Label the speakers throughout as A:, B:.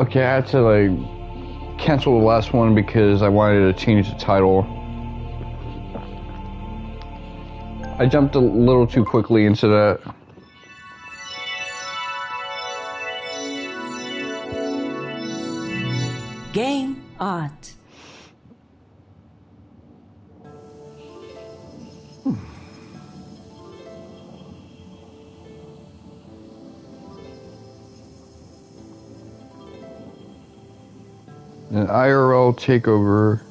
A: Okay, I had to like cancel the last one because I wanted to change the title. I jumped a little too quickly into that.
B: Game art.
A: An IRL takeover.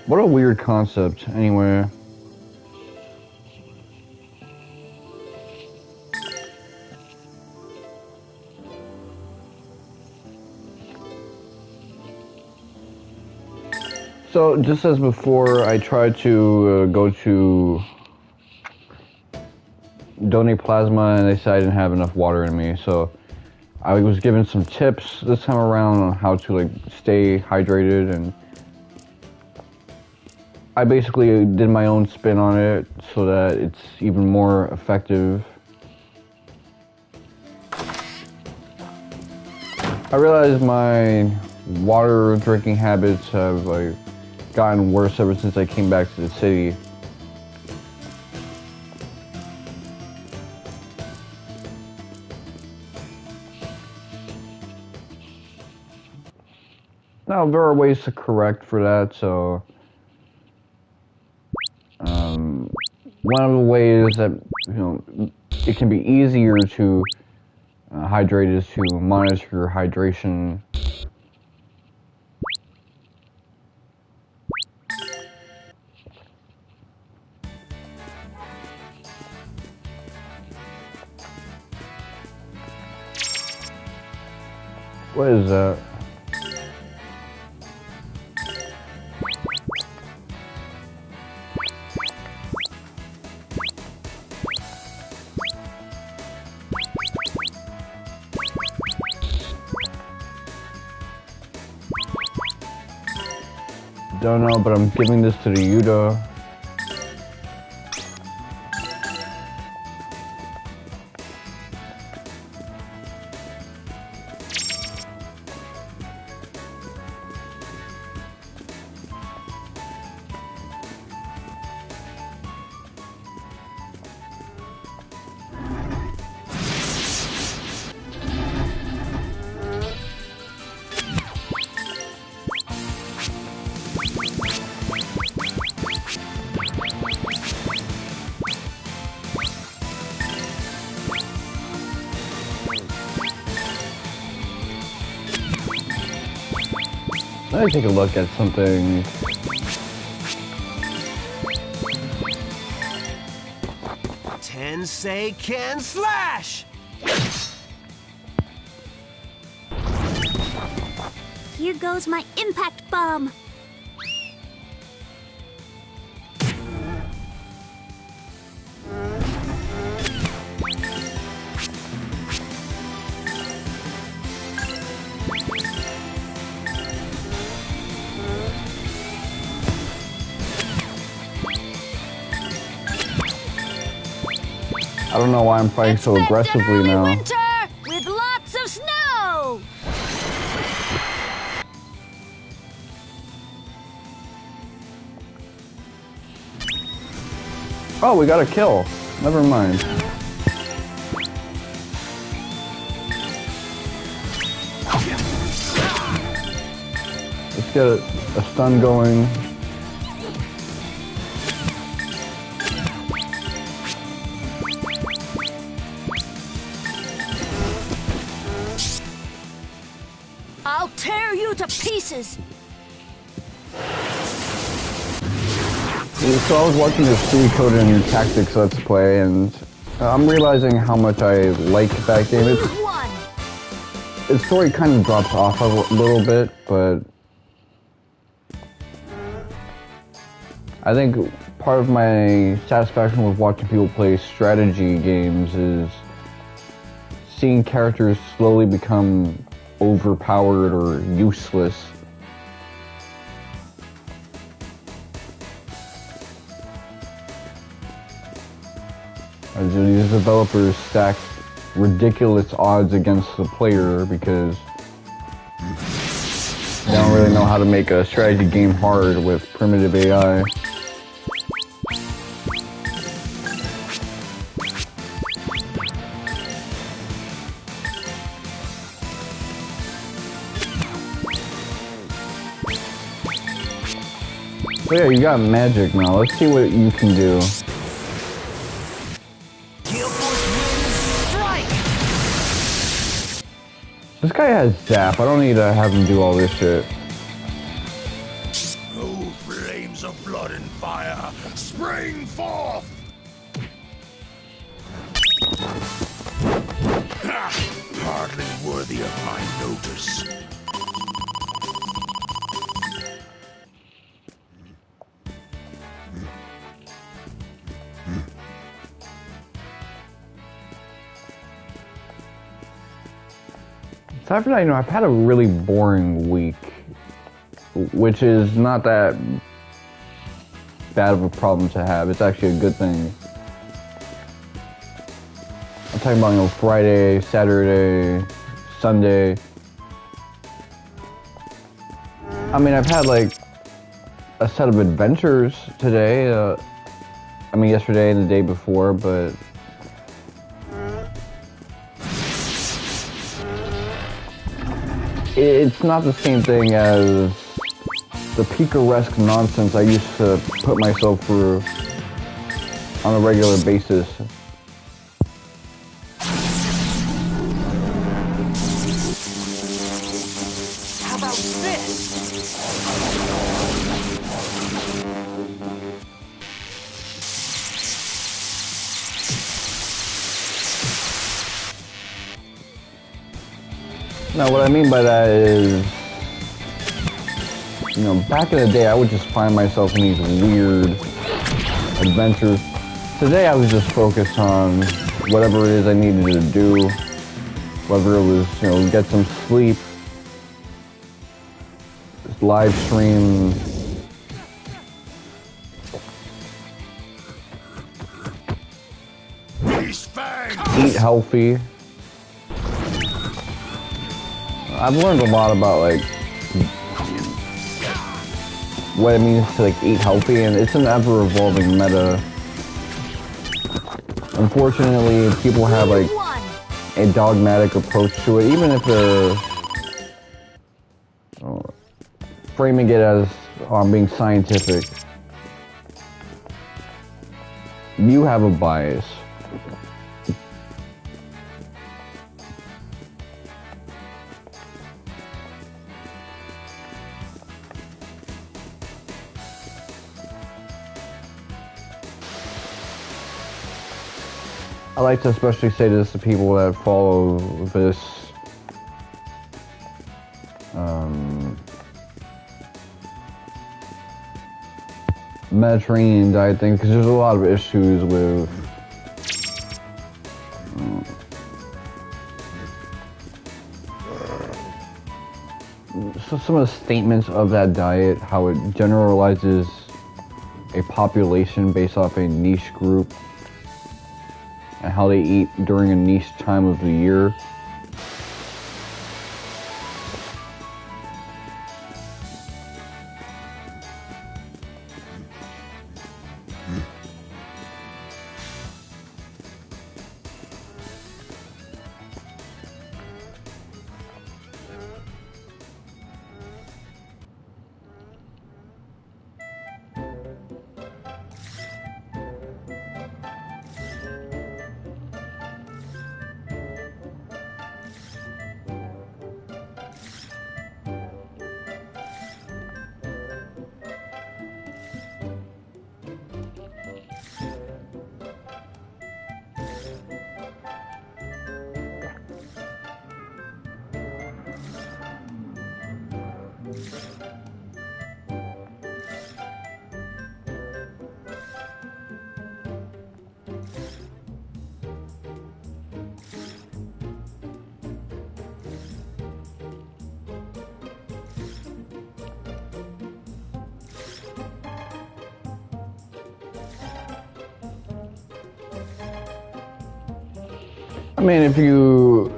A: What a weird concept, anyway. So, just as before, I tried to go to donate plasma and they said I didn't have enough water in me, so I was given some tips this time around on how to like stay hydrated, and I basically did my own spin on it so that it's even more effective. I realized my water drinking habits have like gotten worse ever since I came back to the city. Now there are ways to correct for that, so one of the ways that it can be easier to hydrate is to monitor your hydration. What is that? Don't know, but I'm giving this to the Yuta. Let me take a look at something.
C: Tensei can slash!
D: Here goes my impact bomb.
A: I don't know why I'm fighting so aggressively now.
D: Winter with lots of snow.
A: Oh, we got a kill. Never mind. Let's get a stun going.
D: I'll tear you to pieces.
A: So I was watching this Suikoden Tactics Let's Play, and I'm realizing how much I like that game. Its story kind of drops off a little bit, but I think part of my satisfaction with watching people play strategy games is seeing characters slowly become overpowered or useless. As these developers stack ridiculous odds against the player because they don't really know how to make a strategy game hard with primitive AI. So yeah, you got magic now. Let's see what you can do. This guy has zap. I don't need to have him do all this shit.
E: Oh, flames of blood and fire, spring forth! Hardly worthy of my notice.
A: Aside from that, you know, I've had a really boring week, which is not that bad of a problem to have. It's actually a good thing. I'm talking about, you know, Friday, Saturday, Sunday. I mean, I've had like a set of adventures today. I mean, yesterday and the day before, but it's not the same thing as the picaresque nonsense I used to put myself through on a regular basis.
C: How about this?
A: Now, what I mean by that is, you know, back in the day, I would just find myself in these weird adventures. Today, I was just focused on whatever it is I needed to do, whether it was, you know, get some sleep, just live stream, eat healthy. I've learned a lot about like what it means to like eat healthy, and it's an ever-evolving meta. Unfortunately, people have like a dogmatic approach to it, even if they're framing it as being scientific. You have a bias. I like to especially say this to people that follow this Mediterranean diet thing, because there's a lot of issues with so some of the statements of that diet, how it generalizes a population based off a niche group and how they eat during a niche time of the year. I mean, if you...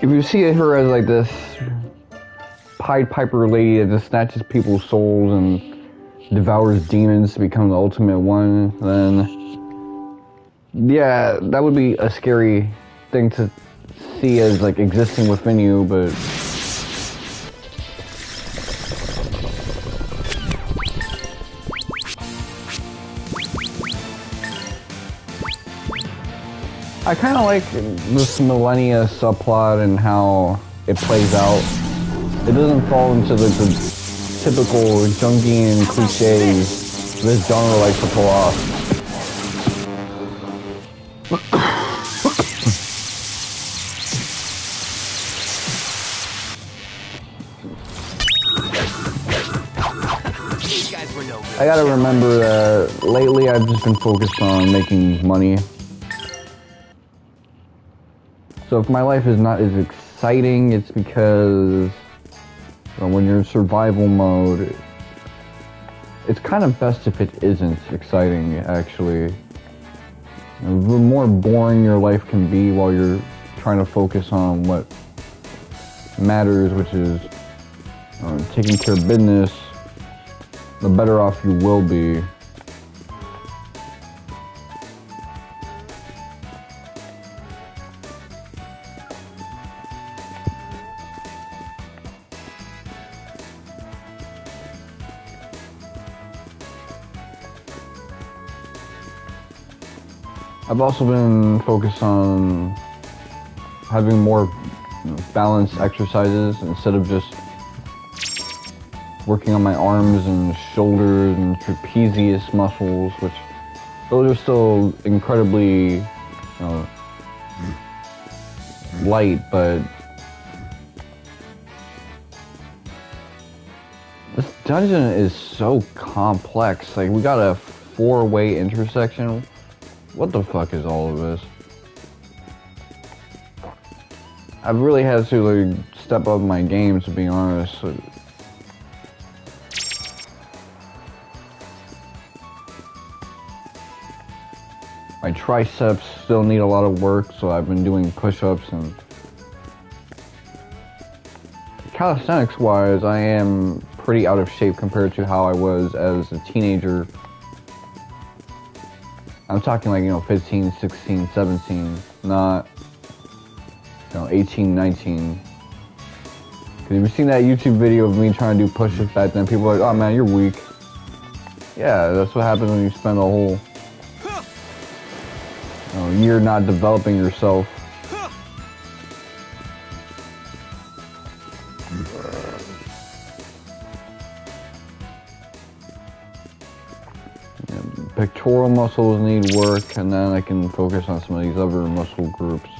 A: If you see her as like this Pied Piper lady that just snatches people's souls and devours demons to become the ultimate one, then yeah, that would be a scary thing to see as like existing within you, but I kind of like this Millennia subplot and how it plays out. It doesn't fall into the typical Jungian cliches this genre likes to pull off. I gotta remember that lately I've just been focused on making money. So if my life is not as exciting, it's because when you're in survival mode, it's kind of best if it isn't exciting, actually. The more boring your life can be while you're trying to focus on what matters, which is taking care of business, the better off you will be. I've also been focused on having more balanced exercises instead of just working on my arms and shoulders and trapezius muscles, which those are still incredibly light, but this dungeon is so complex. Like, we got a 4-way intersection. What the fuck is all of this? I've really had to like step up my game, to be honest. My triceps still need a lot of work, so I've been doing push-ups, and calisthenics wise, I am pretty out of shape compared to how I was as a teenager. I'm talking like, 15, 16, 17, not, 18, 19. Because if you've seen that YouTube video of me trying to do push-ups back then, people are like, oh man, you're weak. Yeah, that's what happens when you spend a whole year not developing yourself. Pectoral muscles need work, and then I can focus on some of these other muscle groups.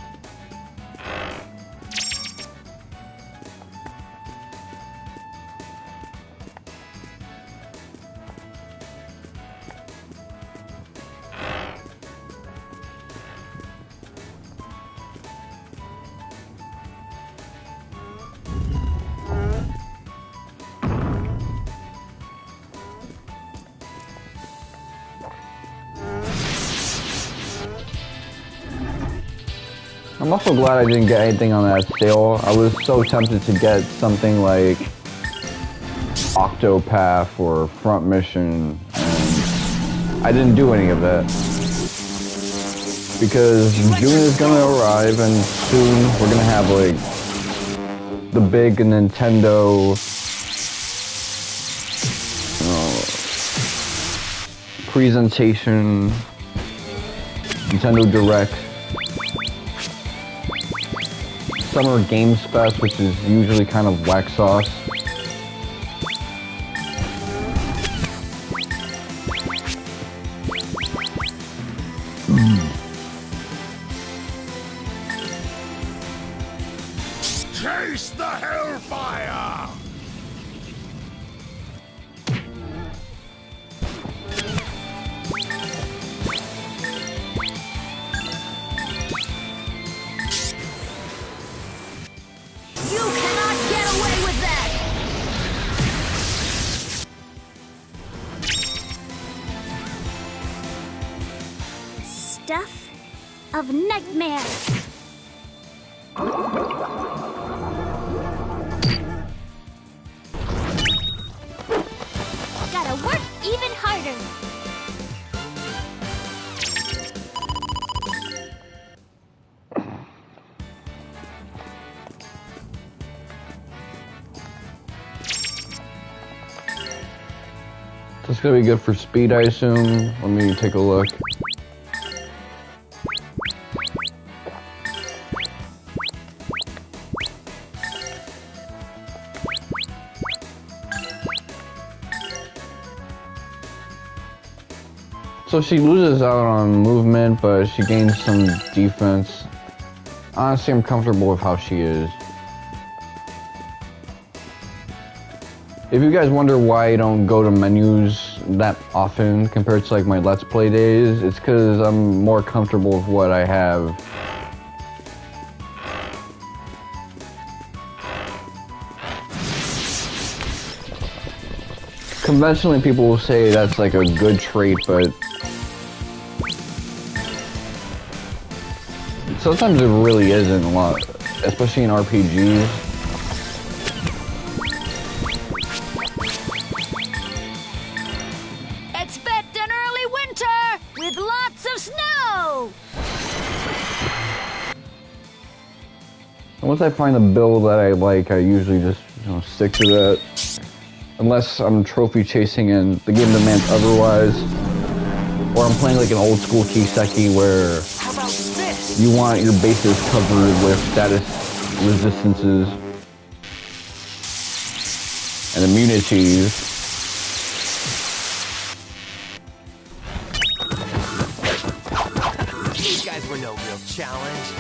A: I'm also glad I didn't get anything on that sale. I was so tempted to get something like Octopath or Front Mission, and I didn't do any of that. Because June is gonna arrive, and soon we're gonna have like the big Nintendo presentation, Nintendo Direct. Summer Games Fest, which is usually kind of whack sauce.
E: Chase the hellfire!
D: You cannot get away with stuff of nightmares. Gotta work even harder.
A: This is gonna be good for speed, I assume. Let me take a look. So she loses out on movement, but she gains some defense. Honestly, I'm comfortable with how she is. If you guys wonder why I don't go to menus that often compared to like my Let's Play days, it's because I'm more comfortable with what I have. Conventionally, people will say that's like a good trait, but sometimes it really isn't a lot, especially in RPGs.
D: Expect an early winter with lots of snow.
A: And once I find a build that I like, I usually just stick to that. Unless I'm trophy chasing and the game demands otherwise. Or I'm playing like an old school Kiseki where
C: How about this?
A: you want your bases covered with status resistances and immunities.
C: These guys were no real challenge.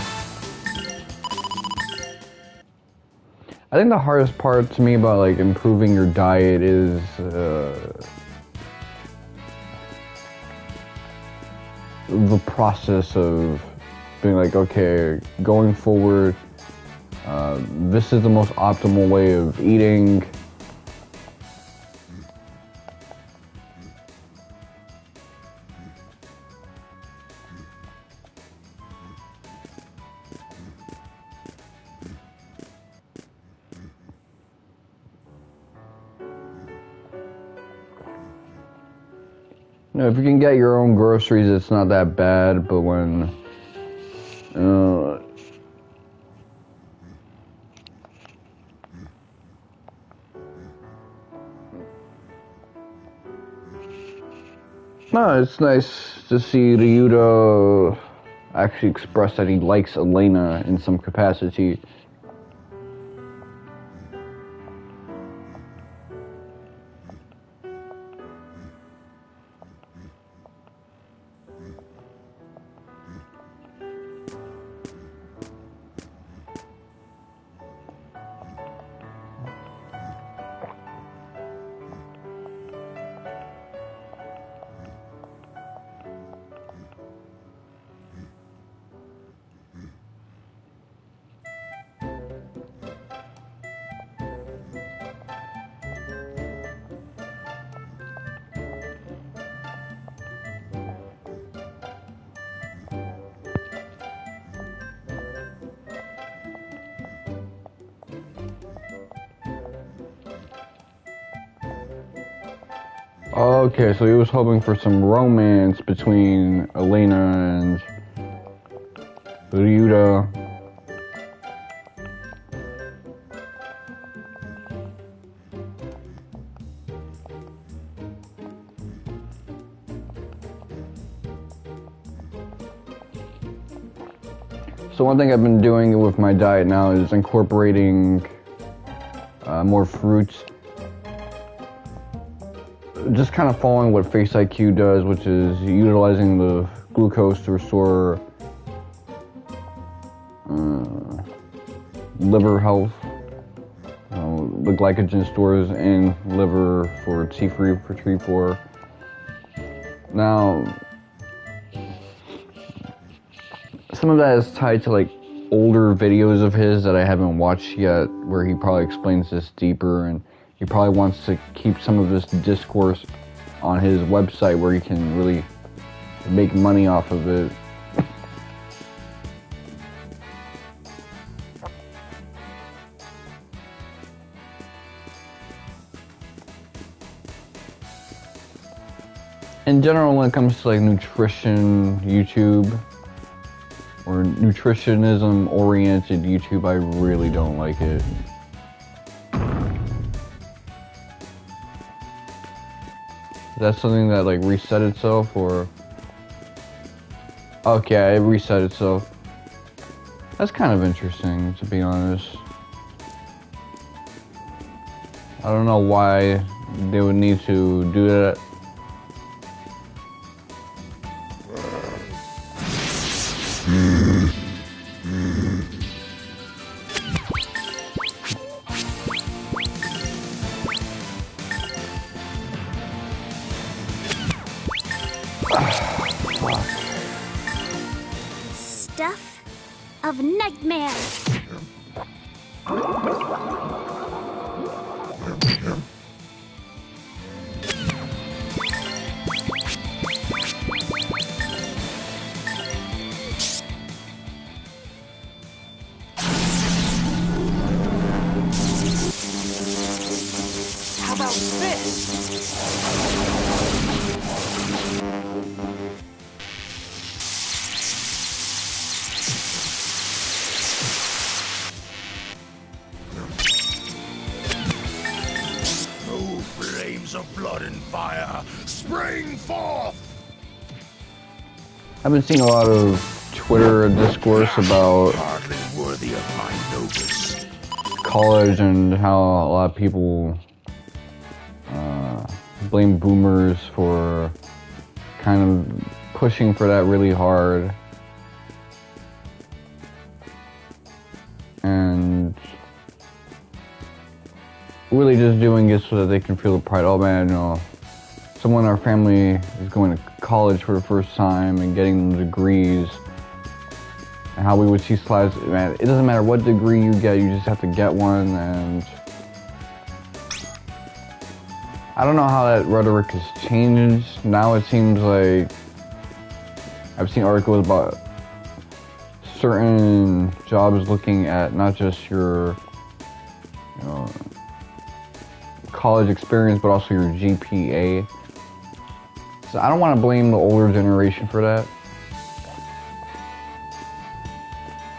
A: I think the hardest part to me about like improving your diet is the process of being like, okay, going forward, this is the most optimal way of eating. No, if you can get your own groceries, it's not that bad, but when, no, it's nice to see Ryuta actually express that he likes Elena in some capacity. Okay, so he was hoping for some romance between Elena and Ryuta. So one thing I've been doing with my diet now is incorporating more fruits. Just kind of following what Face IQ does, which is utilizing the glucose to restore liver health. The glycogen stores in liver for T3 for T4. Now, some of that is tied to like older videos of his that I haven't watched yet, where he probably explains this deeper, and he probably wants to keep some of this discourse on his website where he can really make money off of it. in general, when it comes to like nutrition YouTube or nutritionism oriented YouTube, I really don't like it. Is that something that like reset itself, or? Okay, it reset itself. That's kind of interesting, to be honest. I don't know why they would need to do that.
D: Stuff of nightmares.
C: How about this?
E: Oh, flames of blood and fire, spring forth!
A: I've been seeing a lot of Twitter discourse about
E: Hardly worthy of my notice.
A: college and how a lot of people blame boomers for kind of pushing for that really hard, and really just doing it so that they can feel the pride. Oh man, you know, someone in our family is going to college for the first time and getting them degrees, and how we would see slides. Man, it doesn't matter what degree you get, you just have to get one. And I don't know how that rhetoric has changed. Now it seems like I've seen articles about certain jobs looking at not just your, you know, college experience, but also your GPA. So I don't want to blame the older generation for that,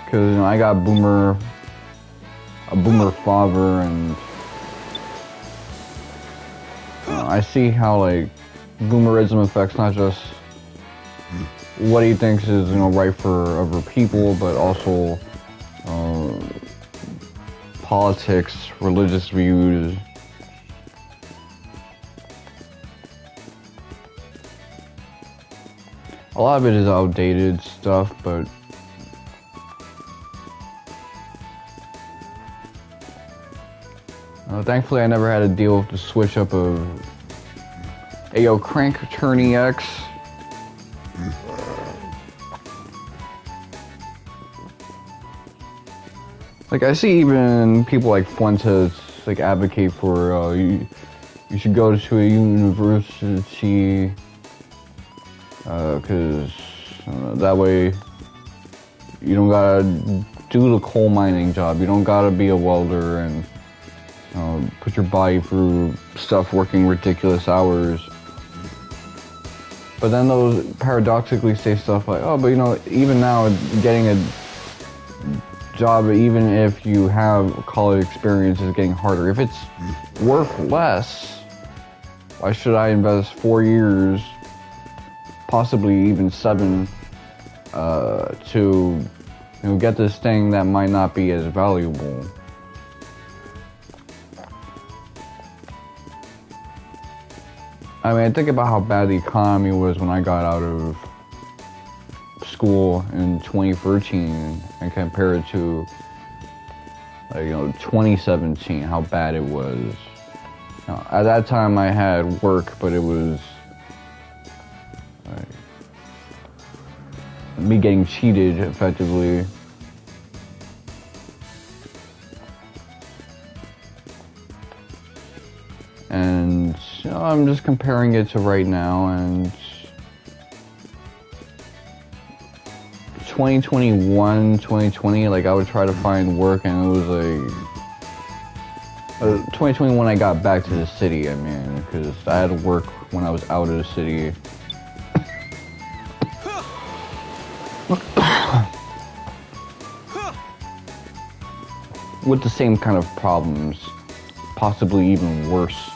A: because you know, I got a boomer father, and I see how like boomerism affects not just what he thinks is, you know, right for other people, but also politics, religious views. A lot of it is outdated stuff, but thankfully I never had to deal with the switch up of Ayo Crank Attorney X. Like I see even people like Fuentes like advocate for you should go to a university because that way you don't gotta do the coal mining job. You don't gotta be a welder and put your body through stuff working ridiculous hours. But then those paradoxically say stuff like, oh, but you know, even now getting a job, even if you have college experience, is getting harder. If it's worth less, why should I invest 4 years, possibly even 7, to get this thing that might not be as valuable? I mean, I think about how bad the economy was when I got out of school in 2013 and compare it to, like, 2017, how bad it was. At that time I had work, but it was like me getting cheated effectively. And I'm just comparing it to right now, and 2021, 2020, like I would try to find work and it was 2021 I got back to the city, I mean, because I had to work when I was out of the city. With the same kind of problems, possibly even worse.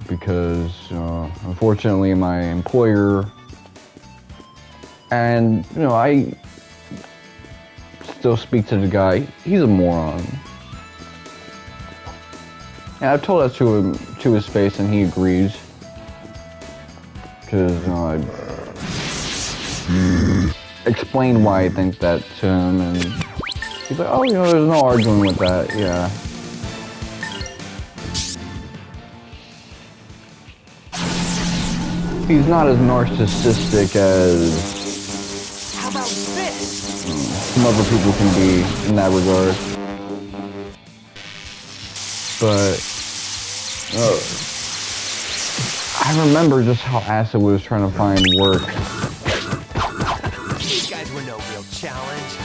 A: Because, unfortunately, my employer, and, I still speak to the guy, he's a moron. And I've told that to him, to his face, and he agrees. Because, I explained why I think that to him, and he's like, oh, there's no arguing with that, yeah. He's not as narcissistic as
C: How about this?
A: some other people can be in that regard. But I remember just how Acid was trying to find work.
C: These guys were no real challenge.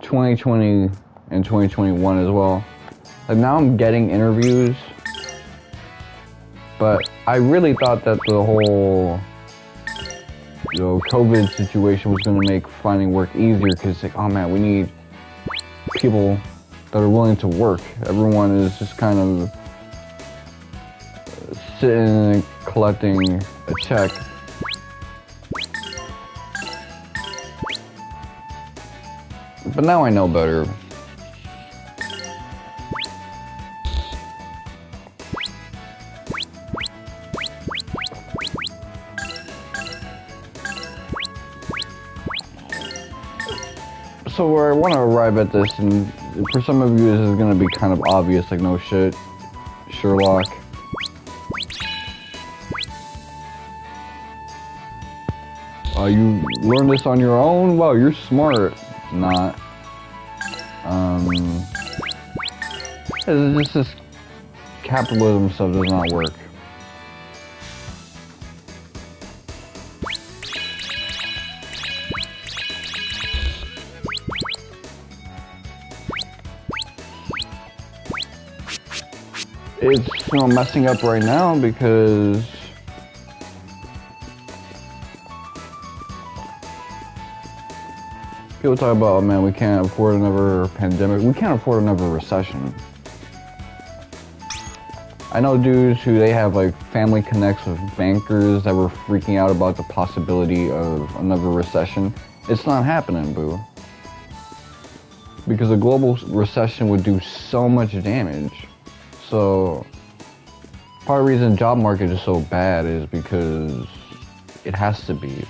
A: 2020 and 2021 as well. Like now I'm getting interviews. But I really thought that the whole, COVID situation was going to make finding work easier because it's like, oh man, we need people that are willing to work. Everyone is just kind of sitting and collecting a check. But now I know better. So where I want to arrive at this, and for some of you this is going to be kind of obvious, like no shit, Sherlock. You learned this on your own? Wow, you're smart. Not. It's just this capitalism stuff does not work. It's messing up right now because people talk about, oh man, we can't afford another pandemic. We can't afford another recession. I know dudes who they have like family connects with bankers that were freaking out about the possibility of another recession. It's not happening, boo. Because a global recession would do so much damage. So, part of the reason the job market is so bad is because it has to be.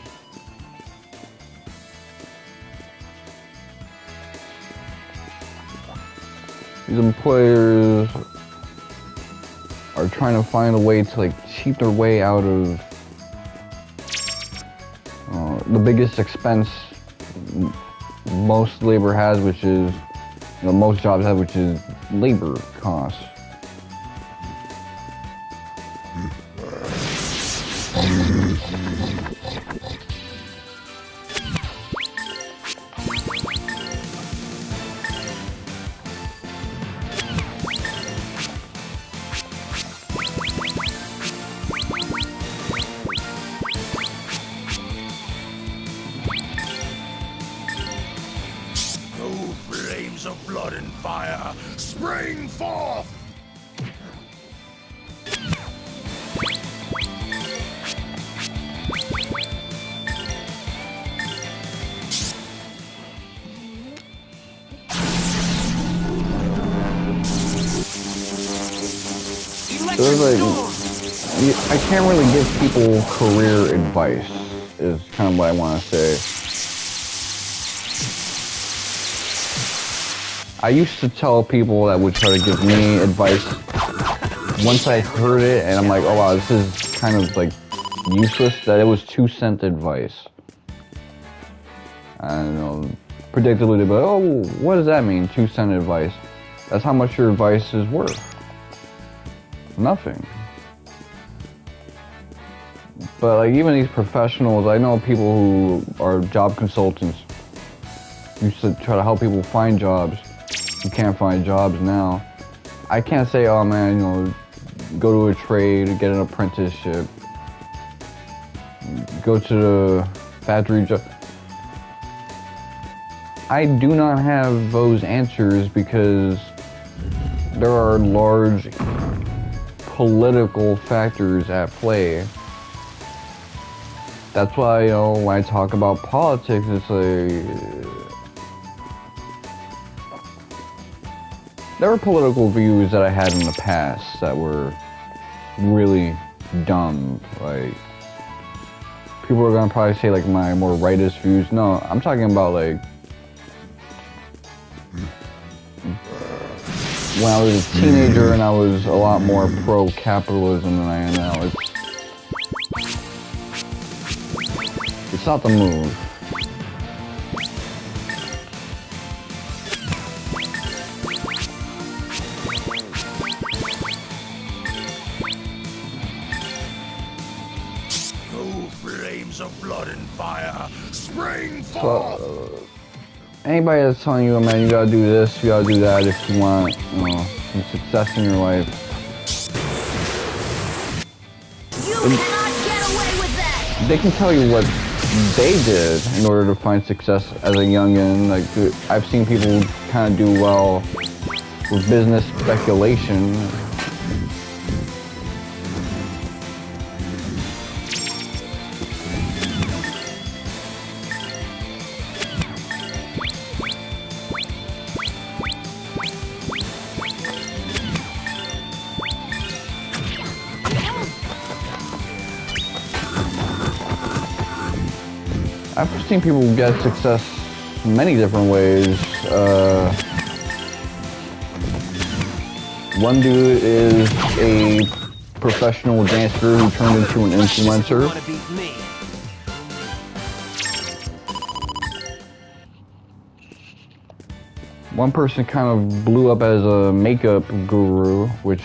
A: These employers are trying to find a way to like cheat their way out of the biggest expense most labor has, which is, most jobs have, which is labor costs.
E: Flames of blood and fire, spring forth!
A: There's I can't really give people career advice, is kind of what I want to say. I used to tell people that would try to give me advice, once I heard it and I'm like, oh wow, this is kind of like useless, that it was 2-cent advice. I don't know, predictably they'd be like, oh, what does that mean, 2-cent advice? That's how much your advice is worth. Nothing. But like even these professionals, I know people who are job consultants used to try to help people find jobs who can't find jobs now. I can't say, oh man, you know, go to a trade, get an apprenticeship, go to the factory job. I do not have those answers because there are large political factors at play. That's why, you know, when I talk about politics, it's like there were political views that I had in the past that were really dumb. Like, people are gonna probably say like my more rightist views. No, I'm talking about like when I was a teenager and I was a lot more pro-capitalism than I am now. It's not the move.
E: Go flames of blood and fire, spring forth!
A: Anybody that's telling you, oh, man, you gotta do this, you gotta do that if you want, you know, some success in your life.
D: You cannot get away with that!
A: They can tell you what they did in order to find success as a youngin'. Like, I've seen people kind of do well with business speculation. I've seen people get success in many different ways. One dude is a professional dancer who turned into an influencer.
C: Wanna beat me?
A: One person kind of blew up as a makeup guru, which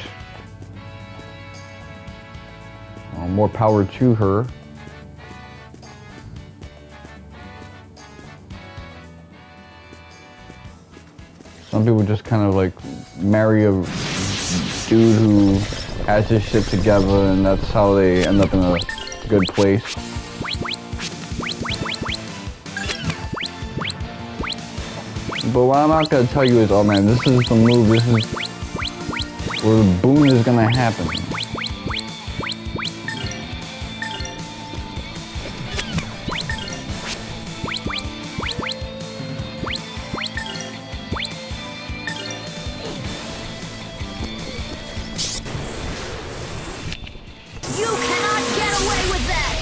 A: more power to her. Some people just kind of like marry a dude who has his shit together, and that's how they end up in a good place. But what I'm not gonna tell you is, oh man, this is the move, this is where the boom is gonna happen.
D: You cannot get away with that!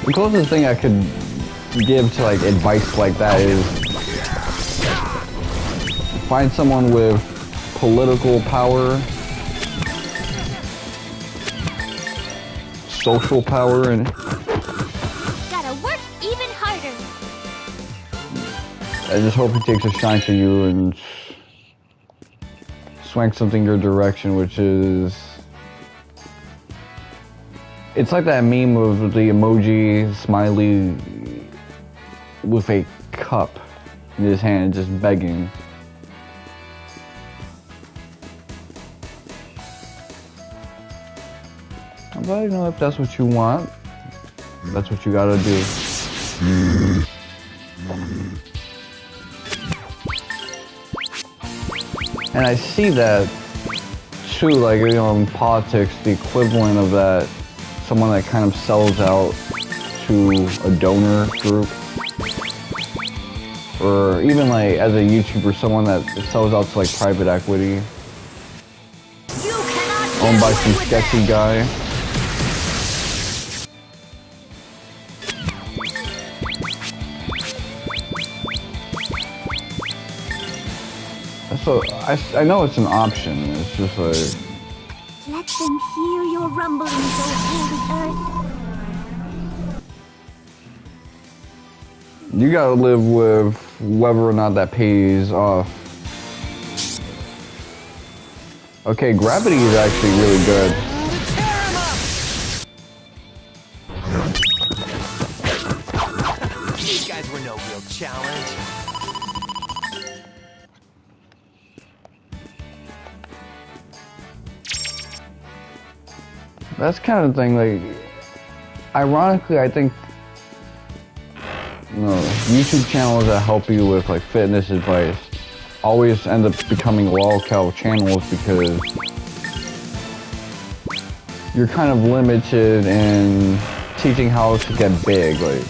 A: The closest thing I could give to like advice like that is find someone with political power, social power, and
D: Gotta work even harder.
A: I just hope he takes a shine to you and swanks something your direction, which is... It's like that meme of the emoji smiley with a cup in his hand just begging. But you know, if that's what you want, that's what you gotta do. And I see that too, like, you know, in politics, the equivalent of that, someone that kind of sells out to a donor group. Or even like as a YouTuber, someone that sells out to like private equity. Owned by some sketchy guy. So I know it's an option. It's just like,
D: Let them hear your rumblings, O holy earth.
A: you gotta live with whether or not that pays off. Okay, gravity is actually really good.
C: Tear him up! These guys were no real challenge.
A: That's kind of thing, like, ironically, I think, YouTube channels that help you with, like, fitness advice always end up becoming lolcow channels because you're kind of limited in teaching how to get big. Like,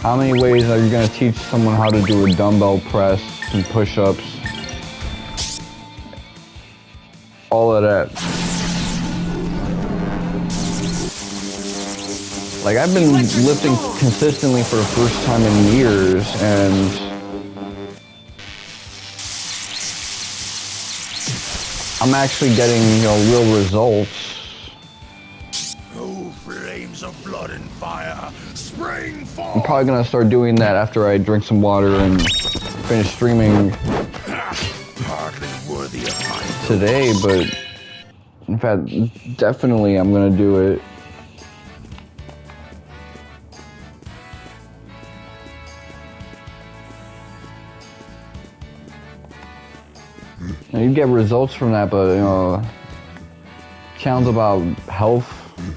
A: how many ways are you going to teach someone how to do a dumbbell press and push-ups? All of that. Like, I've been lifting consistently for the first time in years, and I'm actually getting, real results.
E: Oh, flames of blood and fire, spring forth!
A: I'm probably gonna start doing that after I drink some water and finish streaming
E: Hardly worthy of my
A: today, but in fact, definitely I'm gonna do it. And you get results from that, but channels about health,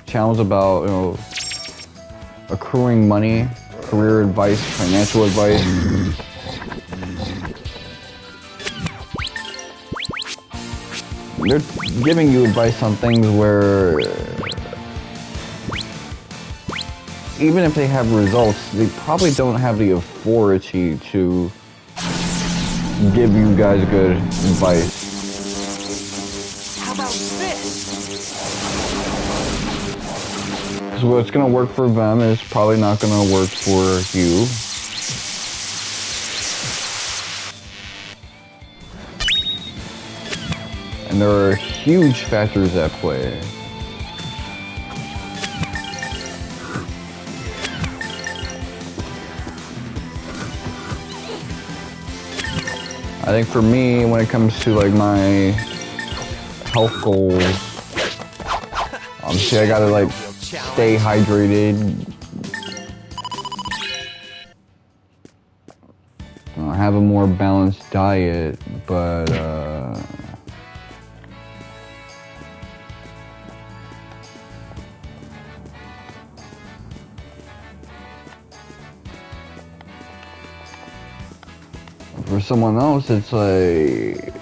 A: channels about accruing money, career advice, financial advice. They're giving you advice on things where even if they have results, they probably don't have the authority to give you guys good advice.
C: How about this?
A: So what's gonna work for them is probably not gonna work for you. And there are huge factors at play. I think for me, when it comes to like my health goals, obviously I gotta like stay hydrated, have a more balanced diet, but for someone else, it's like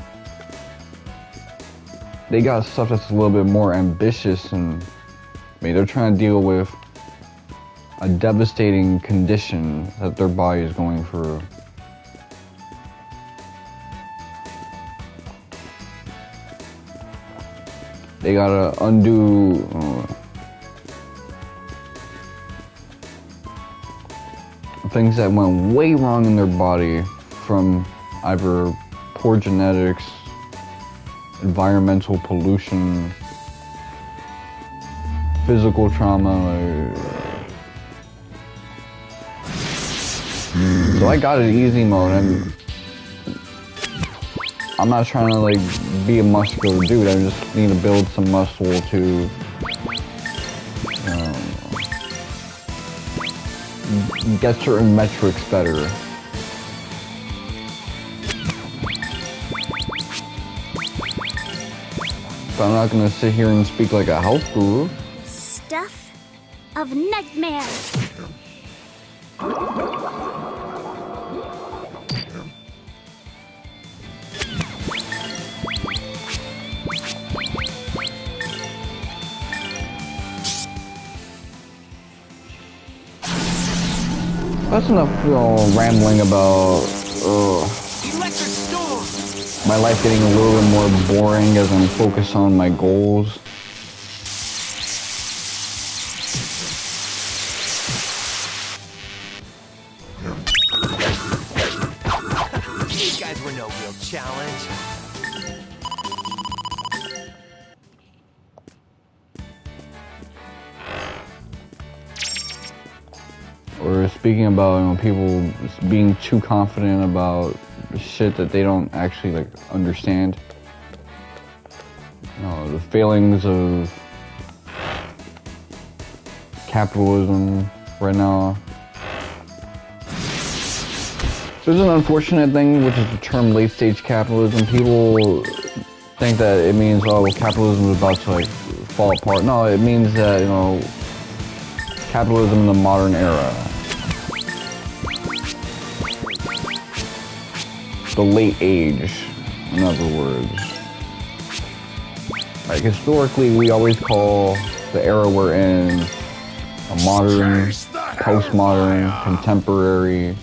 A: they got stuff that's a little bit more ambitious, and they're trying to deal with a devastating condition that their body is going through. They gotta undo things that went way wrong in their body from either poor genetics, environmental pollution, physical trauma. So I got it easy mode, and I'm not trying to like be a muscular dude. I just need to build some muscle to get certain metrics better. But I'm not gonna sit here and speak like a health guru.
D: Stuff of nightmares.
A: That's enough rambling about
C: Electric storm!
A: my life getting a little bit more boring as I'm focused on my goals.
C: These guys were no real challenge.
A: Or speaking about people being too confident about shit that they don't actually like understand. failings of capitalism right now. There's an unfortunate thing, which is the term late-stage capitalism. People think that it means, oh, capitalism is about to like fall apart. No, it means that, you know, capitalism in the modern era. The late age, in other words. Like, historically, we always call the era we're in a modern, postmodern, contemporary,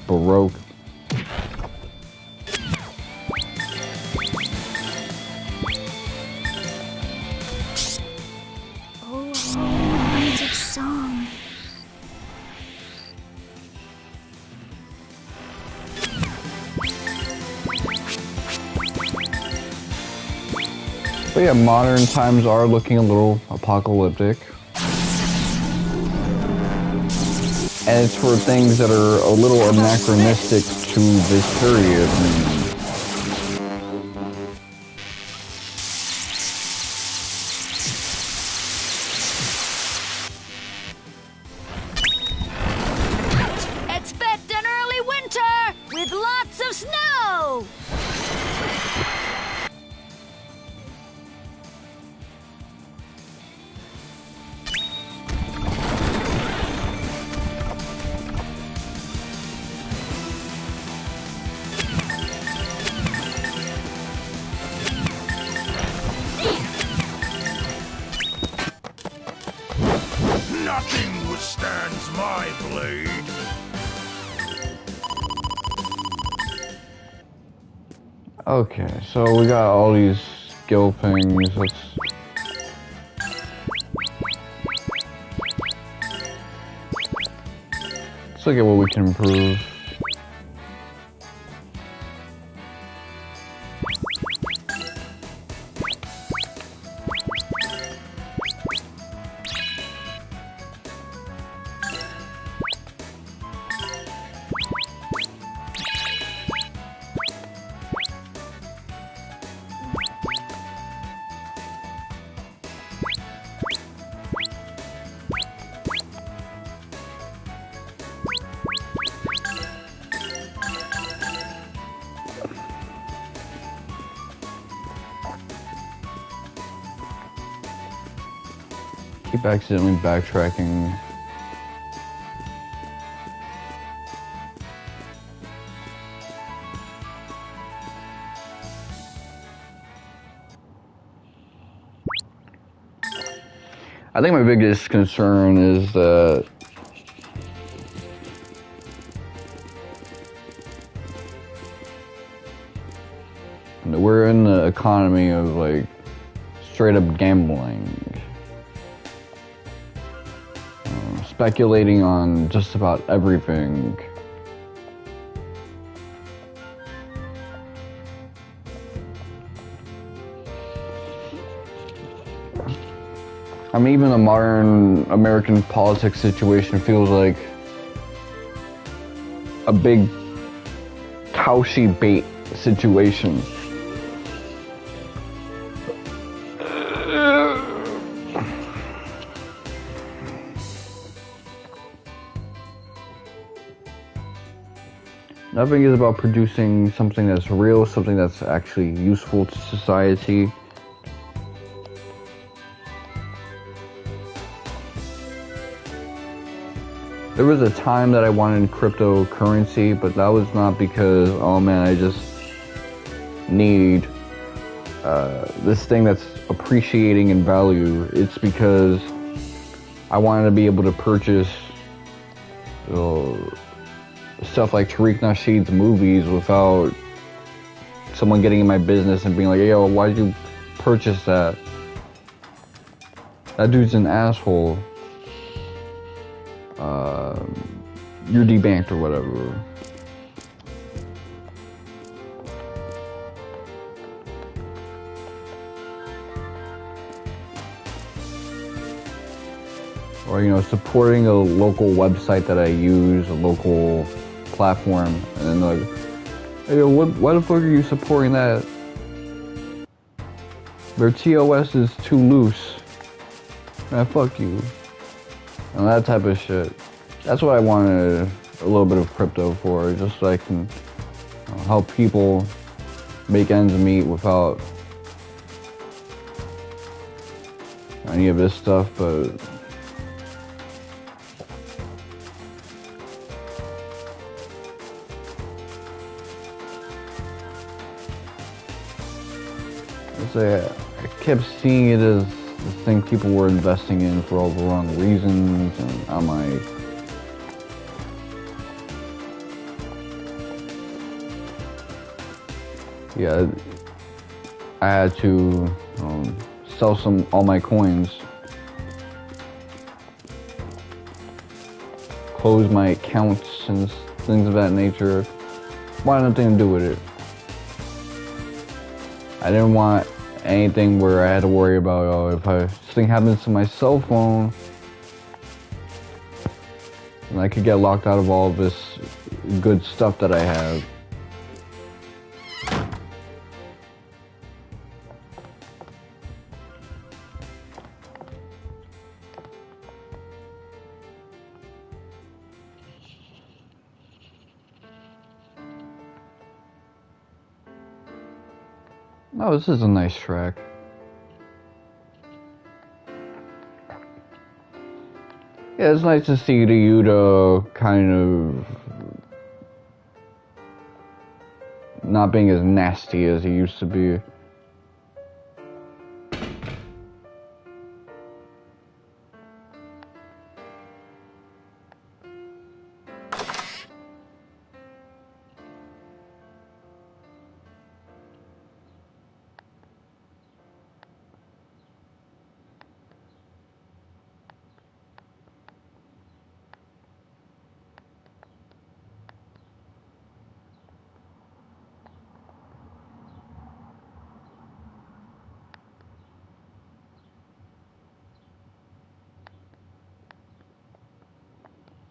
A: Baroque.
D: Music song.
A: But yeah, modern times are looking a little apocalyptic. And it's for things that are a little anachronistic to this period.
D: Expect an early winter with lots of snow.
E: Nothing withstands my blade.
A: Okay, so we got all these skill things. Let's look at what we can improve. Keep accidentally backtracking. I think my biggest concern is that we're in the economy of like straight up gambling. Speculating on just about everything. I mean, even the modern American politics situation feels like a big Cauchy bait situation. Nothing is about producing something that's real, something that's actually useful to society. There was a time that I wanted cryptocurrency, but that was not because, oh man, I just need this thing that's appreciating in value. It's because I wanted to be able to purchase stuff like Tariq Nasheed's movies without someone getting in my business and being like, yo, why did you purchase that? That dude's an asshole. You're debanked or whatever. Or, you know, supporting a local website that I use, a local platform, and then like, hey, why the fuck are you supporting that? Their TOS is too loose. Man, fuck you. And that type of shit. That's what I wanted a little bit of crypto for, just so I can help people make ends meet without any of this stuff, but I kept seeing it as the thing people were investing in for all the wrong reasons, and I'm like, yeah, I had to sell all my coins, close my accounts and things of that nature. Wanted nothing to do with it. I didn't want anything where I had to worry about, oh, if this thing happens to my cell phone, then I could get locked out of all of this good stuff that I have. Oh, this is a nice track. Yeah, it's nice to see the Yuta kind of not being as nasty as he used to be.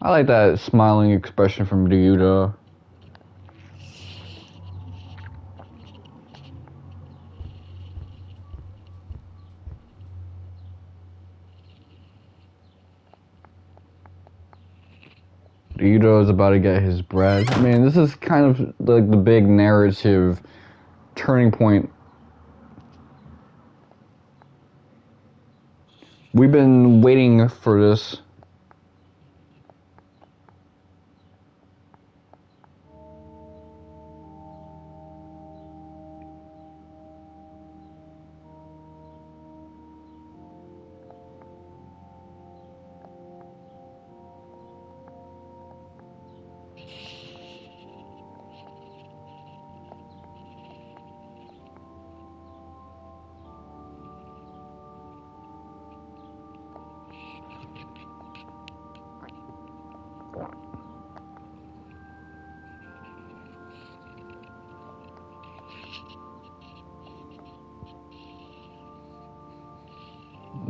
A: I like that smiling expression from Ryuta. Ryuta is about to get his bread. I mean, this is kind of like the big narrative turning point. We've been waiting for this.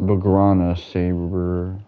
A: The Granasaber.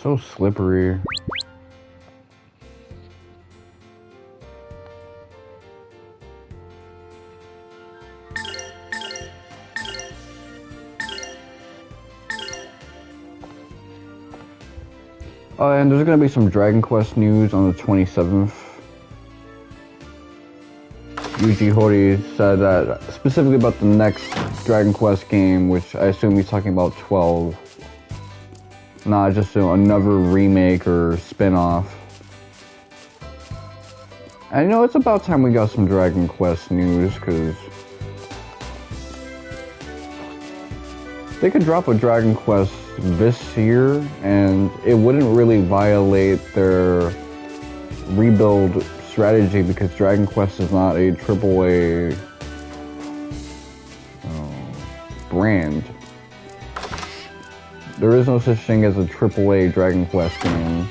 A: So slippery. And there's gonna be some Dragon Quest news on the 27th. Yuji Horii said that specifically about the next Dragon Quest game, which I assume he's talking about 12. Not just another remake or spin-off. And you know, it's about time we got some Dragon Quest news, because they could drop a Dragon Quest this year, and it wouldn't really violate their rebuild strategy, because Dragon Quest is not a AAA brand. There is no such thing as a AAA Dragon Quest game.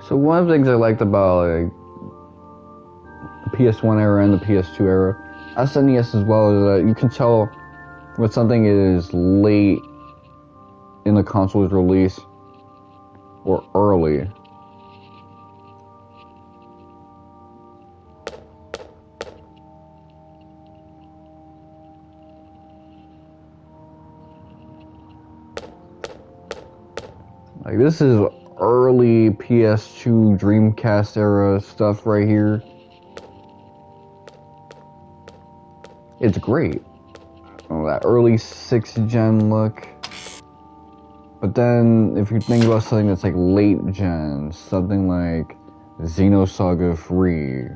A: So one of the things I liked about like the PS1 era and the PS2 era, SNES as well, is that you can tell when something is late in the console's release or early. Like this is early PS2 Dreamcast era stuff right here. It's great. Oh, that early 6th gen look. But then if you think about something that's like late gen, something like Xenosaga 3.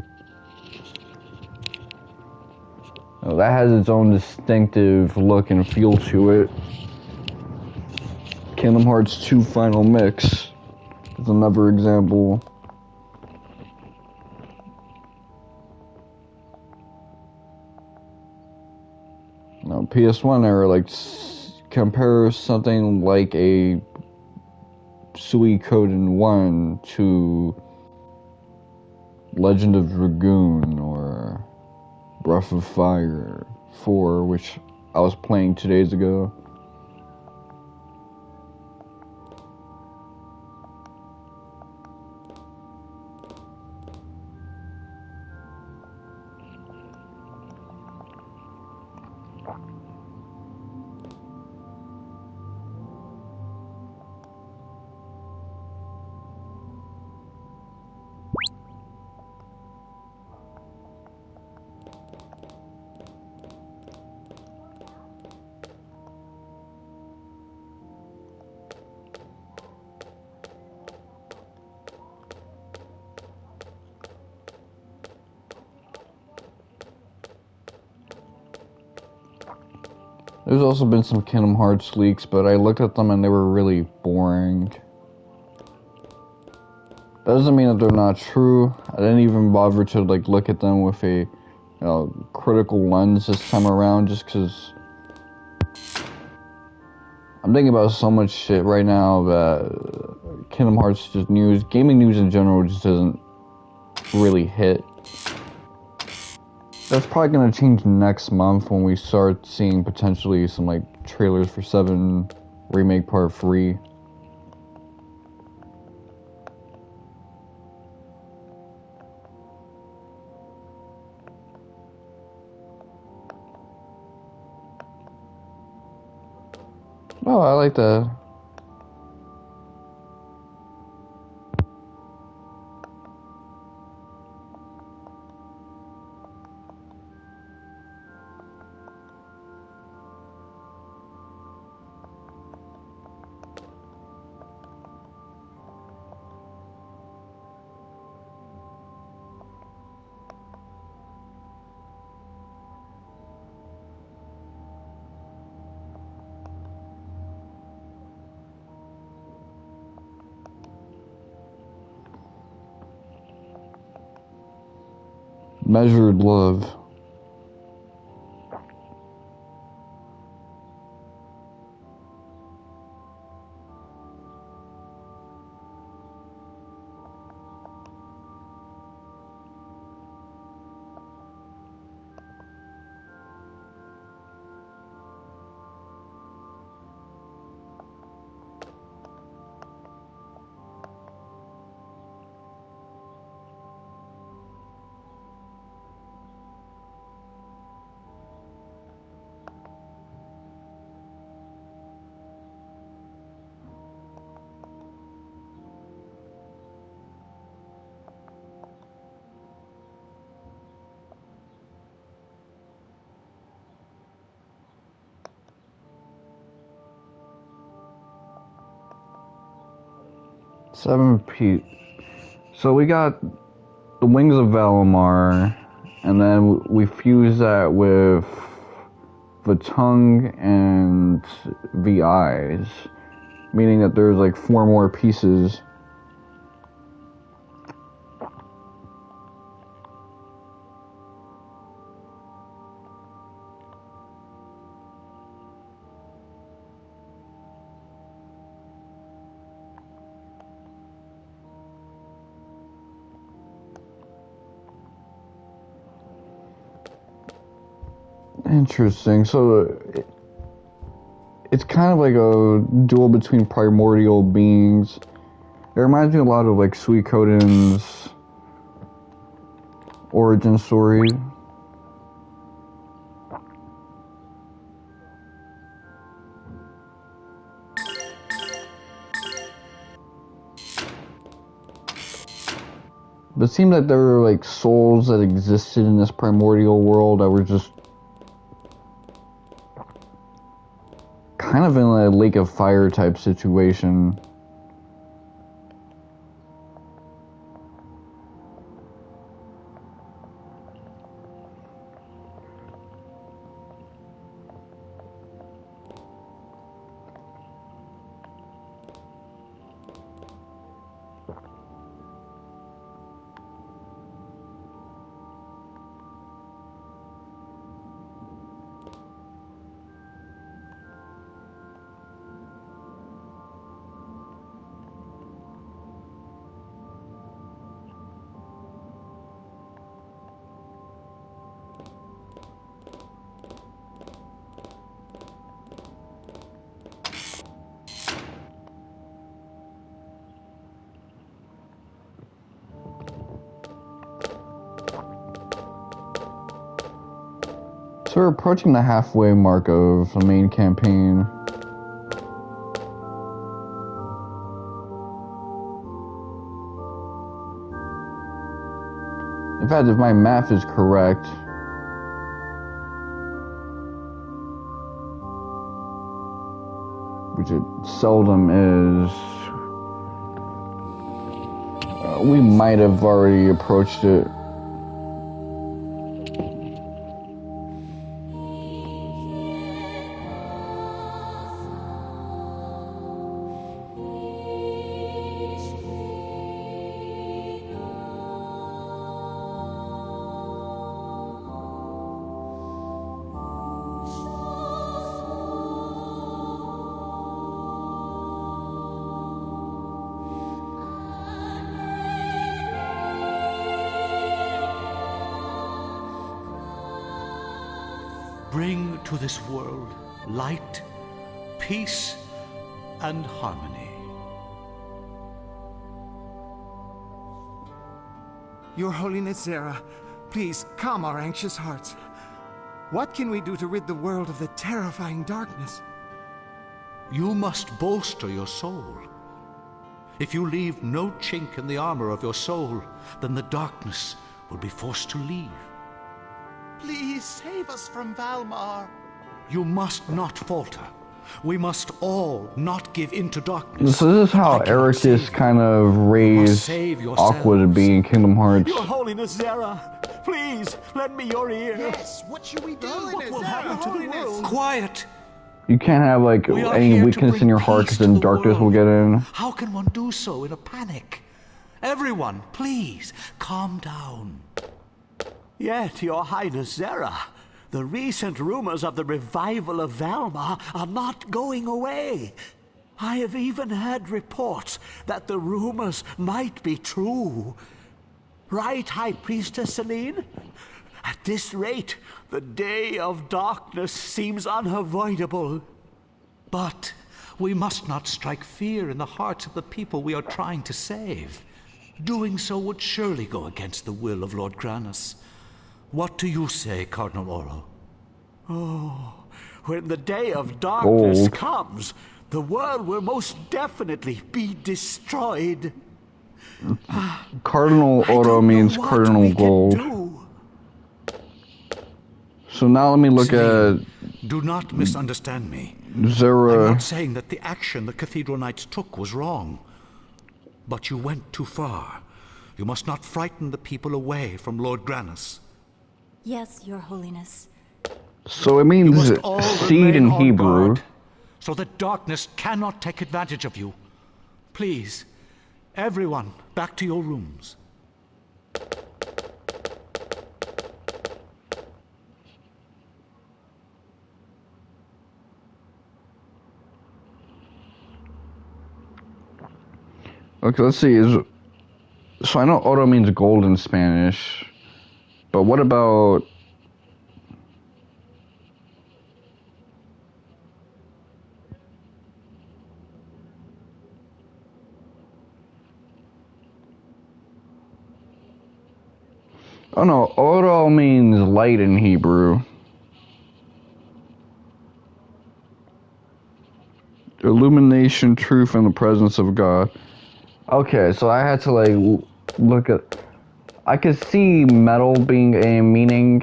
A: Oh, that has its own distinctive look and feel to it. Kingdom Hearts 2 Final Mix is another example. Now, PS1 era, like, compare something like a Suikoden 1 to Legend of Dragoon or Breath of Fire 4, which I was playing 2 days ago. There's also been some Kingdom Hearts leaks, but I looked at them and they were really boring. That doesn't mean that they're not true. I didn't even bother to like look at them with a critical lens this time around, just because I'm thinking about so much shit right now that Kingdom Hearts just news, gaming news in general, just doesn't really hit. That's probably gonna change next month when we start seeing potentially some like trailers for 7 Remake Part 3. Oh, I like that. Measured love. Seven Pete. So we got the Wings of Valimar, and then we fuse that with the tongue and the eyes, meaning that there's like 4 more pieces. Interesting. So it's kind of like a duel between primordial beings. It reminds me a lot of like Suikoden's origin story. But it seemed that there were like souls that existed in this primordial world that were just kind of in a lake of fire type situation. So we're approaching the halfway mark of the main campaign. In fact, if my math is correct, which it seldom is, we might have already approached it.
E: Bring to this world light, peace, and harmony.
F: Your Holiness Zera, please calm our anxious hearts. What can we do to rid the world of the terrifying darkness?
E: You must bolster your soul. If you leave no chink in the armor of your soul, then the darkness will be forced to leave.
C: Please save us from Valmar.
E: You must not falter. We must all not give in to darkness.
A: So this is how Ericus kind of raised Aqua to be in Kingdom Hearts.
G: Your Holiness Zera, please lend me your ear.
C: Yes, what should we do?
G: What will happen to the world?
E: Quiet!
A: You can't have like any weakness in your heart because then darkness will get in.
E: How can one do so in a panic? Everyone, please, calm down.
G: Yet, Your Highness Zera, the recent rumors of the revival of Valma are not going away. I have even heard reports that the rumors might be true. Right, High Priestess Celine? At this rate, the day of darkness seems unavoidable.
E: But we must not strike fear in the hearts of the people we are trying to save. Doing so would surely go against the will of Lord Granas. What do you say, Cardinal Oro?
G: Oh, when the day of darkness
A: Gold.
G: comes, the world will most definitely be destroyed.
A: Cardinal
G: I
A: Oro
G: don't know
A: means
G: what
A: Cardinal
G: we can
A: Gold.
G: do.
A: So now let me look
E: Celine,
A: at
E: do not misunderstand me.
A: Zera.
E: I'm not saying that the action the Cathedral Knights took was wrong. But you went too far. You must not frighten the people away from Lord Granas.
B: Yes, Your Holiness.
A: So it
E: You
A: means
E: must all
A: seed
E: remain
A: in
E: on
A: Hebrew.
E: guard, so that darkness cannot take advantage of you. Please, everyone, back to your rooms.
A: Okay, let's see. So I know oro means gold in Spanish, but what about... Oh no, oro means light in Hebrew. Illumination, truth, and the presence of God. Okay, so I had to like look at... I could see metal being a meaning.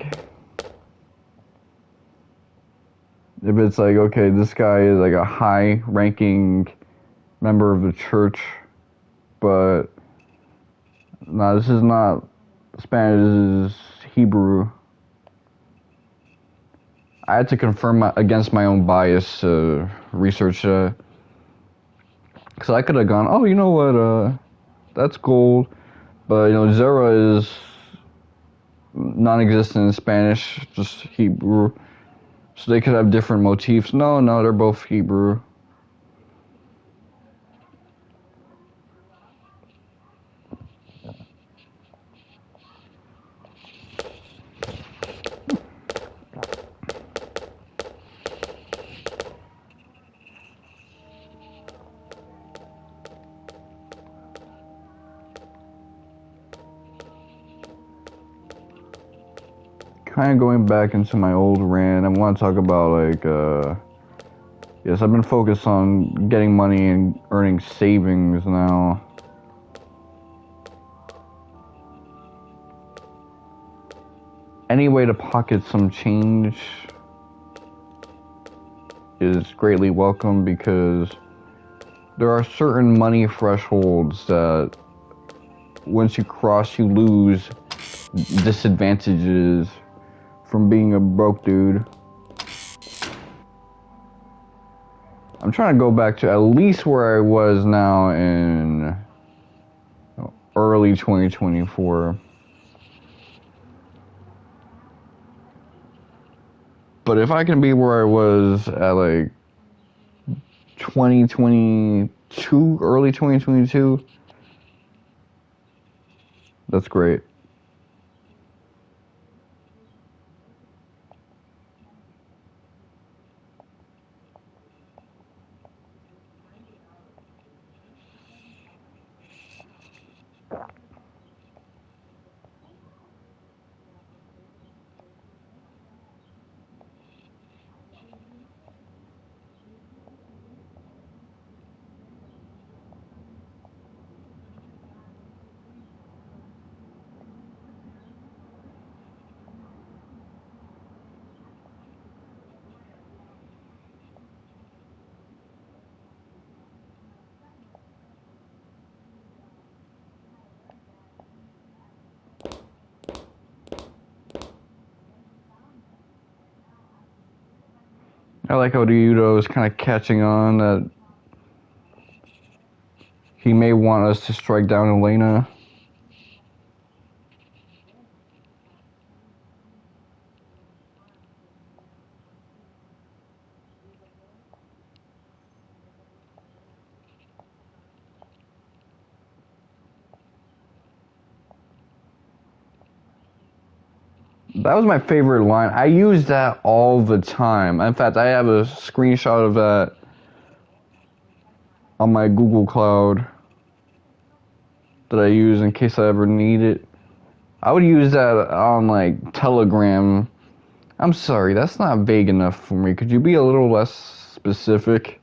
A: If it's like, okay, this guy is like a high-ranking member of the church, but no, this is not Spanish, this is Hebrew. I had to confirm against my own bias research, because I could have gone, oh, you know what, that's gold, but, you know, Zera is non-existent in Spanish, just Hebrew, so they could have different motifs. No, they're both Hebrew. Kind of going back into my old rant, I want to talk about like, yes, I've been focused on getting money and earning savings now. Any way to pocket some change is greatly welcome, because there are certain money thresholds that once you cross, you lose disadvantages from being a broke dude. I'm trying to go back to at least where I was now in early 2024. But if I can be where I was at like 2022, early 2022, that's great. I like how Ryudo is kind of catching on that he may want us to strike down Elena. That was my favorite line. I use that all the time. In fact, I have a screenshot of that on my Google Cloud that I use in case I ever need it. I would use that on like Telegram. I'm sorry, that's not vague enough for me. Could you be a little less specific?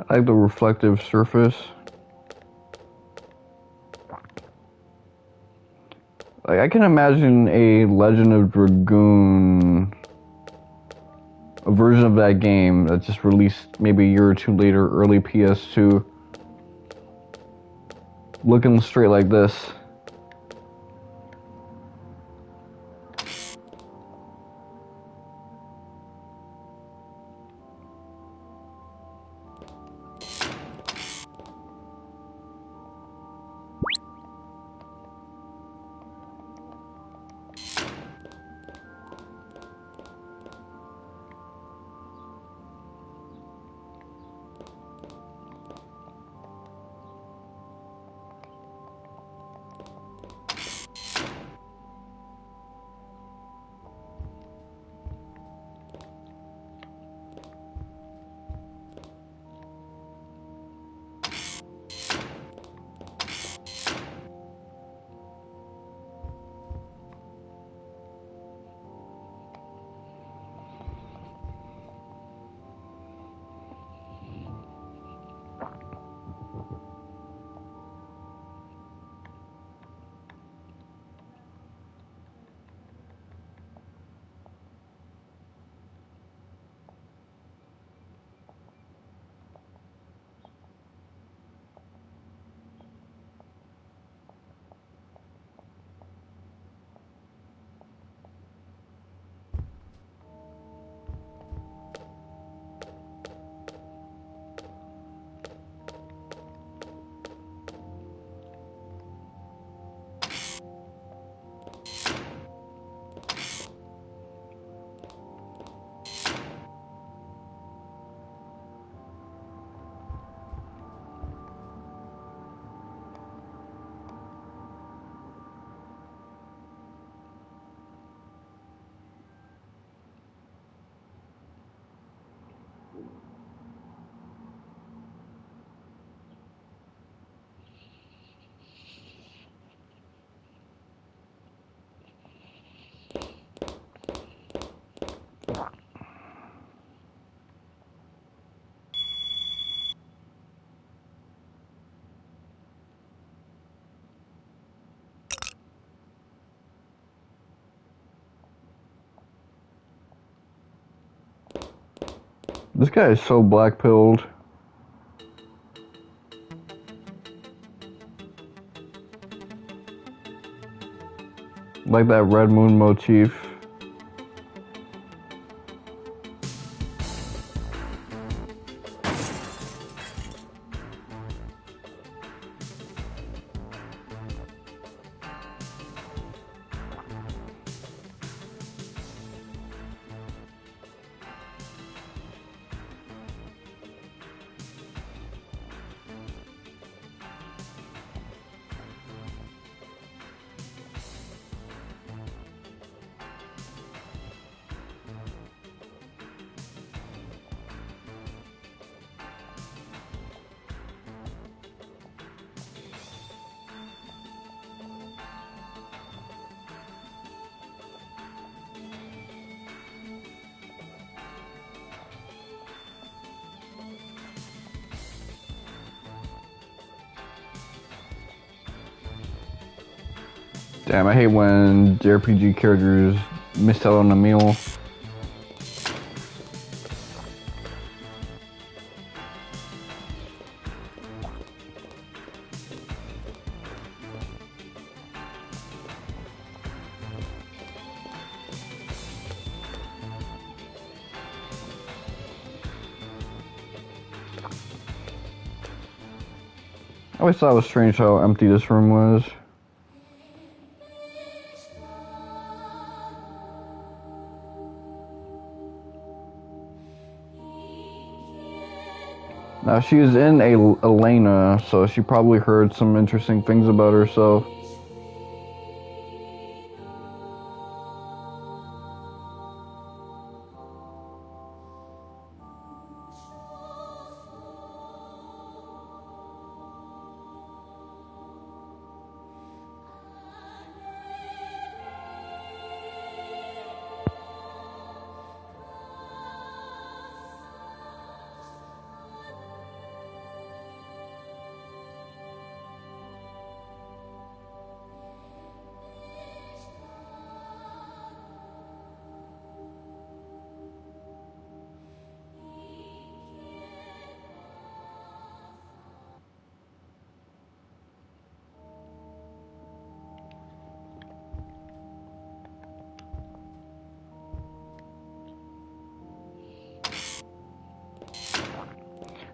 A: I like the reflective surface. Like, I can imagine a Legend of Dragoon, a version of that game that just released maybe a year or two later, early PS2, looking straight like this. This guy is so black-pilled. Like that red moon motif. Damn, I hate when JRPG characters miss out on a meal. I always thought it was strange how empty this room was. Now, she is in Elena, so she probably heard some interesting things about herself.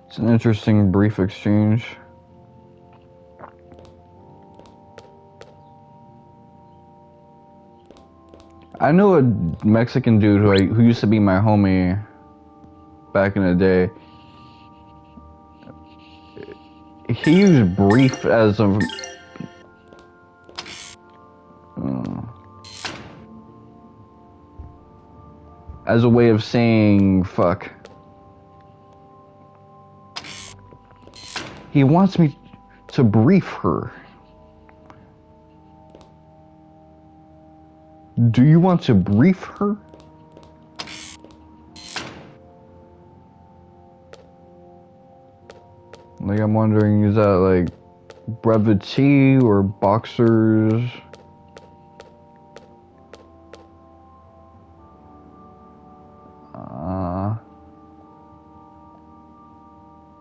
A: It's an interesting brief exchange. I knew a Mexican dude who used to be my homie back in the day. He used brief as a way of saying fuck. He wants me to brief her. Do you want to brief her? Like, I'm wondering, is that like brevity or boxers?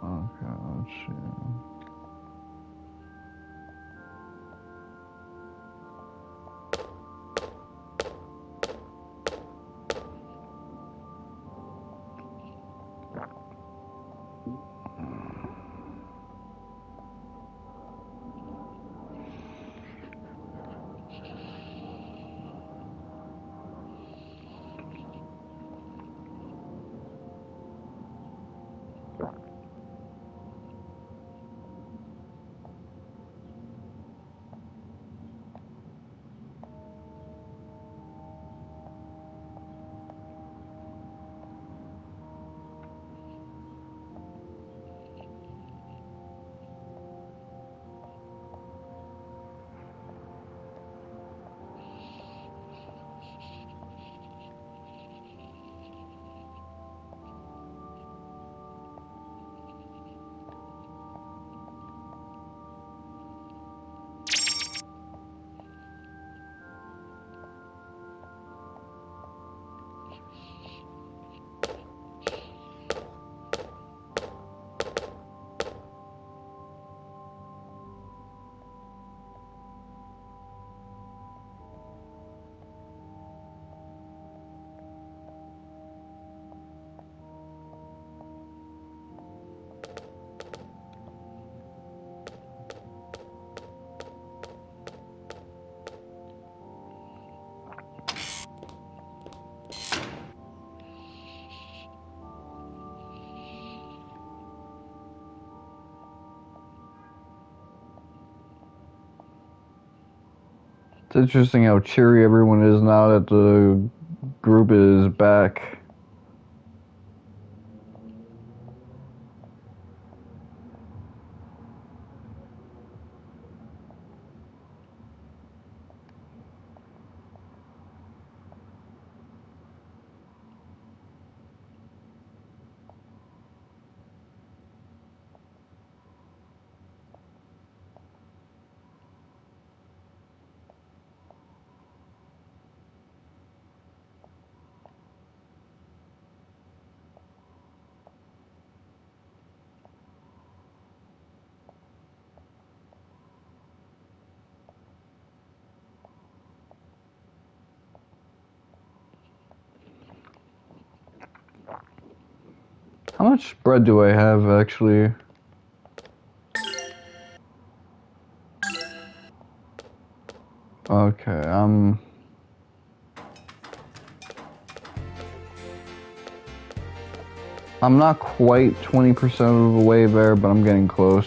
A: Okay, let's see. It's interesting how cheery everyone is now that the group is back. How much bread do I have, actually? Okay, I'm not quite 20% of the way there, but I'm getting close.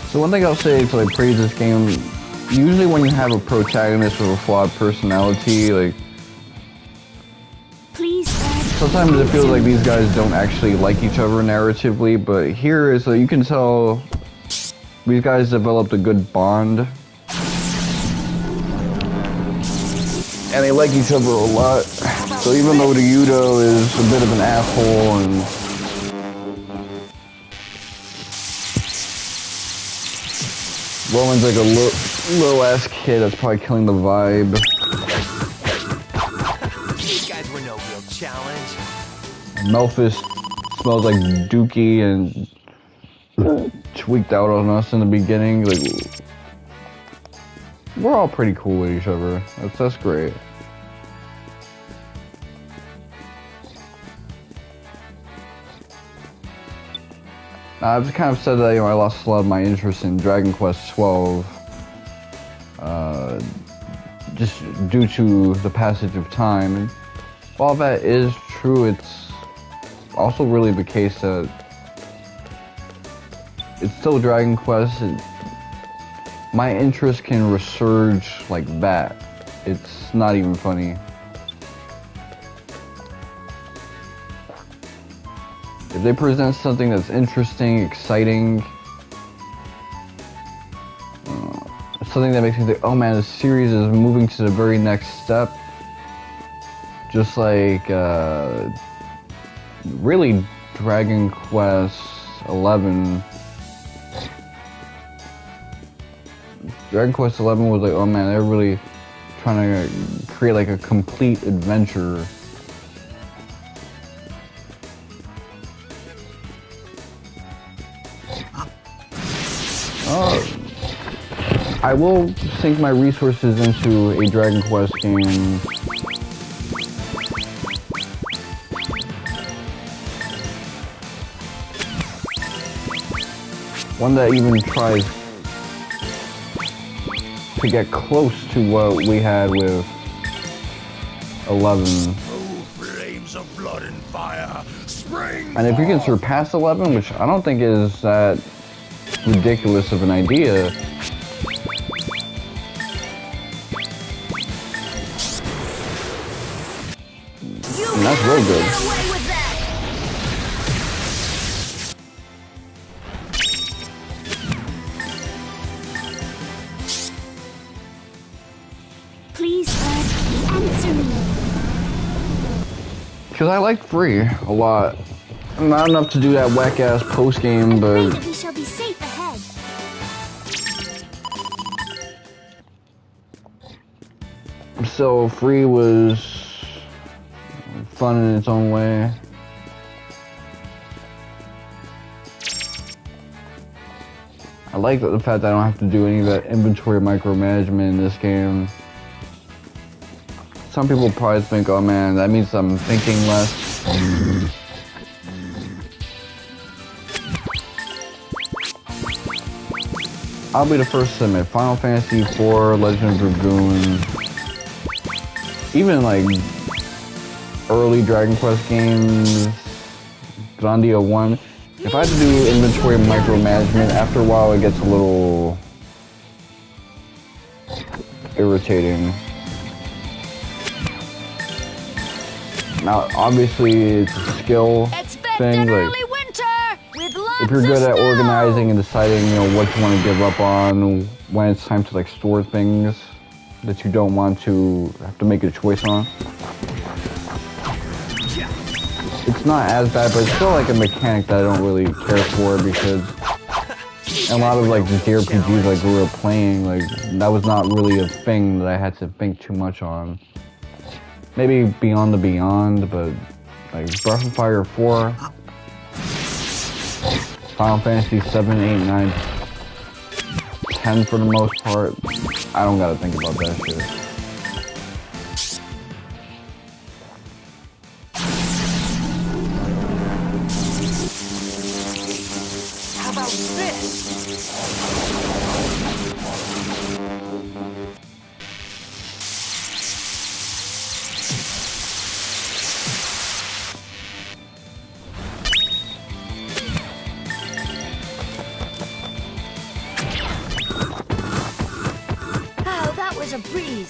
A: So one thing I'll say to like praise this game, usually when you have a protagonist with a flawed personality, like sometimes it feels like these guys don't actually like each other narratively, but here is you can tell these guys developed a good bond. And they like each other a lot. So even though the Yudo is a bit of an asshole and Roman's like a little ass kid that's probably killing the vibe.
C: These guys were no real challenge.
A: Melphis smells like Dookie and tweaked out on us in the beginning. Like, we're all pretty cool with each other. That's great. I've kind of said that, you know, I lost a lot of my interest in Dragon Quest XII, just due to the passage of time. And while that is true, it's also really the case that it's still Dragon Quest. My interest can resurge like that. It's not even funny. If they present something that's interesting, exciting, something that makes me think, oh man, this series is moving to the very next step. Just like, really Dragon Quest XI. Dragon Quest XI was like, oh man, they're really trying to create like a complete adventure. I will sink my resources into a Dragon Quest game. One that even tries to get close to what we had with 11.
H: Flames of blood and fire, spring.
A: And if you can surpass 11, which I don't think is that ridiculous of an idea. And that's real good.
B: Please
A: because I like 3 a lot. Not enough to do that whack-ass post-game, but...
D: We shall be safe ahead.
A: So 3 was fun in its own way. I like the fact that I don't have to do any of that inventory micromanagement in this game. Some people probably think, oh man, that means I'm thinking less. I'll be the first to admit, Final Fantasy IV, Legend of Dragoon, even like early Dragon Quest games, Grandia 1, if I had to do inventory micromanagement, after a while it gets a little irritating. Now, obviously, it's a skill thing. Like, if you're good at organizing and deciding, you know, what you want to give up on, when it's time to like store things that you don't want to have to make a choice on, it's not as bad, but it's still like a mechanic that I don't really care for, because a lot of like the JRPGs I grew up playing, like that was not really a thing that I had to think too much on. Maybe Beyond the Beyond, but like Breath of Fire 4, Final Fantasy 7, 8, 9, 10 for the most part, I don't gotta think about that shit.
C: How about this?
D: A breeze.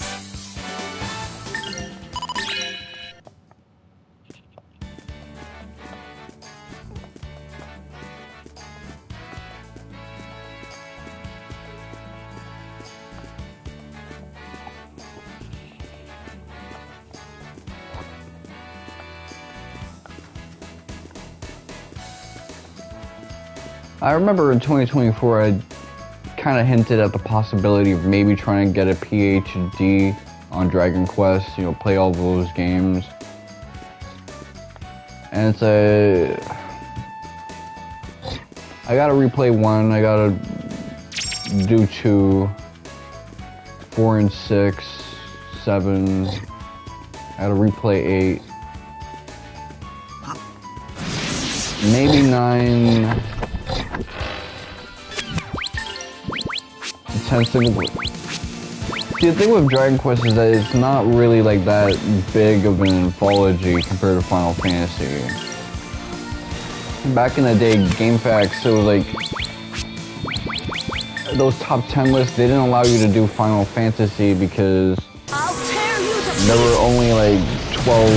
A: I remember in 2024 I kind of hinted at the possibility of maybe trying to get a PhD on Dragon Quest, you know, play all those games. And it's I gotta replay 1, I gotta do 2, 4 and 6, 7, I gotta replay 8, maybe 9, 10 single player. See, the thing with Dragon Quest is that it's not really like that big of an anthology compared to Final Fantasy. Back in the day, GameFAQs, it was like those top 10 lists, they didn't allow you to do Final Fantasy because there were only like 12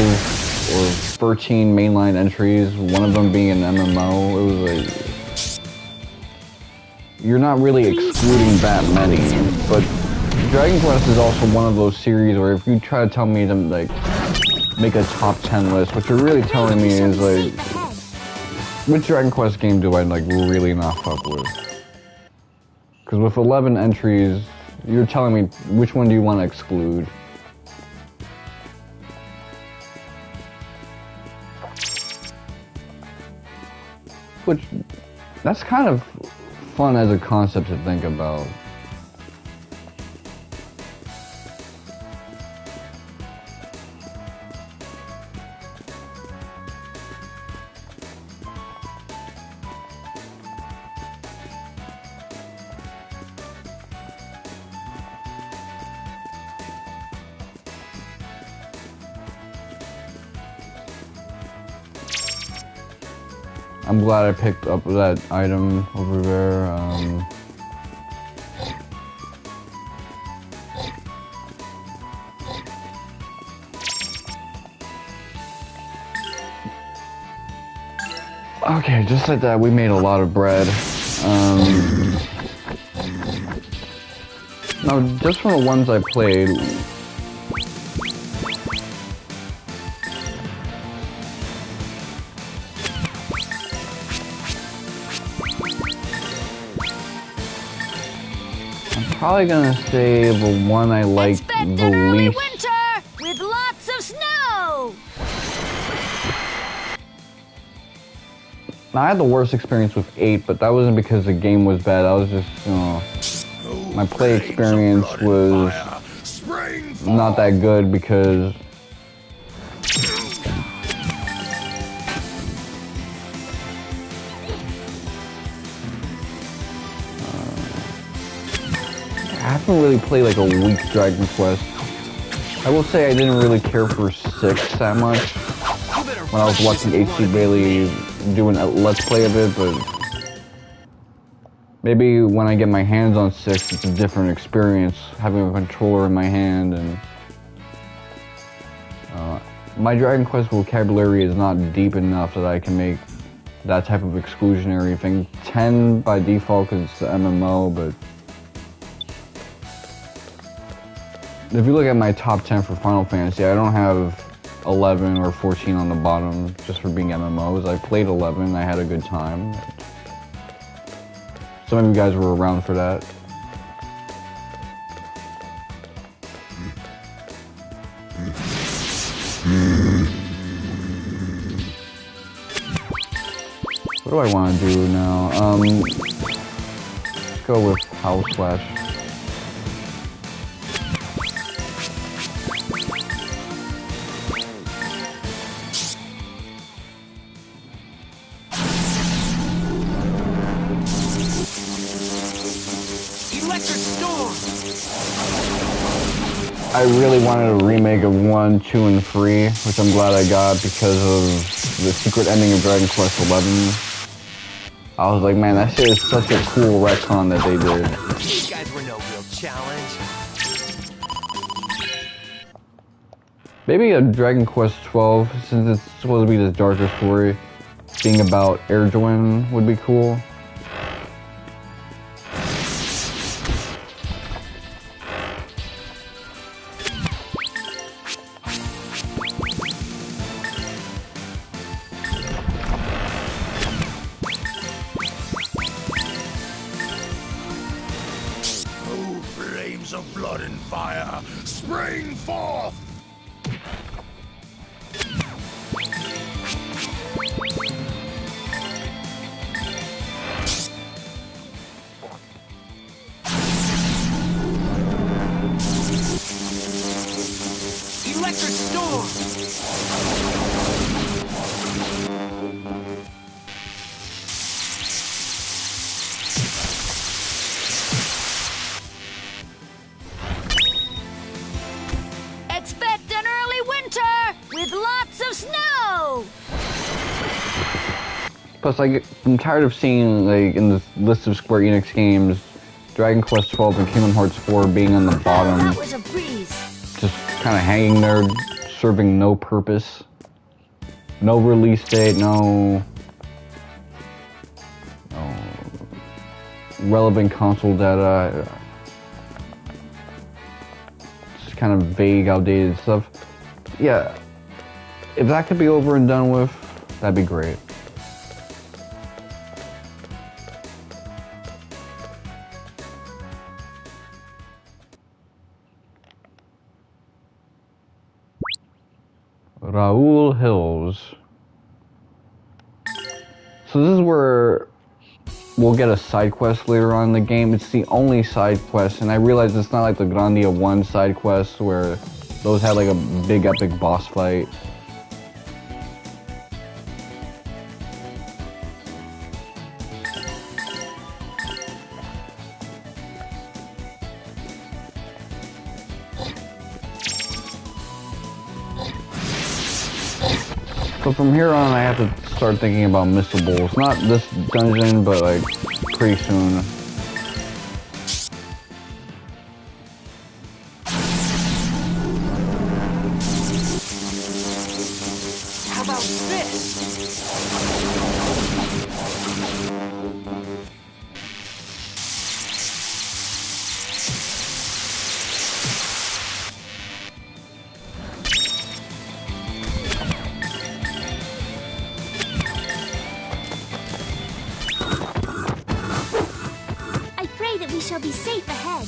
A: or 13 mainline entries, one of them being an MMO. It was like, you're not really excluding that many, but Dragon Quest is also one of those series where if you try to tell me to like make a top 10 list, what you're really telling me is like, which Dragon Quest game do I like really not fuck with? Because with 11 entries, you're telling me which one do you want to exclude? Which, that's kind of fun as a concept to think about. I'm glad I picked up that item over there. Okay, just like that, we made a lot of bread. Now, just from the ones I played, probably gonna say the one I like
D: Expect
A: the
D: an early
A: least.
D: winter with lots of snow.
A: Now, I had the worst experience with 8, but that wasn't because the game was bad. I was just, you know, my play experience was not that good because I haven't really played like a week's Dragon Quest. I will say I didn't really care for 6 that much when I was watching HC Bailey doing a Let's Play of it, but maybe when I get my hands on 6, it's a different experience, having a controller in my hand, and my Dragon Quest vocabulary is not deep enough that I can make that type of exclusionary thing. 10 by default because it's the MMO, but if you look at my top 10 for Final Fantasy, I don't have 11 or 14 on the bottom just for being MMOs. I played 11, I had a good time. Some of you guys were around for that. What do I want to do now? Let's go with House Slash. I really wanted a remake of 1, 2, and 3, which I'm glad I got because of the secret ending of Dragon Quest XI. I was like, man, that shit is such a cool retcon that they did.
C: These guys were no real challenge.
A: Maybe a Dragon Quest XII, since it's supposed to be this darker story, being about Erdogan would be cool.
H: Flames of blood and fire, spring forth!
C: Electric storm!
D: Expect an early winter with lots of snow.
A: Plus, I'm tired of seeing, like, in the list of Square Enix games, Dragon Quest XII and Kingdom Hearts 4 being on the bottom.
D: That was a breeze.
A: Just kind of hanging there, serving no purpose. No release date, no relevant console data. Just kind of vague, outdated stuff. Yeah, if that could be over and done with, that'd be great. Raoul Hills. So this is where we'll get a side quest later on in the game. It's the only side quest, and I realize it's not like the Grandia 1 side quests where those had like a big epic boss fight. So from here on, I have to start thinking about missables. Not this dungeon, but like pretty soon.
C: How about this?
I: I pray that we shall be safe ahead.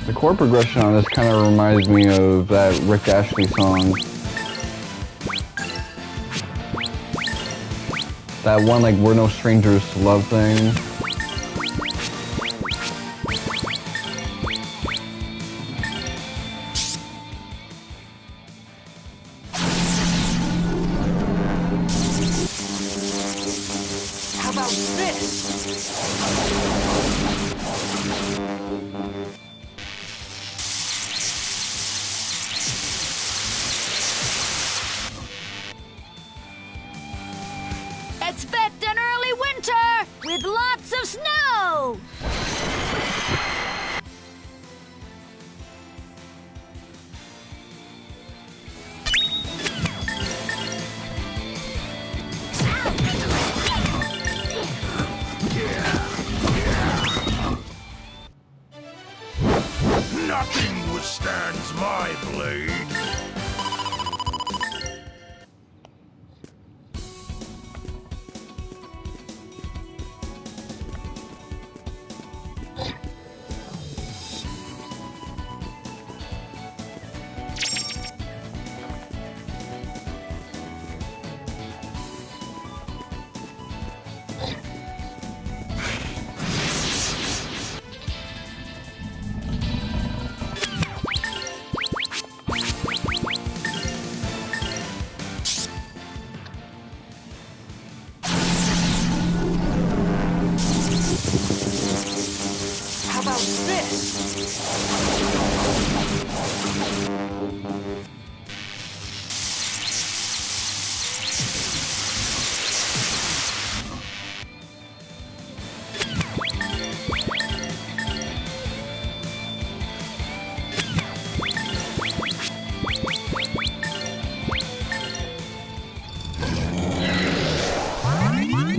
A: The chord progression on this kind of reminds me of that Rick Astley song. That one, like, We're No Strangers to Love thing.
G: How about this?
D: Expect an early winter with lots of snow!
H: Nothing withstands my blade.
G: How about this?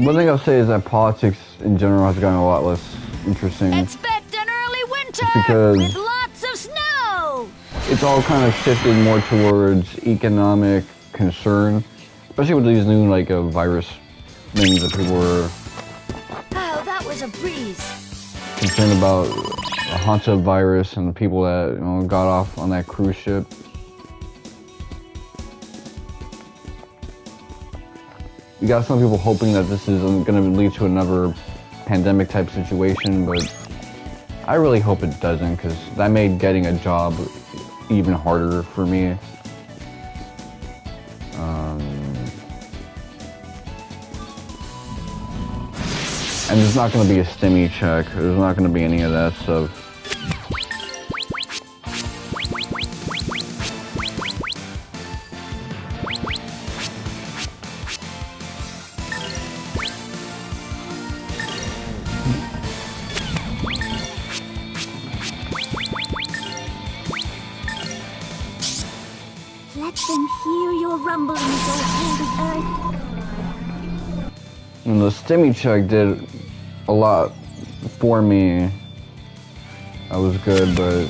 A: One thing I'll say is that politics in general has gotten a lot less interesting.
D: Expect an early winter
A: because
D: with lots of snow!
A: It's all kind of shifted more towards economic concern, especially with these new, like, virus things that people were
D: Oh, that was a breeze.
A: concerned about the Hansa virus and the people that, you know, got off on that cruise ship. You got some people hoping that this is going to lead to another pandemic type situation, but I really hope it doesn't, because that made getting a job even harder for me. And there's not going to be a STEMI check. There's not going to be any of that stuff.
B: Let them hear your rumblings, O holy earth.
A: And the STEMI check did a lot for me. That was good, but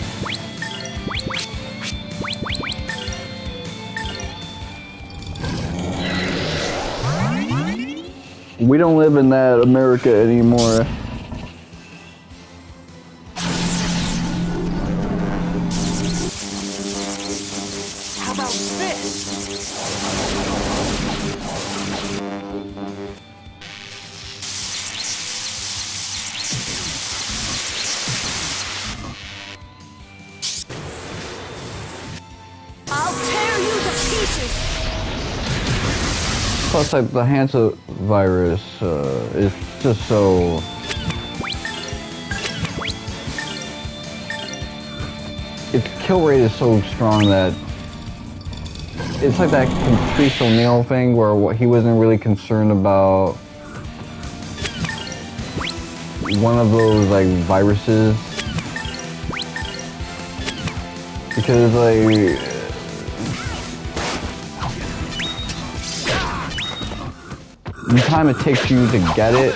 A: we don't live in that America anymore.
G: How about this?
D: I'll tear you to pieces!
A: Plus, like, the Hansa virus is just so... Its kill rate is so strong that it's like that Patrice O'Neal thing where he wasn't really concerned about one of those, like, viruses, because, like, the time it takes you to get it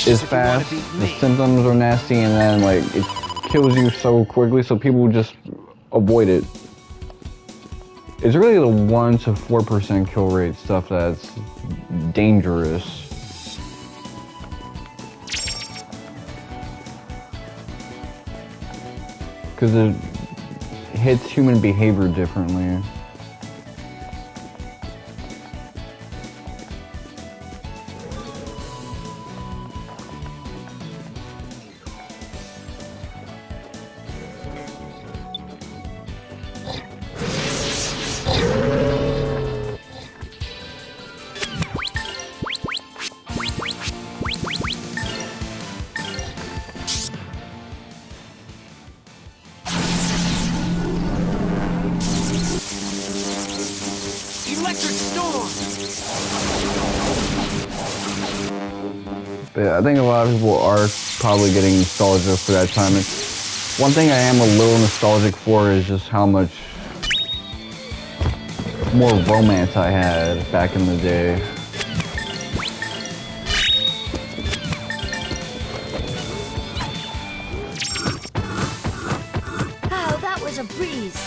A: is fast, the symptoms are nasty, and then, like, it kills you so quickly, so people just avoid it. It's really the 1 to 4% kill rate stuff that's dangerous. because it hits human behavior differently.
C: Electric storm!
A: But I think a lot of people are probably getting nostalgia for that time. And one thing I am a little nostalgic for is just how much more romance I had back in the day.
D: Oh, that was a breeze.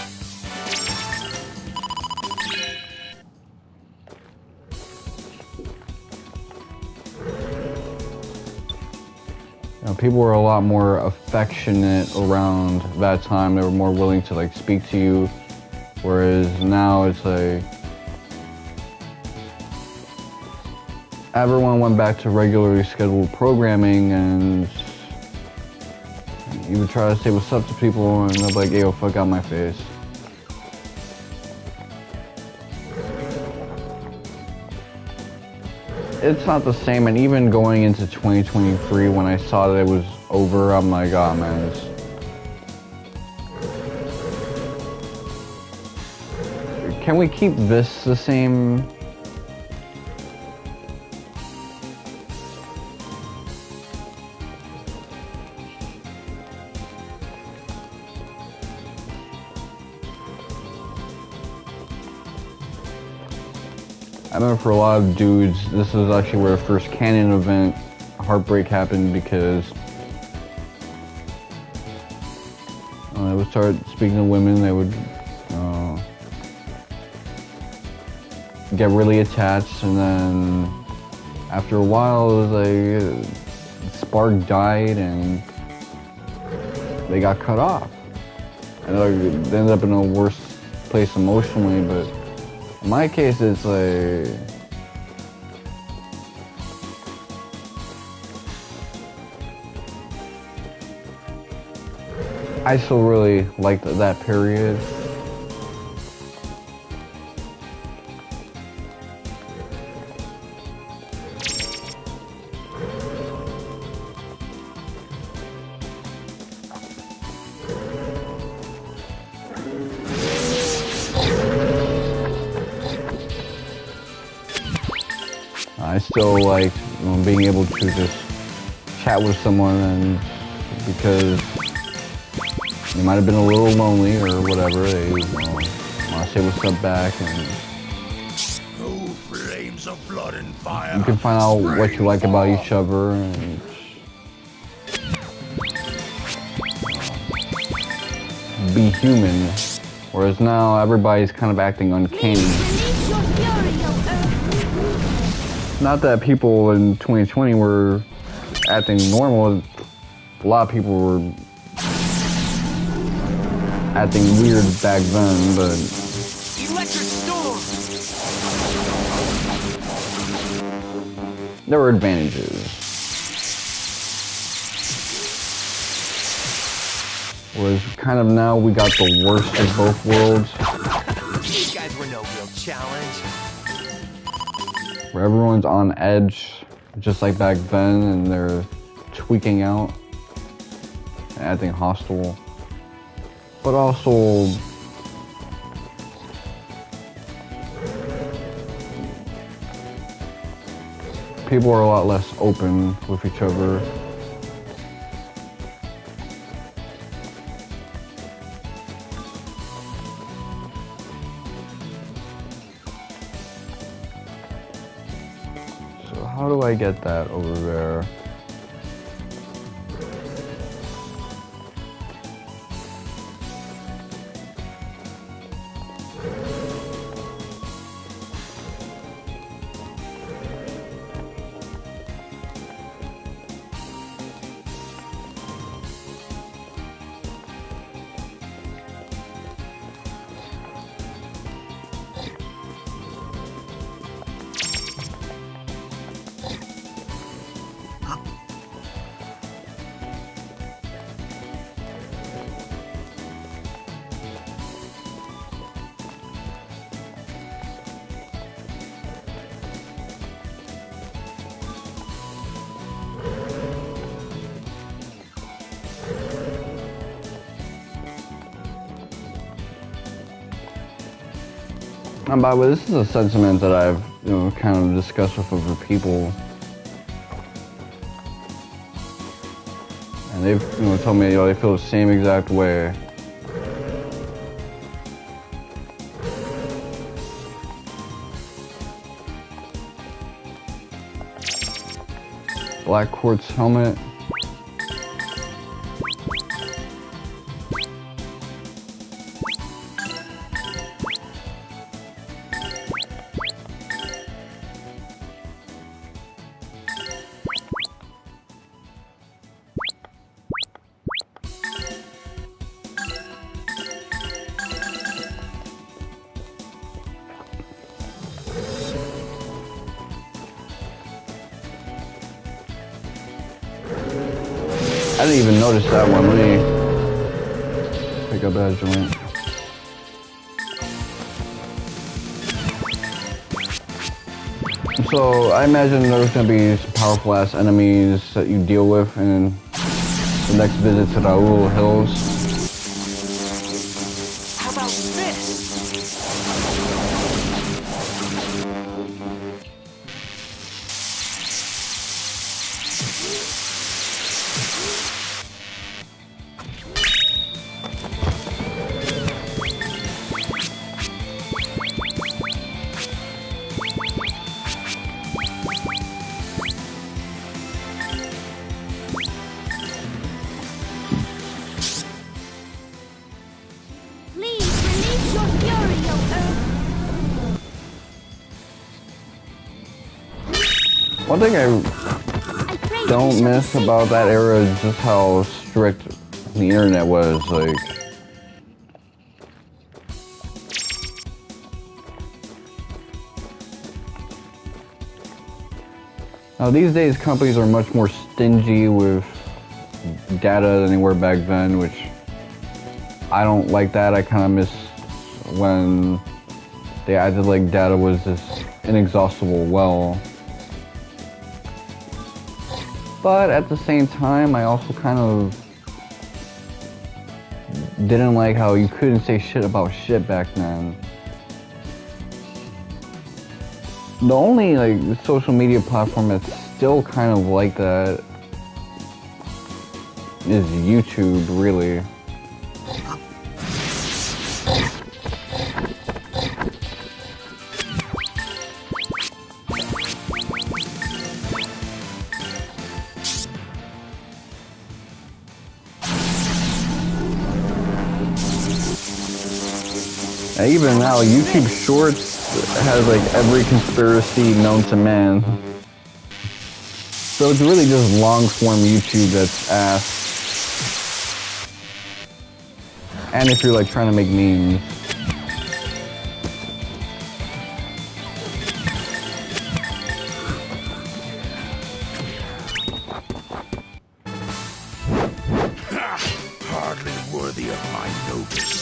A: People were a lot more affectionate around that time. They were more willing to like speak to you, whereas now it's like everyone went back to regularly scheduled programming, and you would try to say what's up to people, and they're like, "Yo, fuck out my face." It's not the same, and even going into 2023, when I saw that it was over, I'm like, oh man, can we keep this the same? I remember for a lot of dudes, this is actually where the first canon event heartbreak happened, because they would start speaking to women, they would get really attached, and then after a while it was like the spark died and they got cut off. And they ended up in a worse place emotionally, but in my case, it's like I still really liked that period. I still liked being able to just chat with someone, and because they might have been a little lonely or whatever, they want to say what's up back, and
H: Oh, flames of blood and fire!
A: you can find out what you like about each other and be human. Whereas now everybody's kind of acting uncanny.
B: Release your fury, O Earth.
A: Not that people in 2020 were acting normal. A lot of people were acting weird back then, but
C: Electric storm!
A: there were advantages. Whereas kind of now we got the worst of both worlds,
C: These guys were no real challenge.
A: where everyone's on edge, just like back then, and they're tweaking out and acting hostile. But also, people are a lot less open with each other. So how do I get that over there? And by the way, this is a sentiment that I've, kind of discussed with other people. And they've, told me, they feel the same exact way. Black quartz helmet. I didn't even notice that one. Let me pick up that joint. So I imagine there's gonna be some powerful ass enemies that you deal with in the next visit to the Raul Hills.
G: How about this?
A: One thing I don't miss about that era is just how strict the internet was. Like, now these days companies are much more stingy with data than they were back then, which I don't like that. I kind of miss when they acted like data was this inexhaustible well. But at the same time, I also kind of didn't like how you couldn't say shit about shit back then. The only social media platform that's still kind of like that is YouTube, really. Even now, YouTube Shorts has every conspiracy known to man. So it's really just long-form YouTube that's ass. And if you're trying to make memes.
H: Hardly worthy of my notice.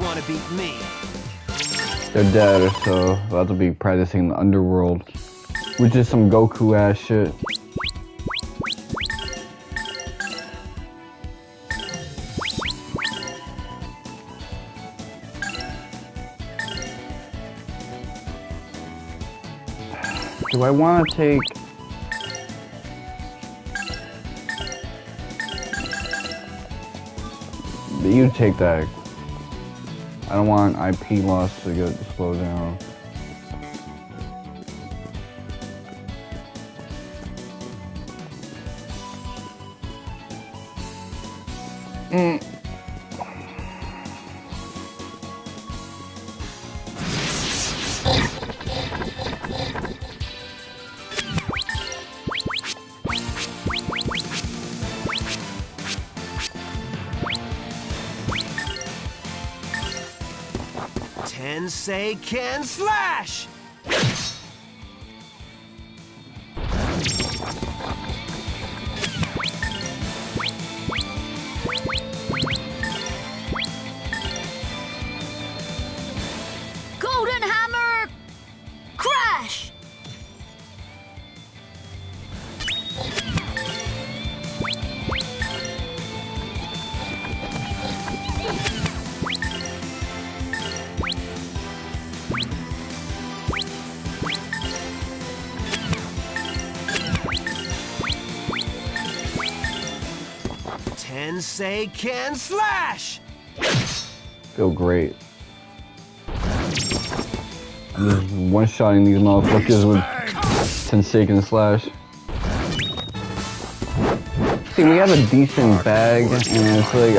C: want to beat me.
A: They're dead, so we'll have to be practicing in the underworld. Which is some Goku ass shit. Do I want to take... You take that. I don't want IP loss to get slowed down.
C: Tensei can slash!
D: Golden Hammer! Crash!
C: Tensei can slash!
A: Feel great. I'm just one-shotting these motherfuckers with Tensei and slash. See, we have a decent bag, and it's like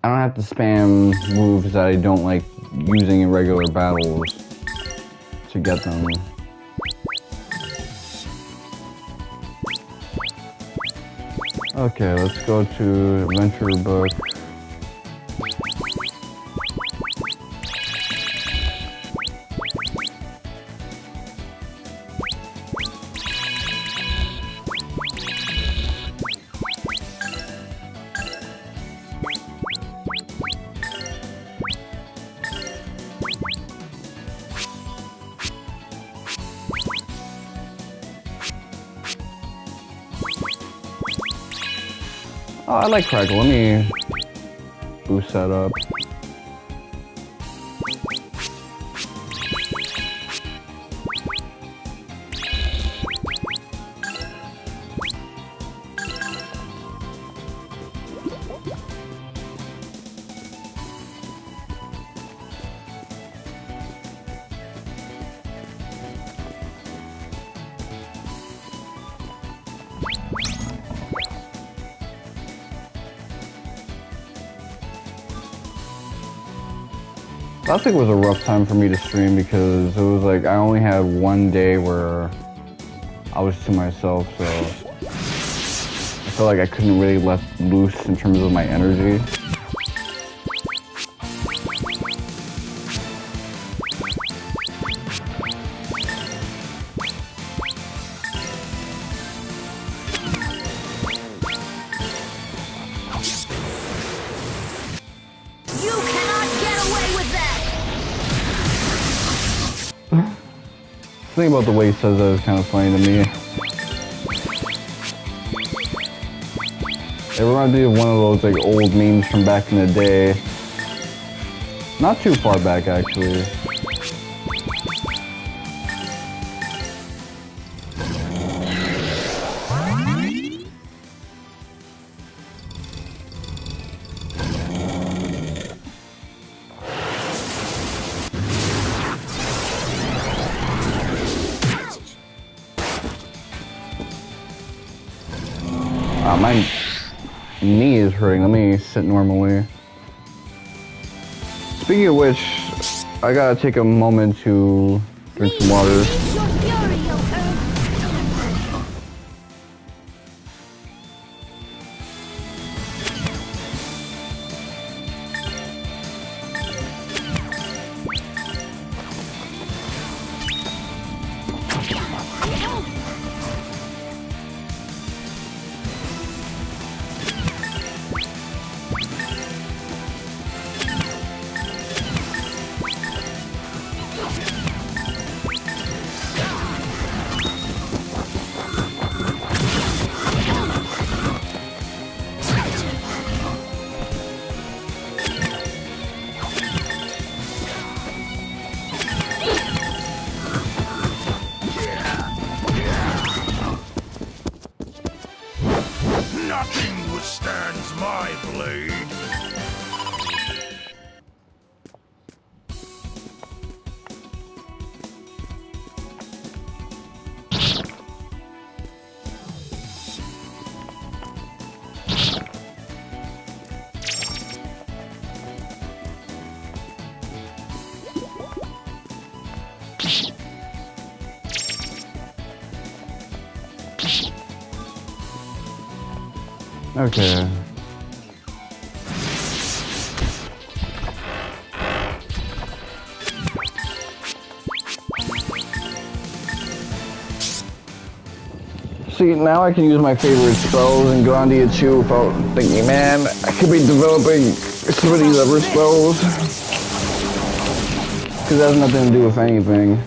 A: I don't have to spam moves that I don't like using in regular battles to get them. Okay, let's go to adventure book. Oh, I like Crackle. Let me boost that up. Last week was a rough time for me to stream because it was like I only had one day where I was to myself, so I felt like I couldn't really let loose in terms of my energy. The thing about the way he says that is kind of funny to me. It reminds me of one of those like old memes from back in the day. Not too far back actually. My knee is hurting. Let me sit normally. Speaking of which, I gotta take a moment to drink some water.
H: Nothing withstands my blade.
A: Okay. See, now I can use my favorite spells in Grandia too without thinking, man, I could be developing some of these other spells. Because that has nothing to do with anything.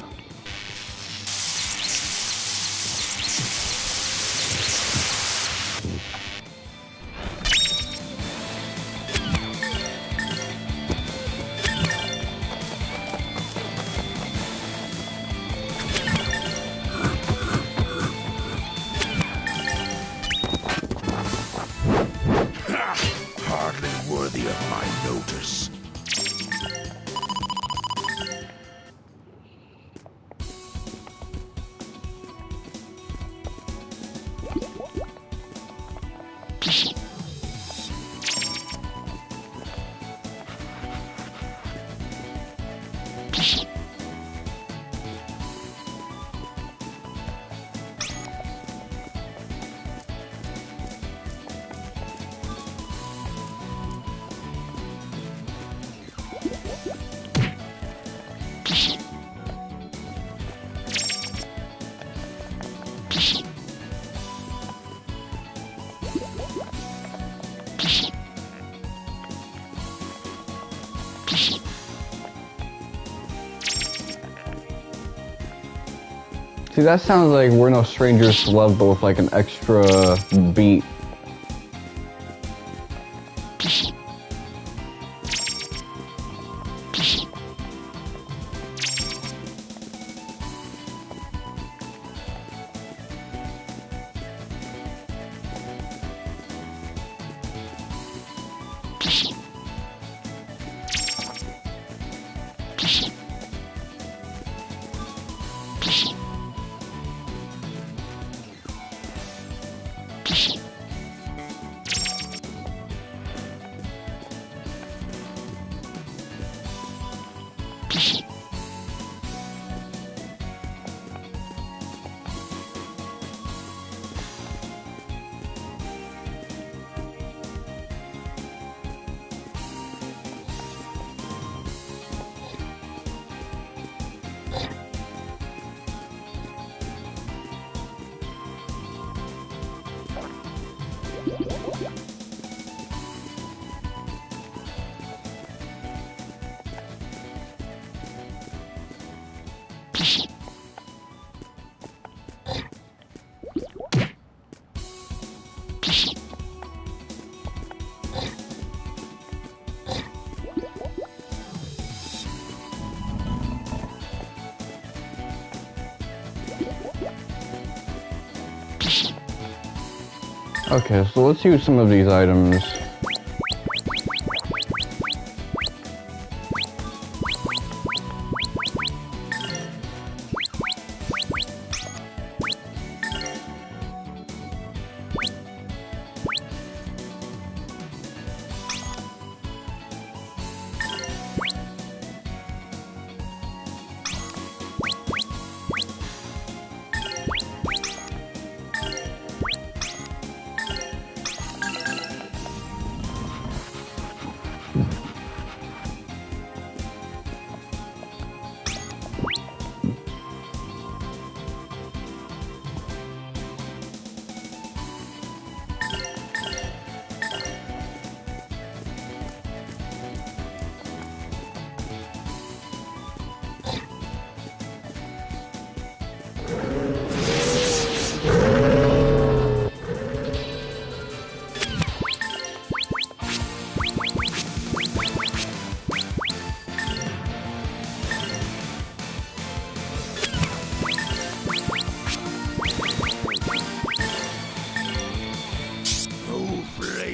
H: Hardly worthy of my notice.
A: See, that sounds like We're No Strangers to Love, but with like an extra beat. Okay, so let's use some of these items.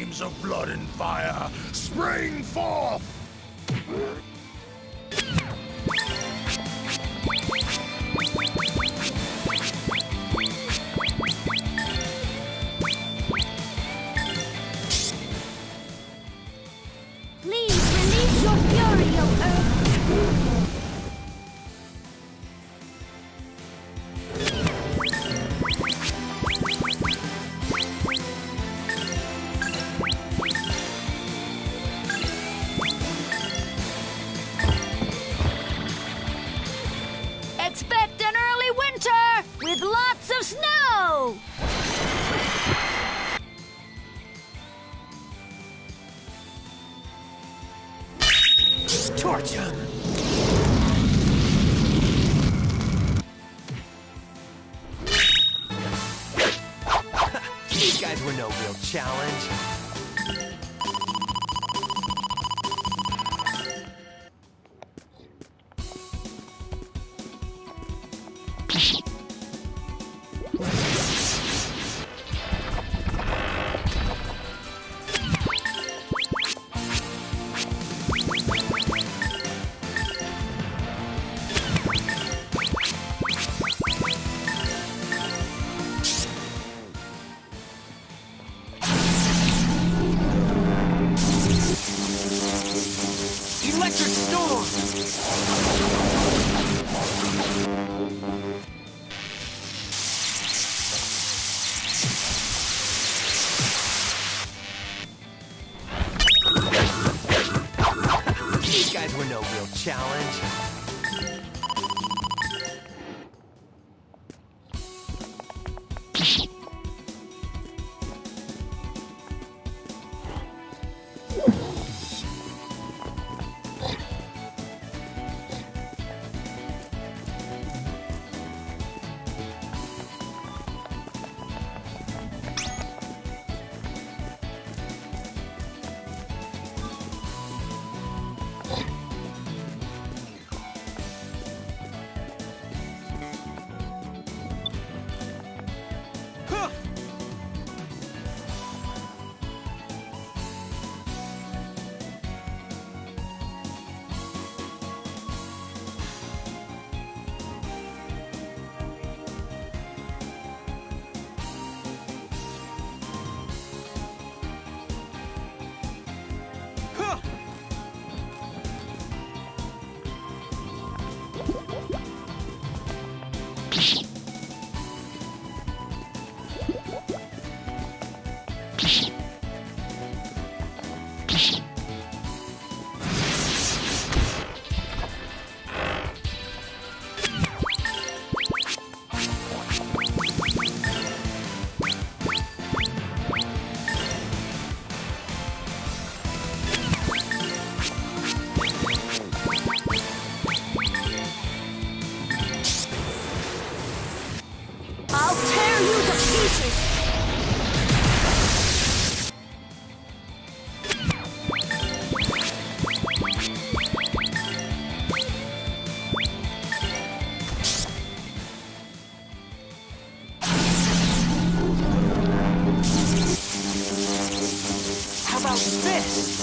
H: flames of blood and fire spring forth!
B: Please release your fury, O Earth.
D: Expect an early winter with lots of snow!
C: Torch him! These guys were no real challenge. Electric storm! These guys were no real challenge.
D: I'll tear you to pieces!
C: How about this?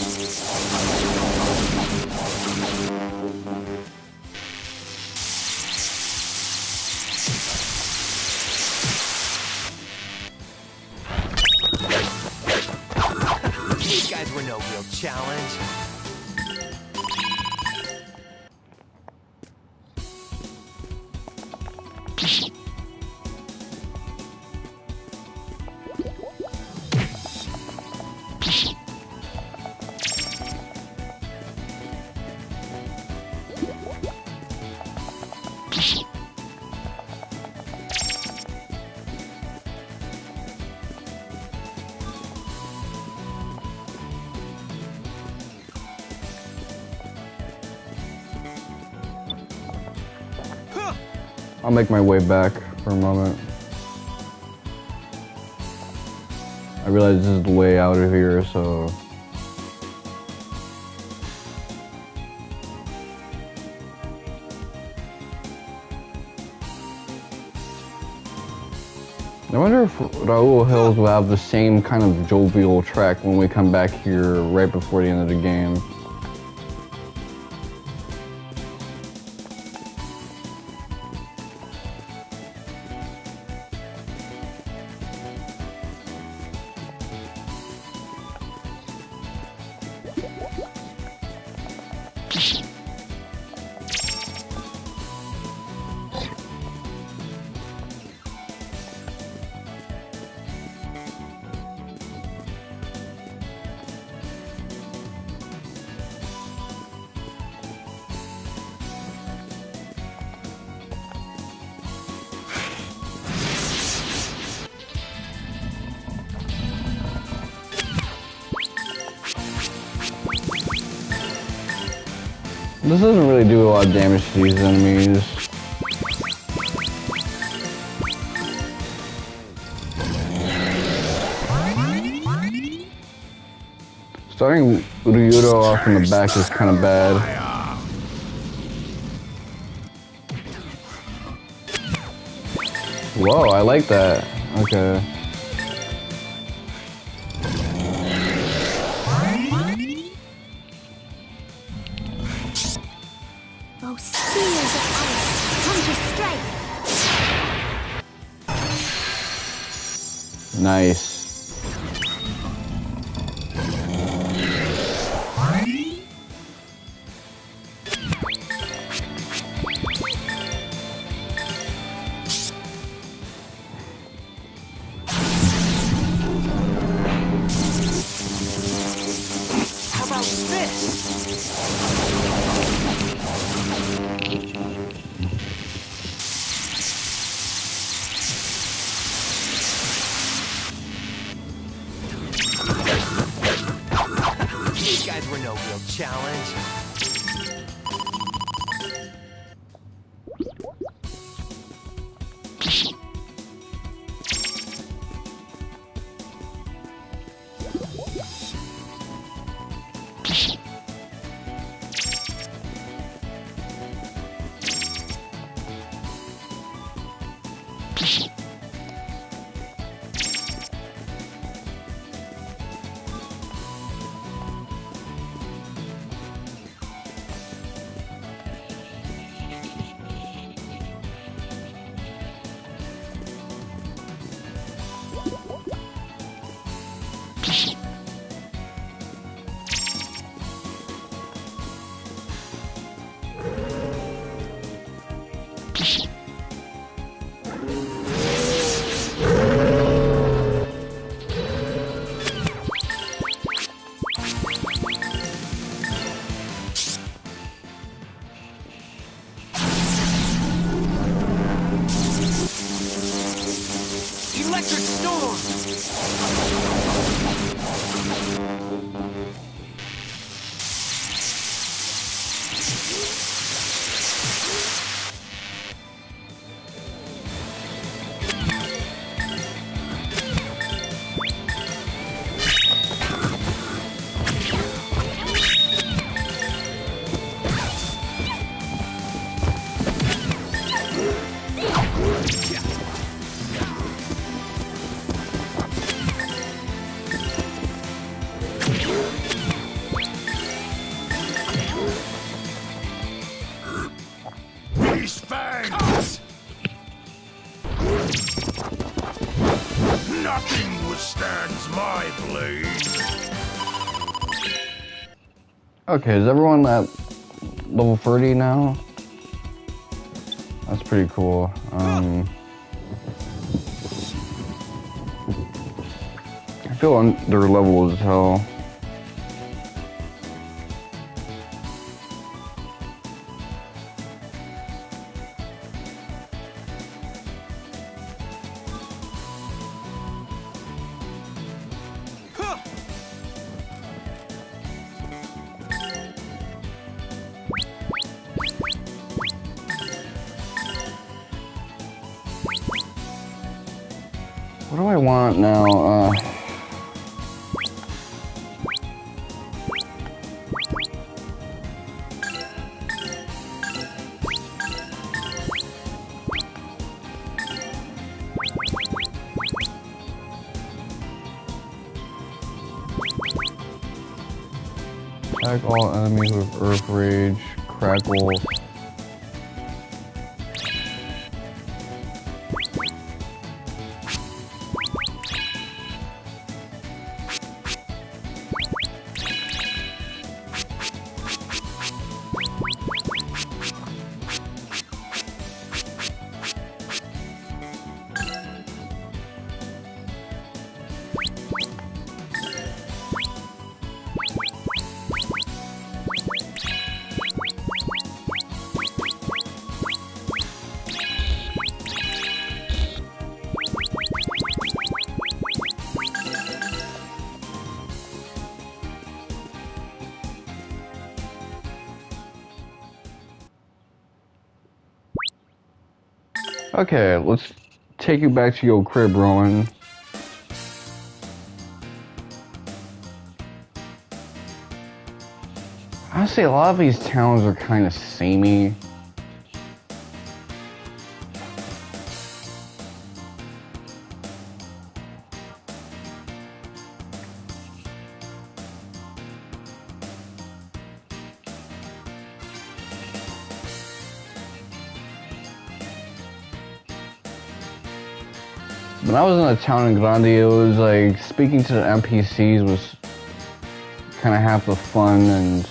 C: These guys were no real challenge.
A: I'll make my way back for a moment. I realize this is the way out of here, so... I wonder if Raoul Hills will have the same kind of jovial track when we come back here right before the end of the game. This doesn't really do a lot of damage to these enemies. Starting Ryudo off in the back is kind of bad. Whoa, I like that. Okay.
B: Oh, spears of ice, come to strike.
A: Nice.
C: How about this? These guys were no real challenge. Electric storm!
H: These fangs! Nothing withstands my blade.
A: Okay, is everyone at level 30 now? That's pretty cool. I feel under leveled as hell. What do I want now? Attack all enemies with Earth Rage, Crackle. Okay, let's take you back to your crib, Rowan. Honestly, a lot of these towns are kind of samey. When I was in a town in Grandia, it was like speaking to the NPCs was kind of half the fun, and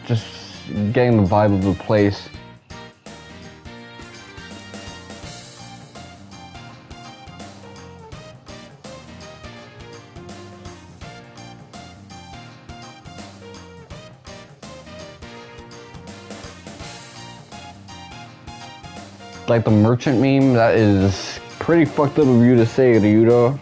A: just getting the vibe of the place. Like the merchant meme, that is pretty fucked up of you to say, Ryudo.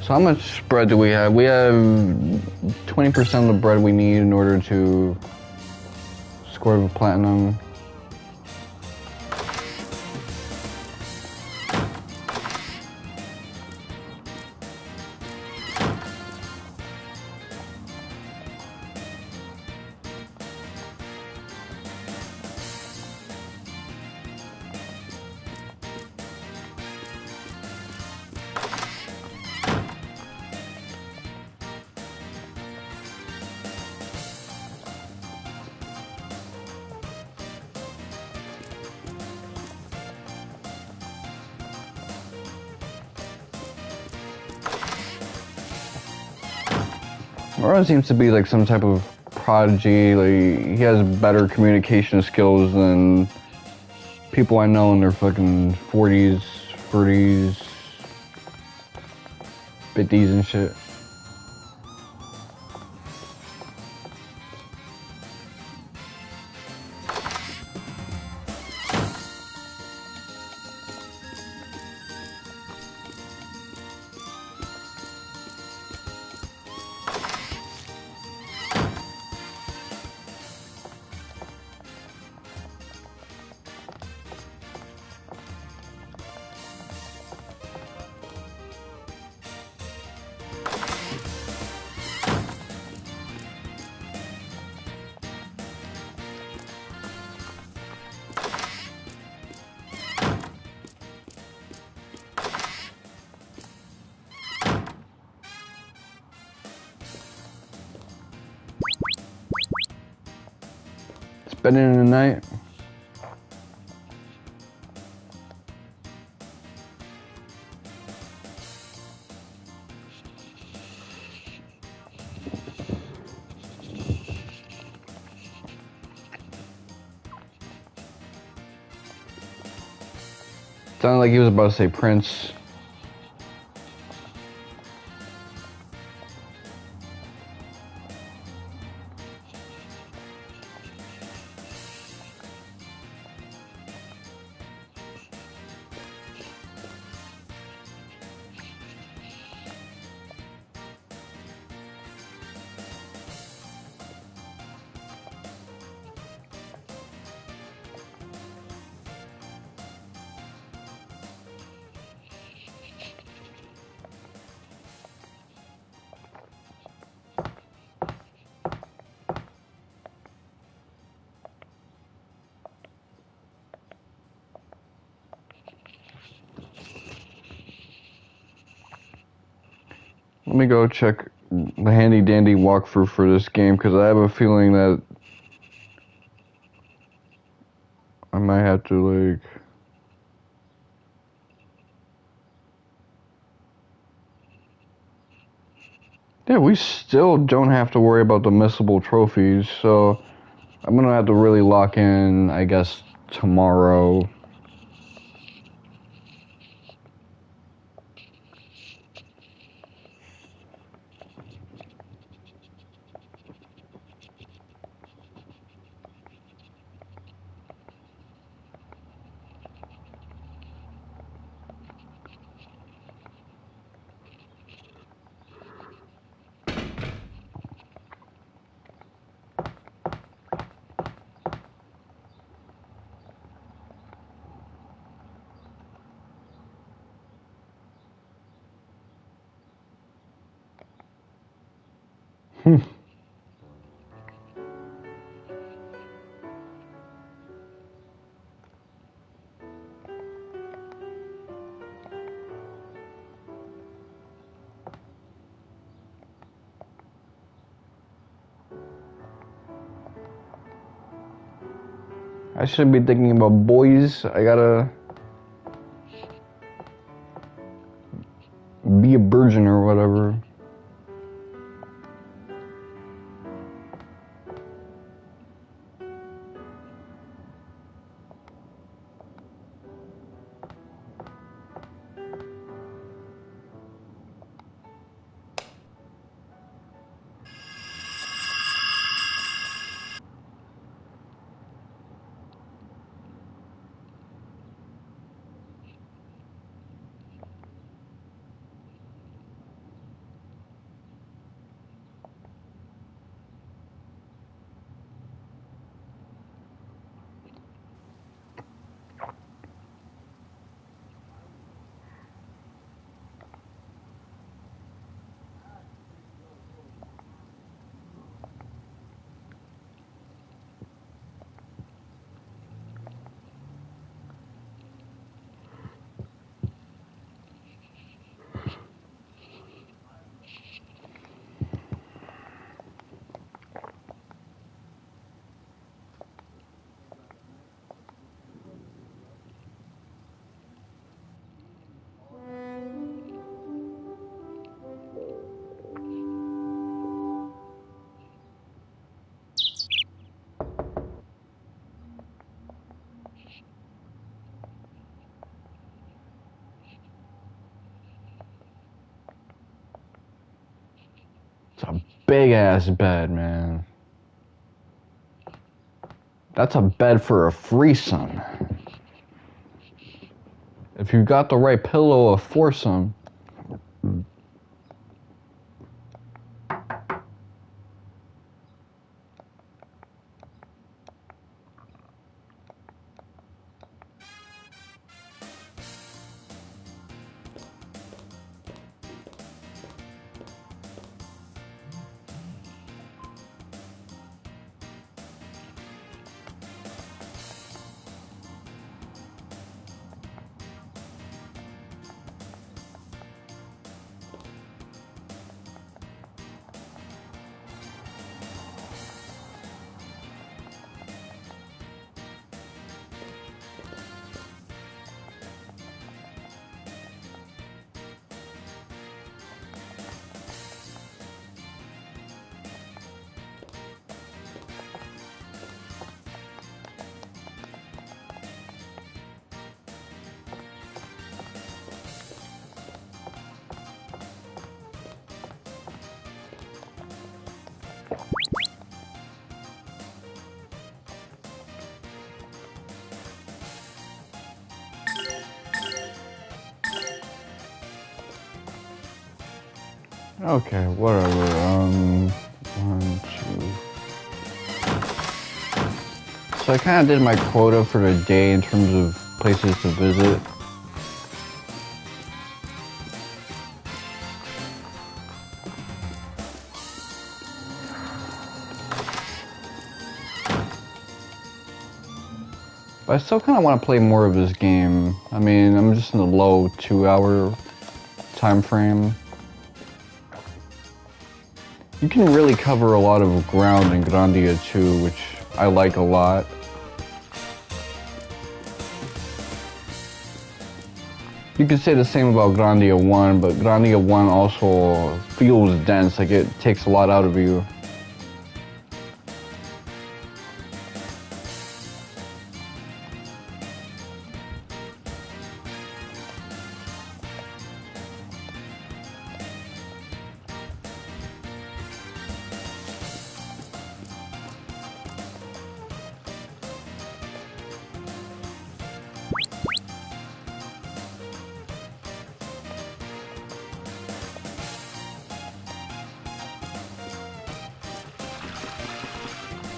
A: So how much bread do we have? We have 20% of the bread we need in order to score the platinum. Laura seems to be like some type of prodigy. Like, he has better communication skills than people I know in their fucking 40s, 30s, 50s and shit. Spending the night. Sounded like he was about to say Prince. me go check the handy dandy walkthrough for this game because I have a feeling that I might have to like. Yeah, we still don't have to worry about the missable trophies, so I'm gonna have to really lock in, I guess, tomorrow. I should be thinking about boys. I gotta be a virgin or whatever. It's a big ass bed, man. That's a bed for a threesome. If you got the right pillow, a foursome. Okay, whatever. 1, 2. So I kind of did my quota for the day in terms of places to visit. But I still kind of want to play more of this game. I mean, I'm just in the low 2-hour time frame. You can really cover a lot of ground in Grandia too, which I like a lot. You could say the same about Grandia 1, but Grandia 1 also feels dense, like it takes a lot out of you.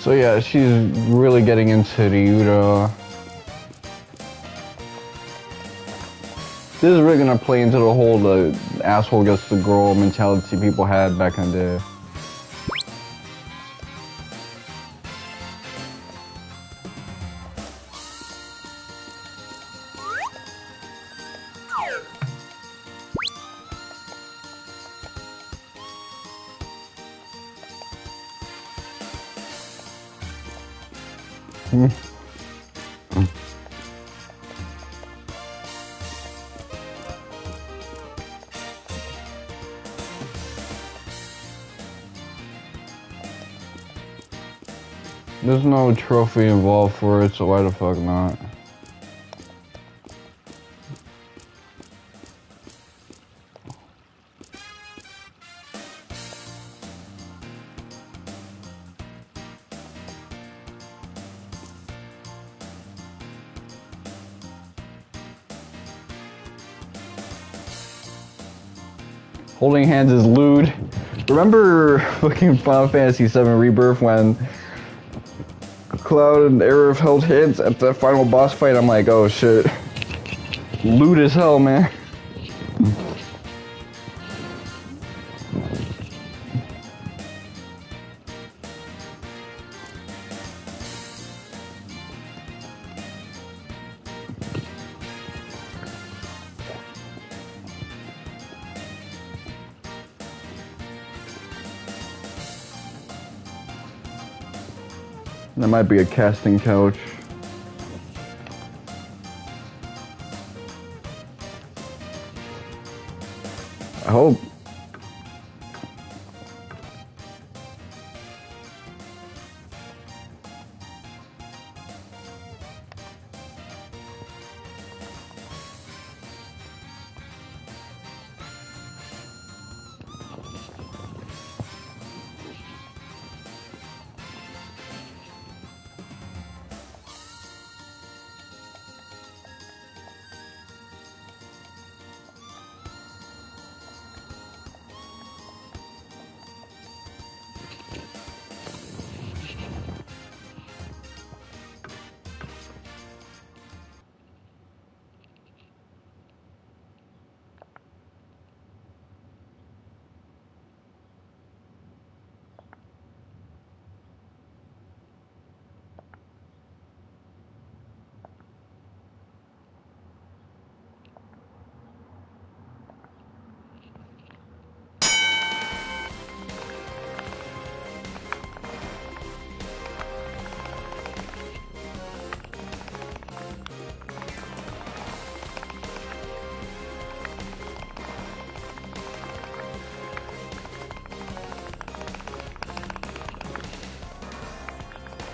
A: So yeah, she's really getting into Ryuta. This is really gonna play into the whole asshole gets the girl mentality people had back in the day. There's no trophy involved for it, so why the fuck not? Holding hands is lewd. Remember fucking Final Fantasy VII Rebirth when Cloud and Aerith held hands at the final boss fight? I'm like, oh shit. Lewd as hell, man. That might be a casting couch. I hope.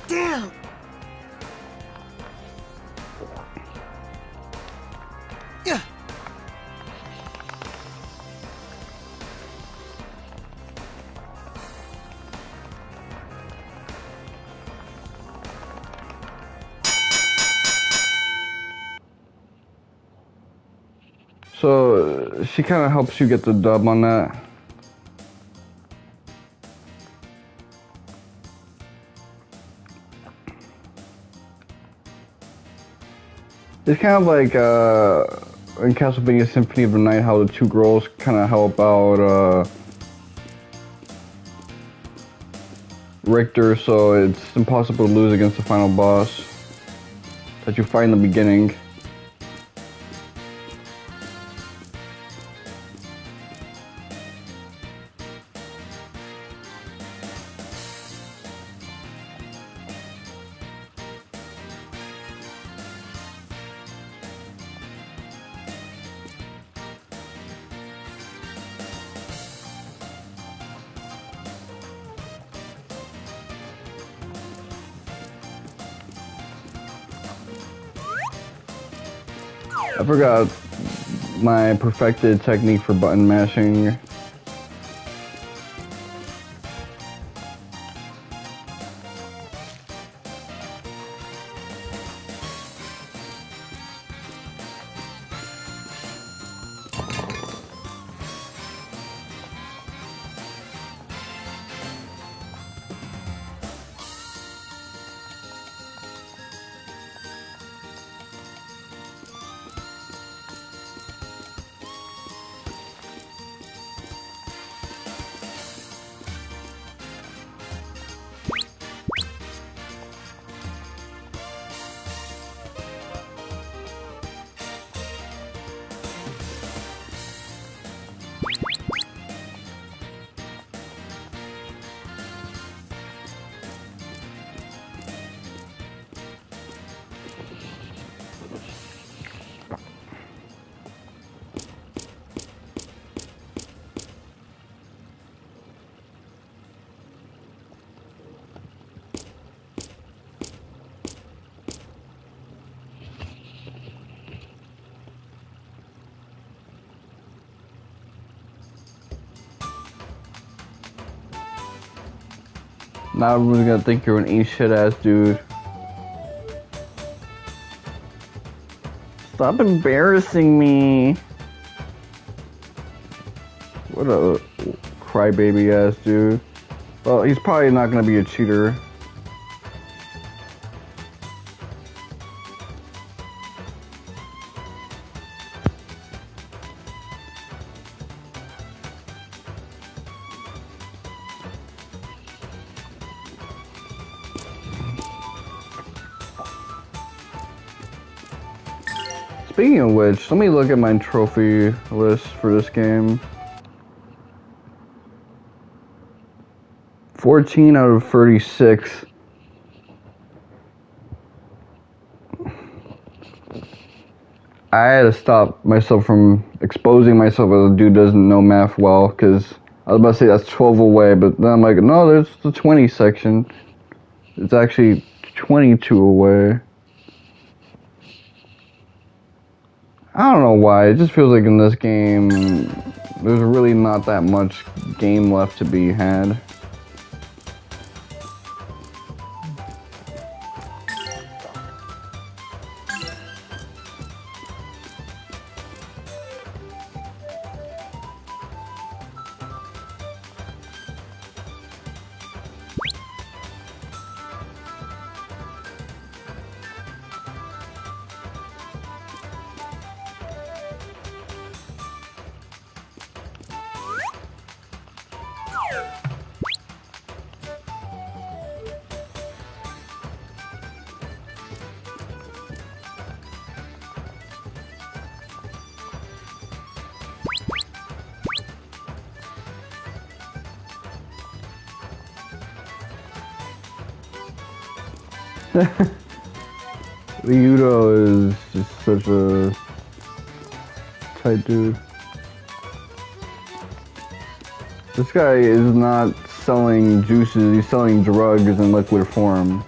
F: Damn! Yeah.
A: So she kind of helps you get the dub on that. It's kind of like in Castlevania Symphony of the Night, how the two girls kind of help out Richter, so it's impossible to lose against the final boss that you fight in the beginning. I forgot my perfected technique for button mashing. Now everyone's gonna think you're an ace shit ass dude. Stop embarrassing me. What a crybaby ass dude. Well, he's probably not gonna be a cheater. Speaking of which, let me look at my trophy list for this game. 14 out of 36. I had to stop myself from exposing myself as a dude who doesn't know math well, because I was about to say that's 12 away, but then I'm like, no, there's the 20 section. It's actually 22 away. I don't know why, it just feels like in this game, there's really not that much game left to be had. Ryudo is just such a tight dude. This guy is not selling juices, he's selling drugs in liquid form.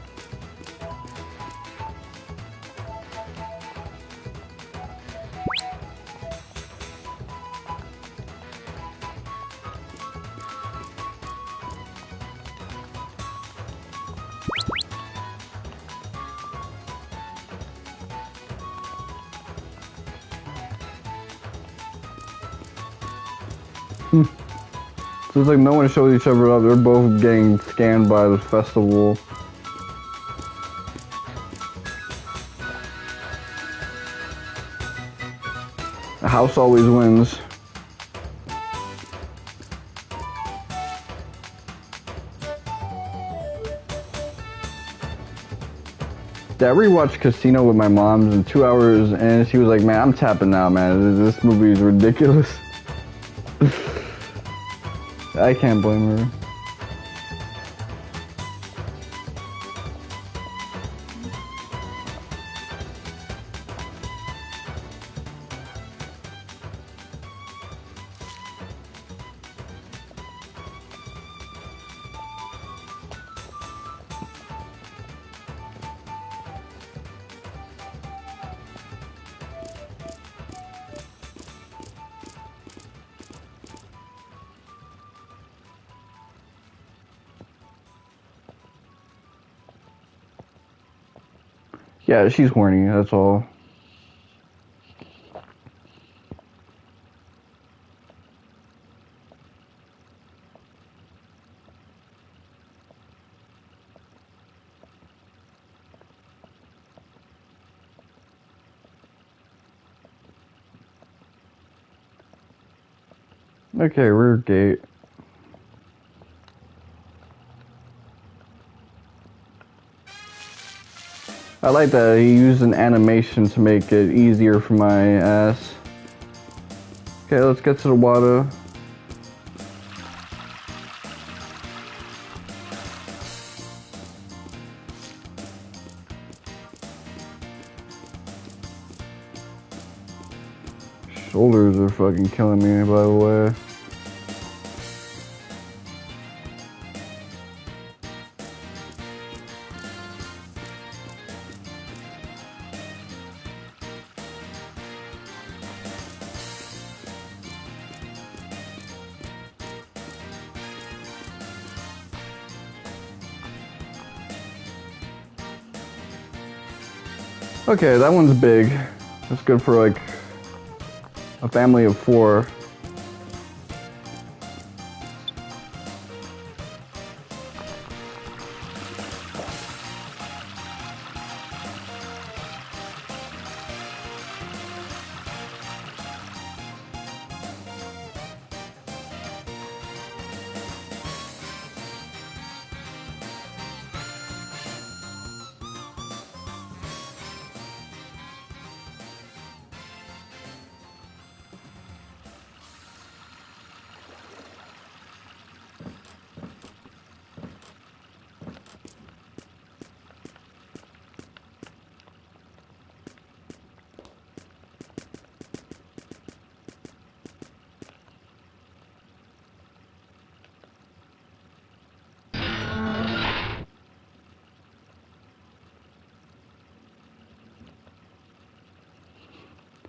A: So it's like no one shows each other up, they're both getting scanned by the festival. The house always wins. Yeah, I rewatched Casino with my mom in 2 hours, and she was like, man, I'm tapping out, man. This movie is ridiculous. I can't blame her. Yeah, she's horny, that's all. Okay, rear gate. I like that he used an animation to make it easier for my ass. Okay, let's get to the water. Shoulders are fucking killing me, by the way. Okay, that one's big. That's good for like a family of 4.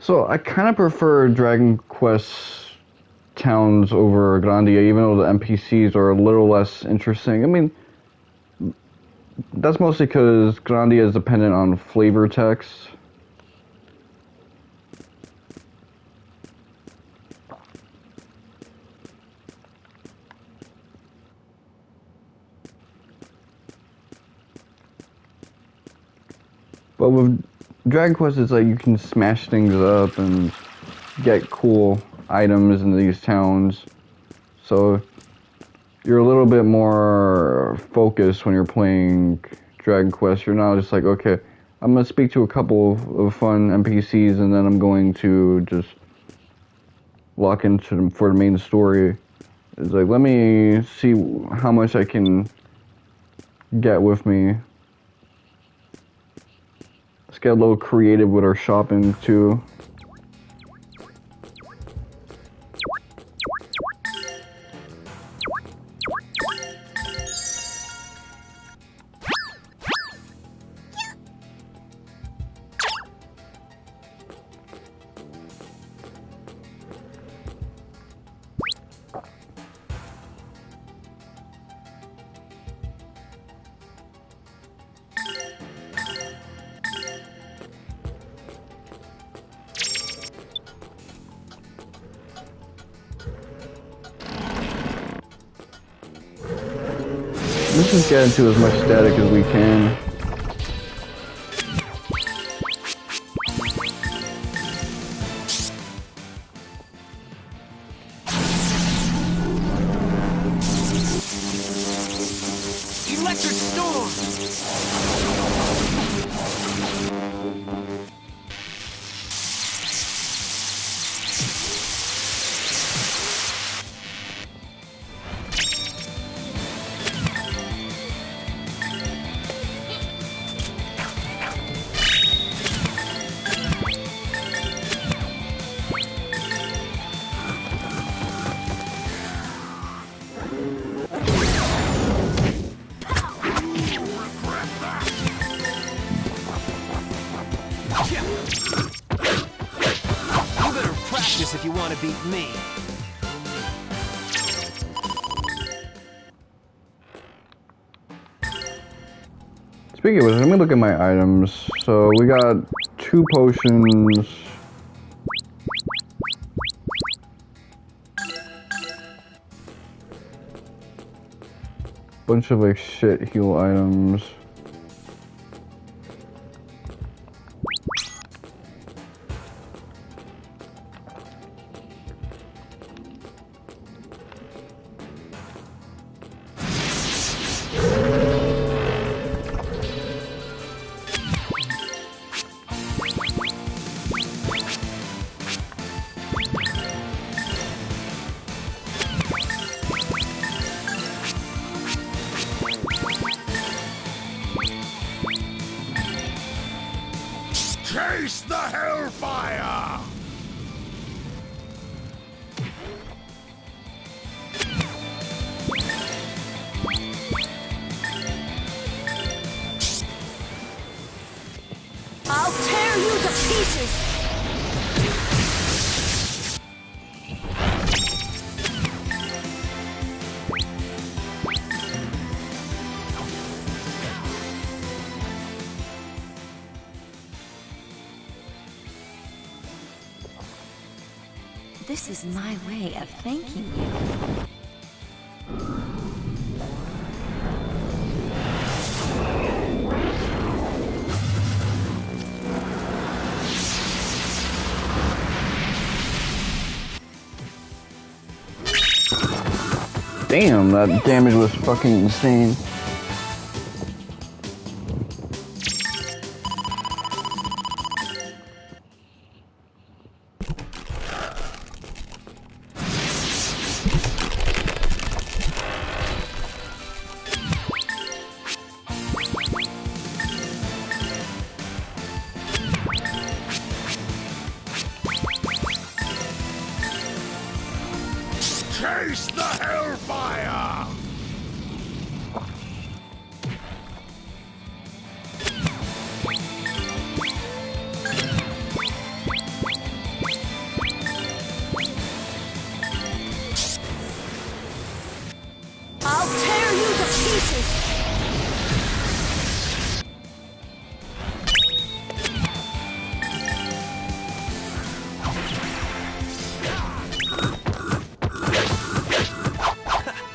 A: So I kind of prefer Dragon Quest towns over Grandia, even though the NPCs are a little less interesting. I mean, that's mostly because Grandia is dependent on flavor text. But with Dragon Quest, it's like you can smash things up and get cool items in these towns. So you're a little bit more focused when you're playing Dragon Quest. You're not just like, okay, I'm going to speak to a couple of fun NPCs and then I'm going to just lock into them for the main story. It's like, let me see how much I can get with me. Let's get a little creative with our shopping too. Let's just get into as much static as we can.
C: Electric storm! You better practice if you want to beat me.
A: Speaking of which, let me look at my items. So we got 2 potions. Bunch of like shit heal items.
H: Chase the hellfire!
D: I'll tear you to pieces!
B: This is my way of thanking you.
A: Damn, that damage was fucking insane.
H: Chase the hellfire!
D: I'll tear you to pieces!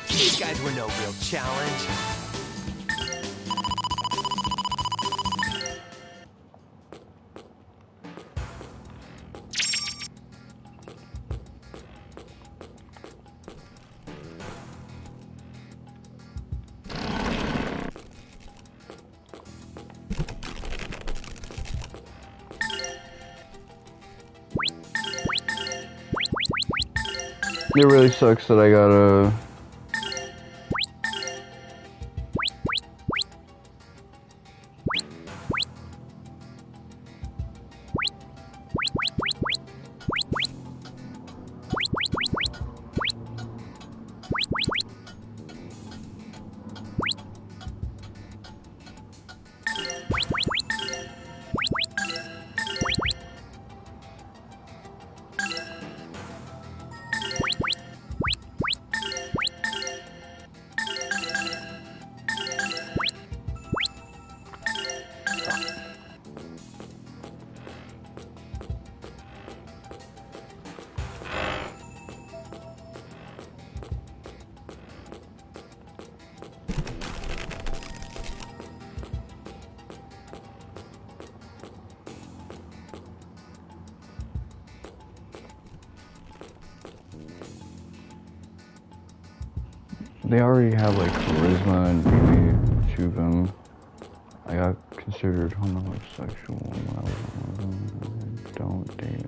C: These guys were no real challenge.
A: It really sucks that I gotta... They already have like charisma and maybe to them. I got considered homosexual when I was don't date.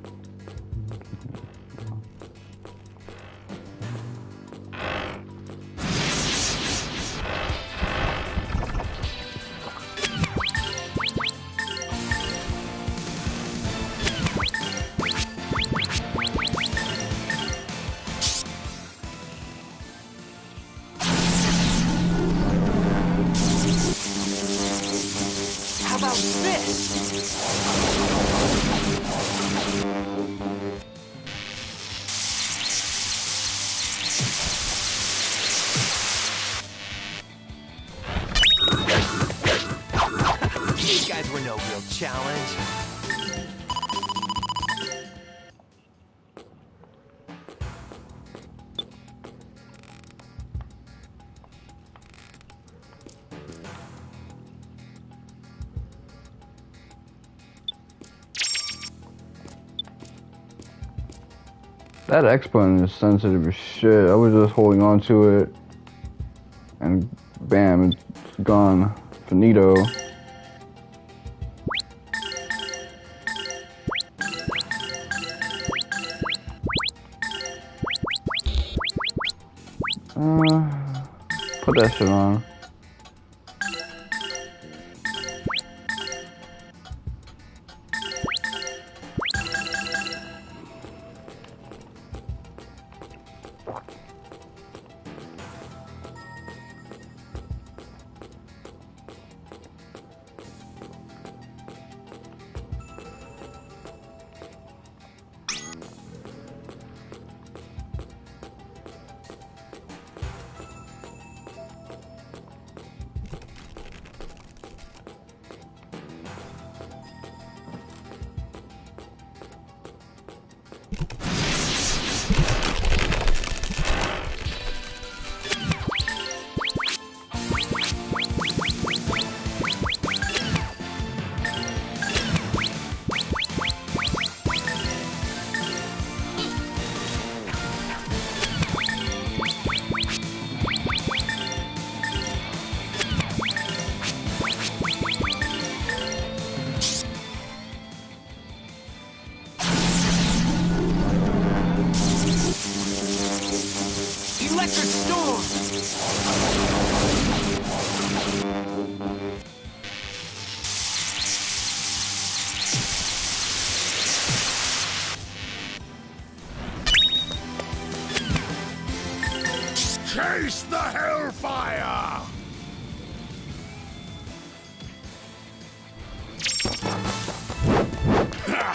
C: How about this? guys were no real challenge.
A: That X button is sensitive as shit. I was just holding on to it, and bam, it's gone. Finito. Put that shit on.
C: Electric storm!
H: Chase the hellfire! Ha!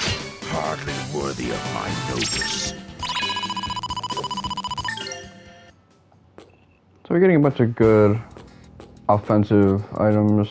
H: Hardly worthy of my notice.
A: So we're getting a bunch of good offensive items.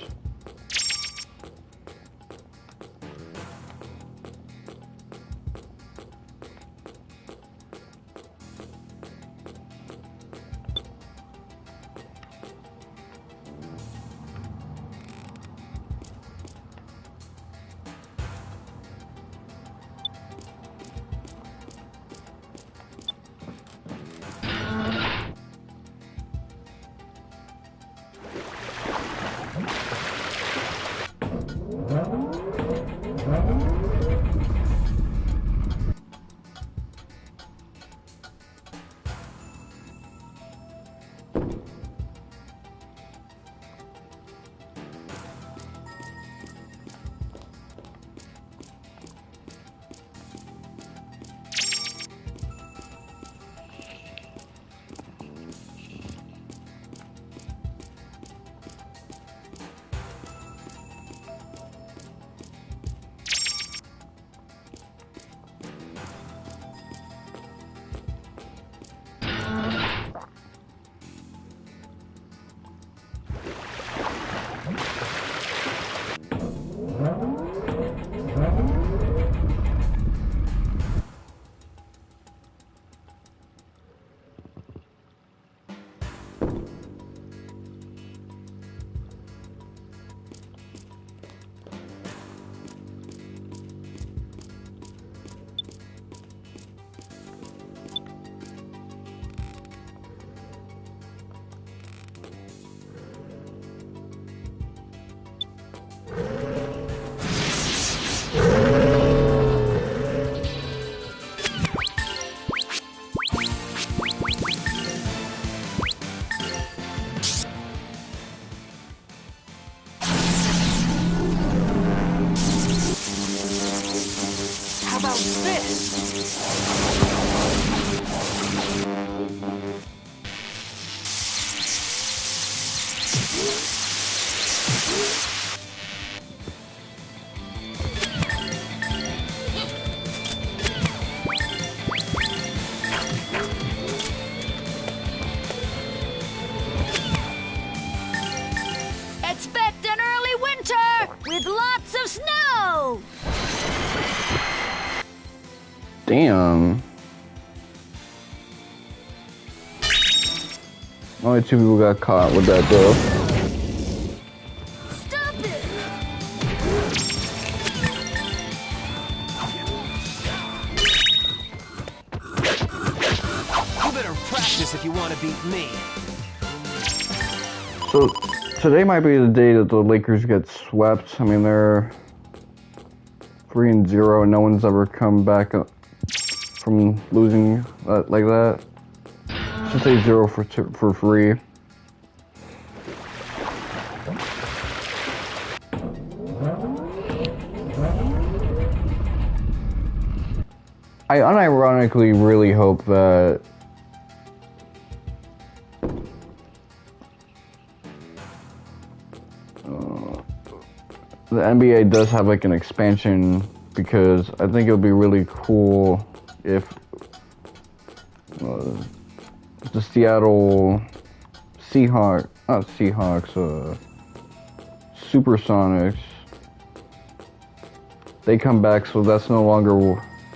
A: Damn. Only 2 people got caught with that though.
D: Stop it!
C: You better practice if you want to beat me.
A: So today might be the day that the Lakers get swept. I mean, they're 3-0 and no one's ever come back from losing like that. Just say 0 for free. I unironically really hope that the NBA does have like an expansion, because I think it would be really cool if the Seattle Supersonics, they come back, so that's no longer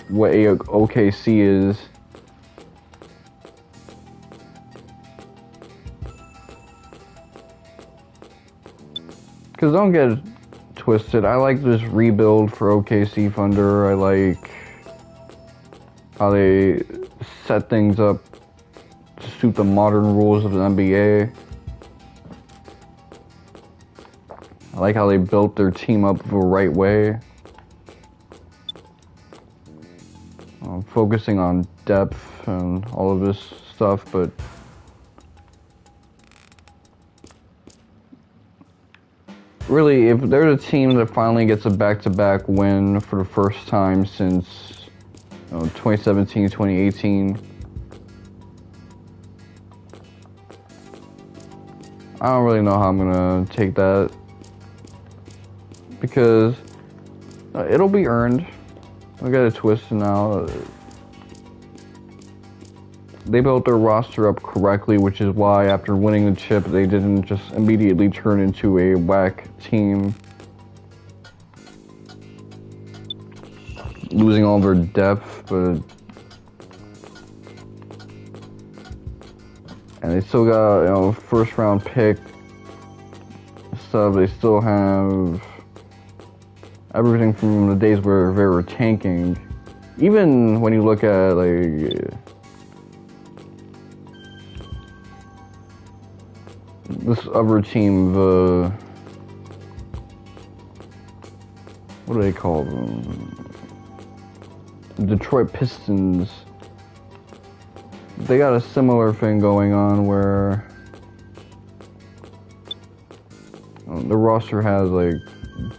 A: what OKC is. Because don't get it twisted, I like this rebuild for OKC Thunder. I like how they set things up to suit the modern rules of the NBA. I like how they built their team up the right way. Focusing on depth and all of this stuff, but really, if there's a team that finally gets a back-to-back win for the first time since 2017, 2018, I don't really know how I'm gonna take that, because it'll be earned. I got a twist now. They built their roster up correctly, which is why after winning the chip, they didn't just immediately turn into a whack team, losing all their depth. And they still got first round pick stuff. They still have everything from the days where they were tanking. Even when you look at like this other team, the what do they call them? Detroit Pistons. They got a similar thing going on where the roster has like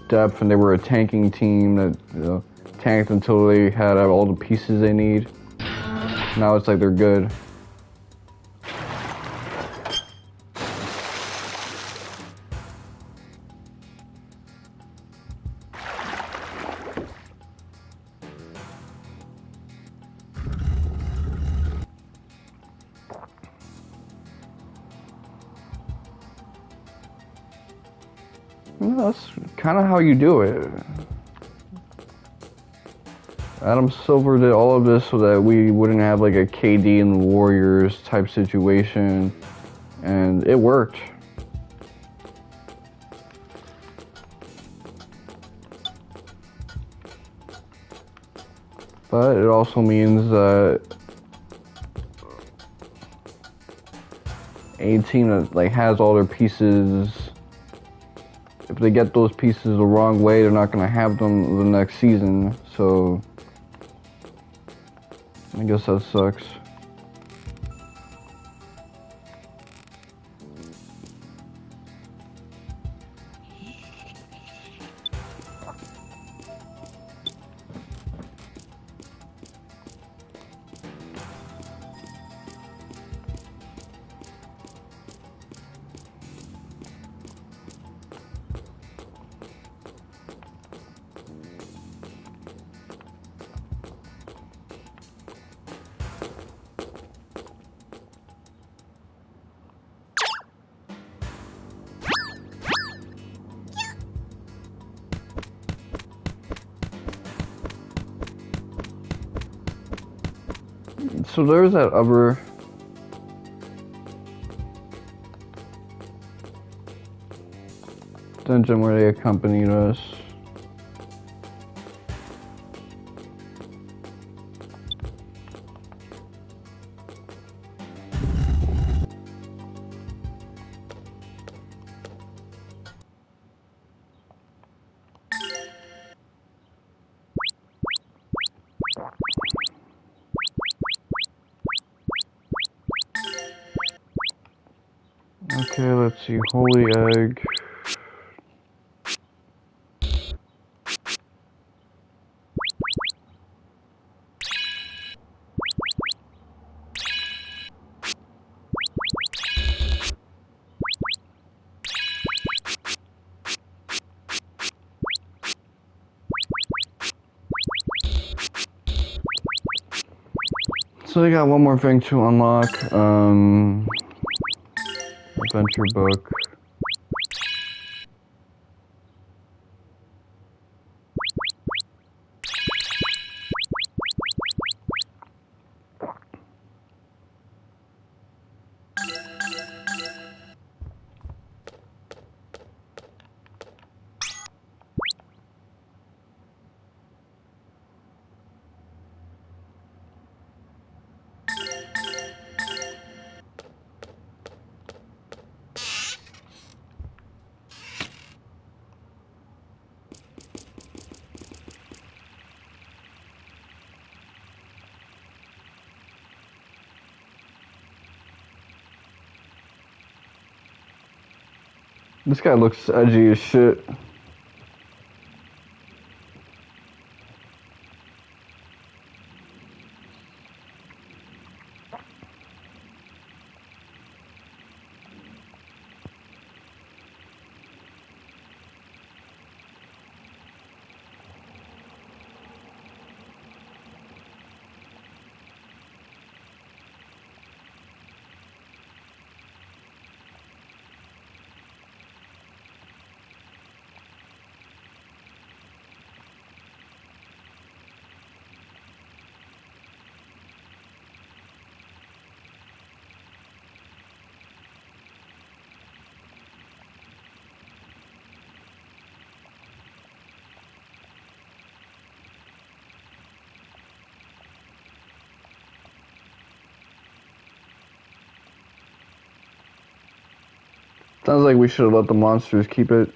A: depth, and they were a tanking team that tanked until they had all the pieces they need. Now it's like they're good. That's kind of how you do it. Adam Silver did all of this so that we wouldn't have like a KD and the Warriors type situation, and it worked. But it also means that a team that like has all their pieces, if they get those pieces the wrong way, they're not going to have them the next season. So I guess that sucks. So there's that other dungeon where they accompanied us. Okay, let's see, holy egg. So they got one more thing to unlock, adventure book. This guy looks edgy as shit. Sounds like we should have let the monsters keep it.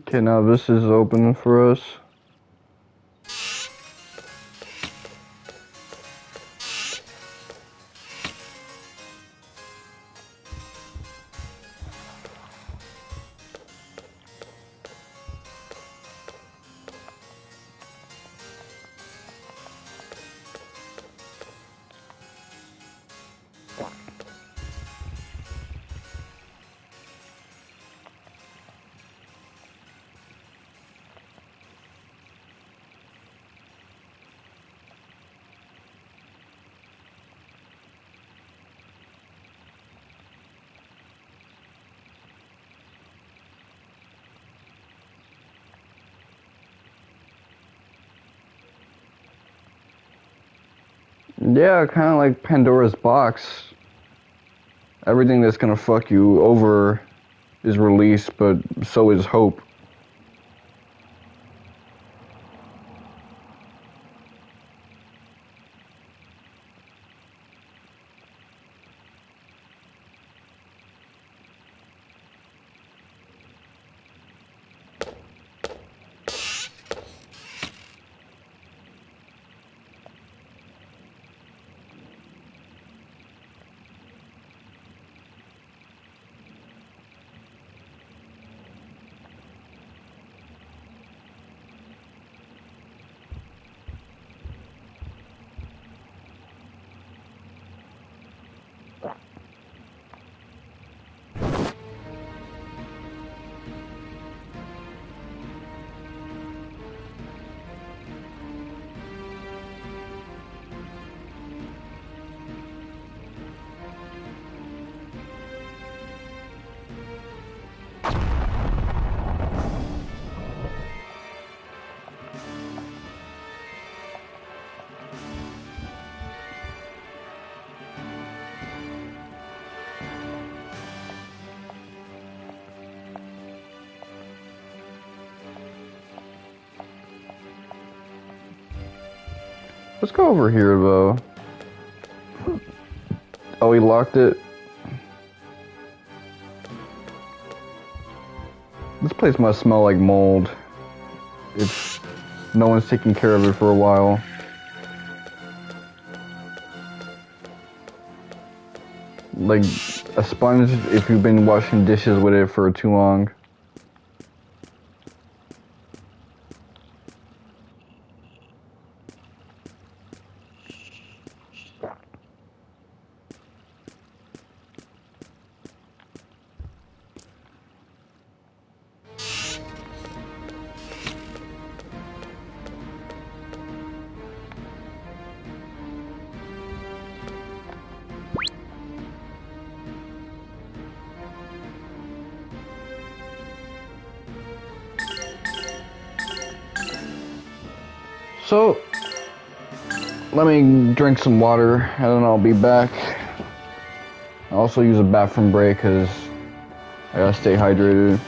A: Okay, now this is open for us. Yeah, kind of like Pandora's box. Everything that's gonna fuck you over is released, but so is hope. Let's go over here, though. Oh, he locked it. This place must smell like mold if no one's taking care of it for a while. Like a sponge if you've been washing dishes with it for too long. So, let me drink some water and then I'll be back. I'll also use a bathroom break because I gotta stay hydrated.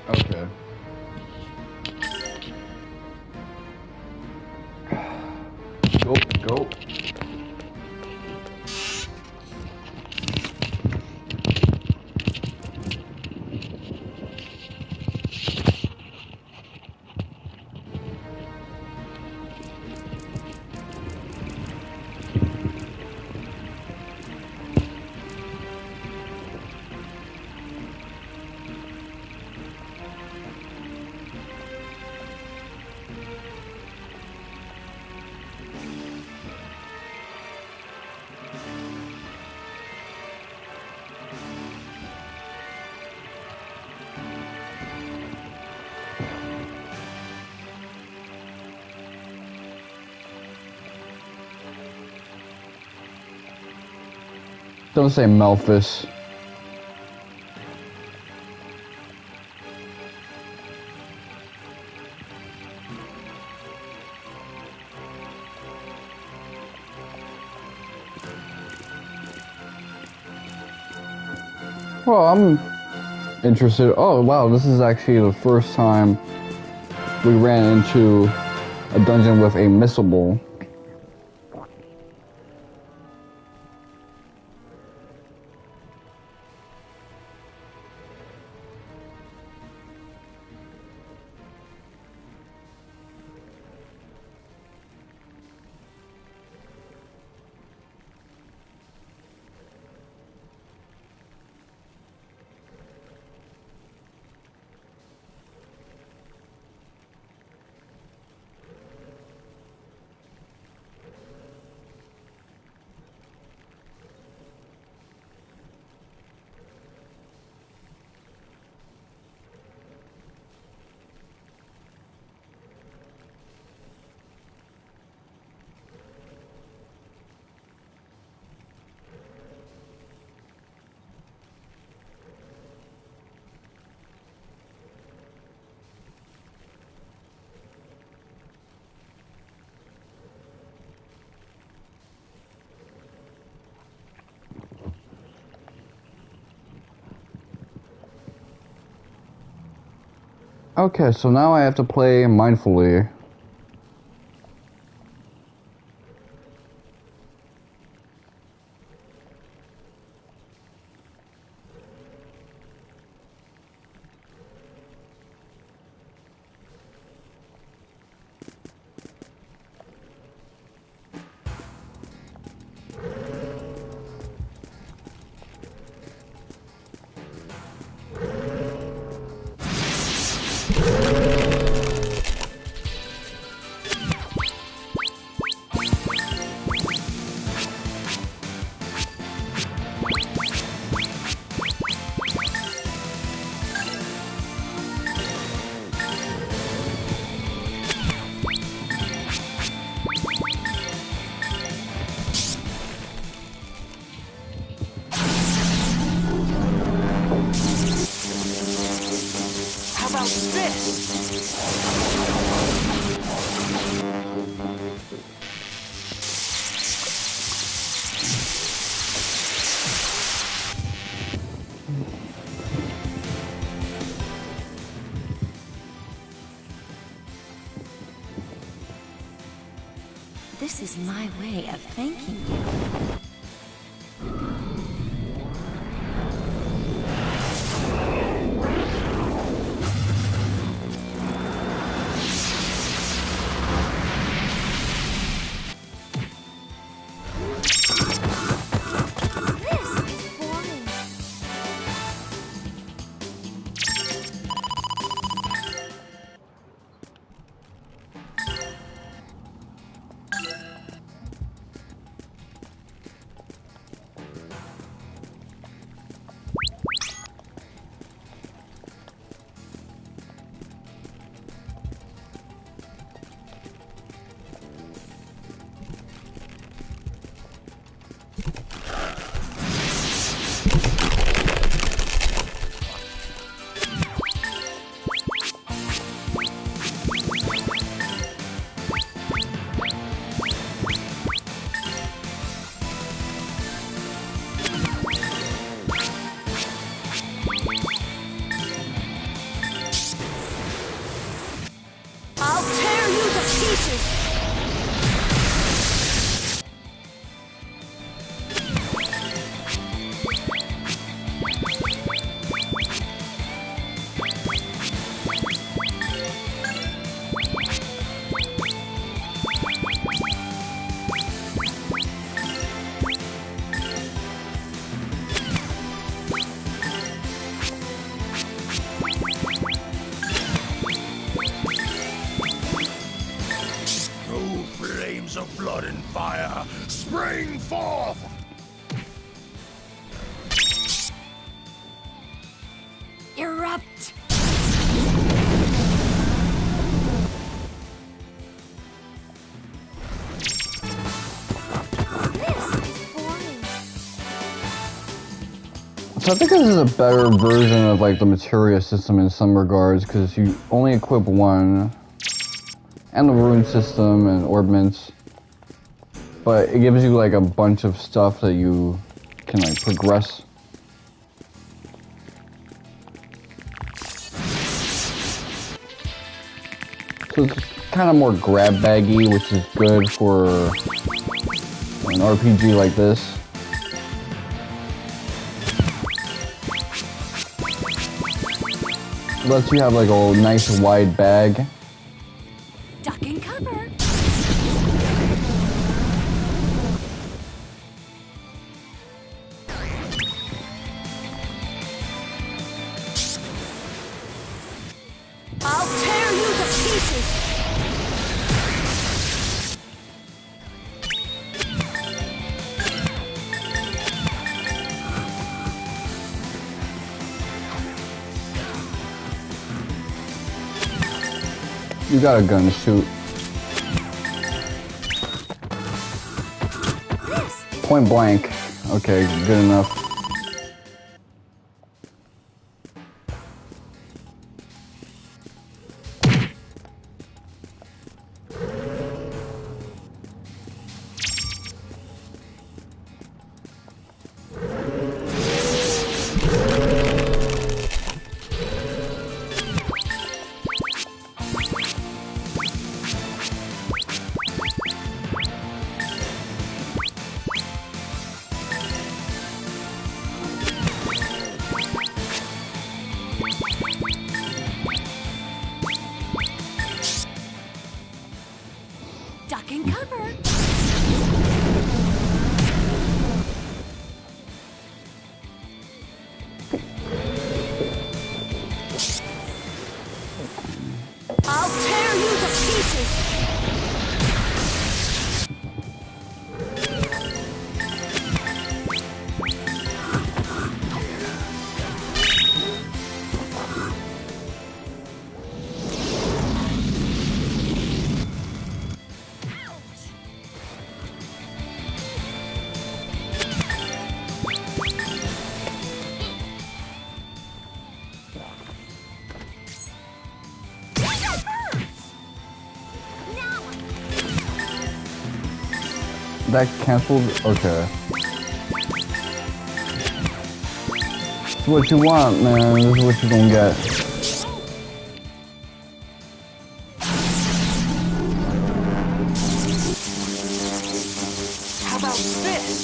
A: Okay. Go. Don't say Melphis. Well, I'm interested. Oh, wow, this is actually the first time we ran into a dungeon with a missile. Okay, so now I have to play mindfully.
C: How about this?
B: This is my way of thanking you.
D: I'll tear you to pieces!
H: Flames of blood and fire, spring forth!
B: Erupt!
D: This is boring.
A: So I think this is a better version of like the materia system in some regards, because you only equip one, and the rune system and orbments, but it gives you like a bunch of stuff that you can like progress. So it's kind of more grab baggy, which is good for an RPG like this. Lets you have like a nice wide bag.
B: Duck and cover.
D: I'll tear you to pieces!
A: You got a gun to shoot. Point blank. Okay, good enough.
B: Duck and cover.
D: I'll tear you to pieces!
A: That canceled? Okay. This is what you want, man. This is what you gonna get.
D: How about this?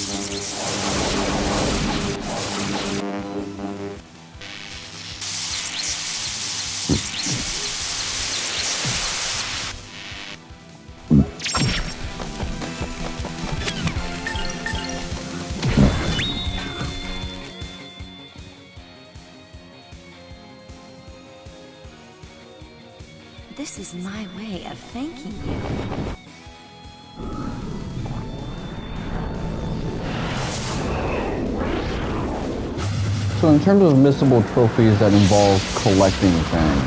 B: This is my way of thanking you.
A: So in terms of missable trophies that involve collecting things,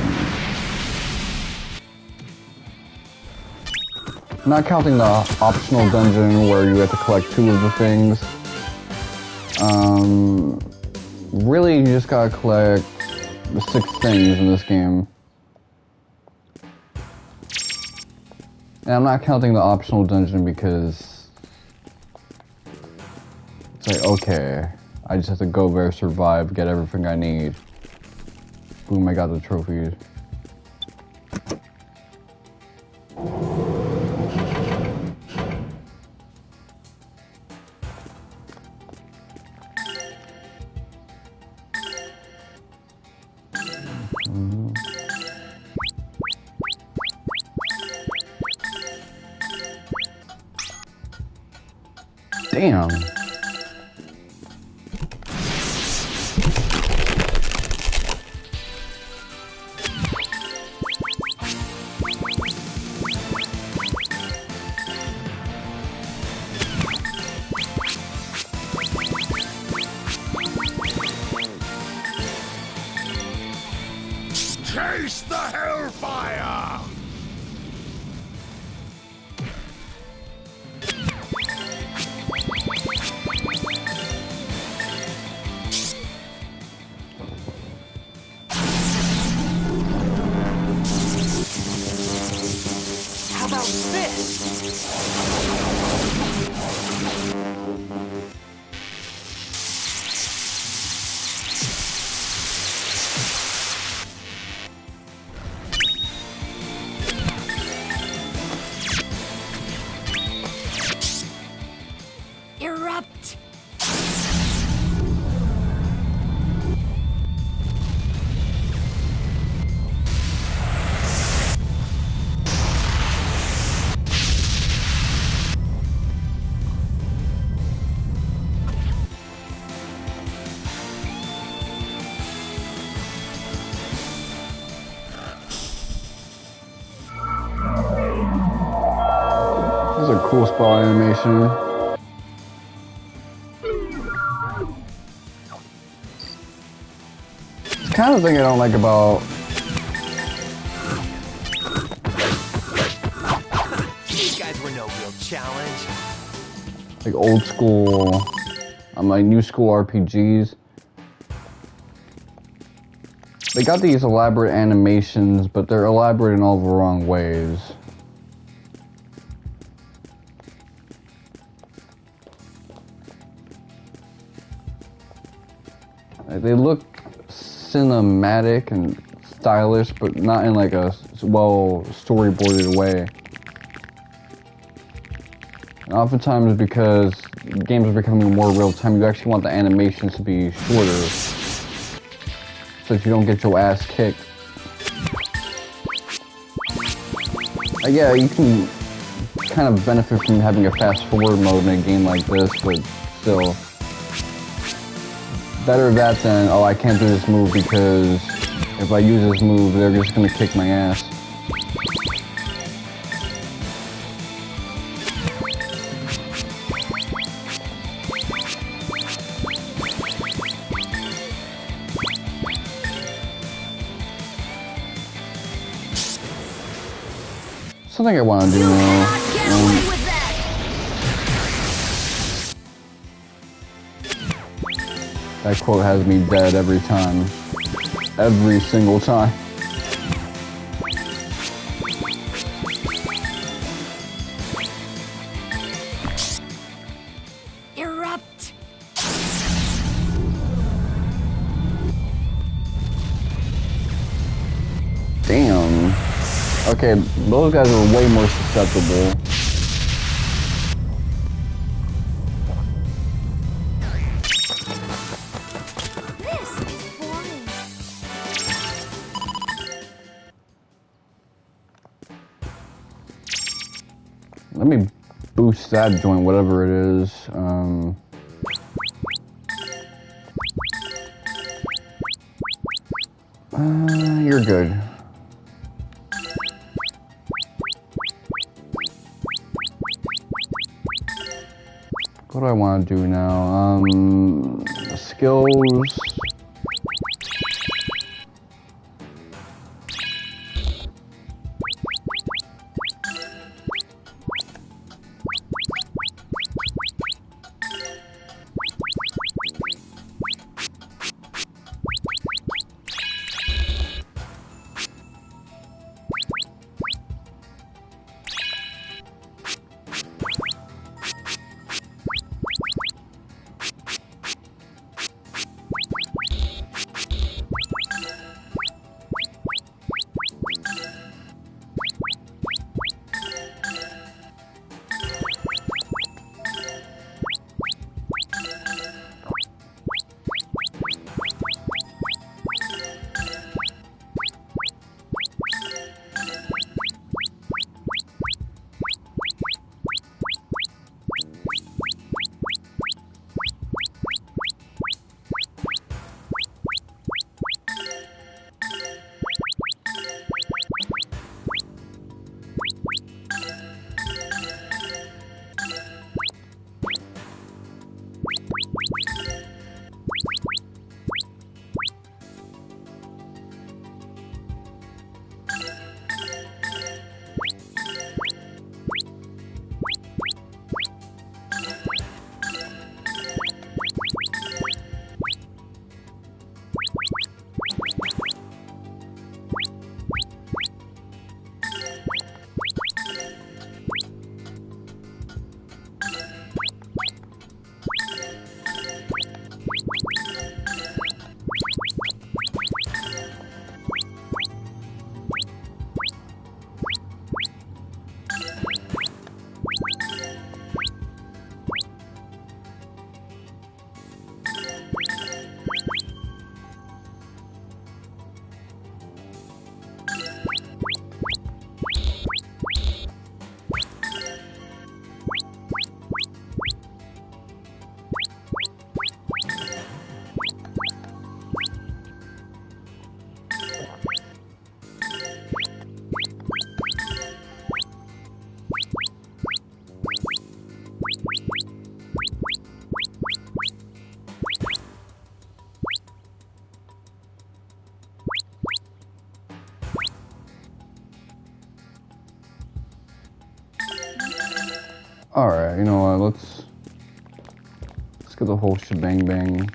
A: not counting the optional dungeon where you have to collect 2 of the things, really you just gotta collect the 6 things in this game. And I'm not counting the optional dungeon because it's like, okay, I just have to go there, survive, get everything I need. Boom, I got the trophies. Damn.
H: Chase the hellfire!
A: cool spot animation. It's kind of the thing I don't like about
C: These guys were no real challenge.
A: like old school, like new school RPGs. They got these elaborate animations, but they're elaborate in all the wrong ways. They look cinematic and stylish, but not in like a well storyboarded way. And oftentimes, because games are becoming more real time, you actually want the animations to be shorter, so that you don't get your ass kicked. Yeah, you can kind of benefit from having a fast forward mode in a game like this, but still. Better that than, oh, I can't do this move because if I use this move, they're just gonna kick my ass. Something I want to do now. That quote has me dead every time. Every single time.
D: Erupt!
A: Damn. Okay, those guys are way more susceptible. Let me boost that joint, whatever it is. You're good. What do I want to do now? Skills. Alright, you know what, let's get the whole shebang bang.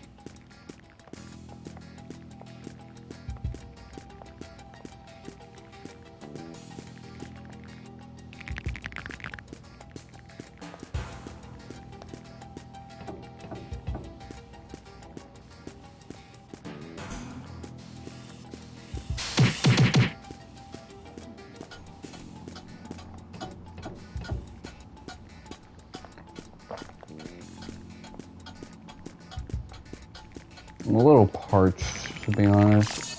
A: I'm a little parched, to be honest.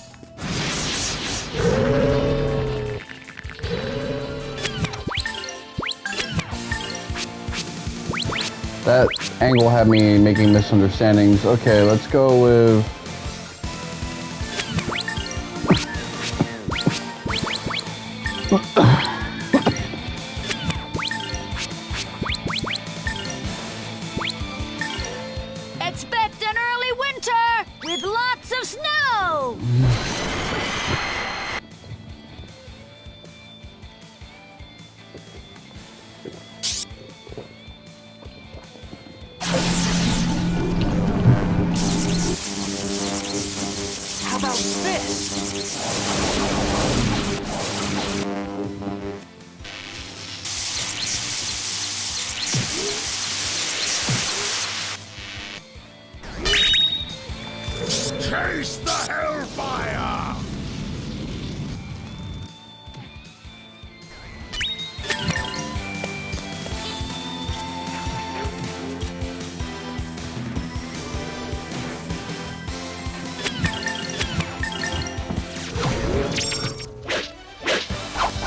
A: That angle had me making misunderstandings. Okay, let's go with...
D: Expect an early winter with lots of snow.
C: How about this?
H: Chase the hellfire!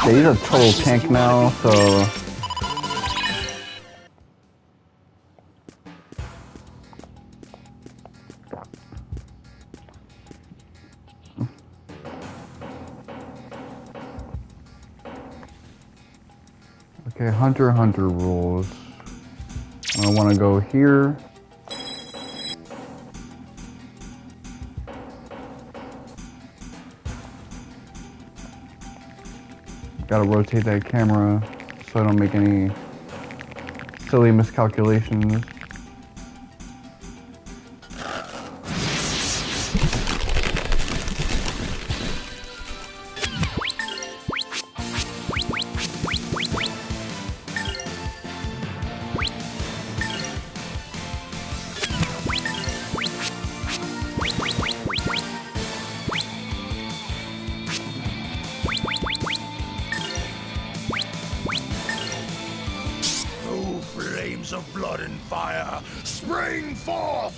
A: Yeah, he's a total tank now, so... Okay, Hunter rules. I want to go here. Gotta rotate that camera so I don't make any silly miscalculations.
H: Flames of blood and fire, spring forth!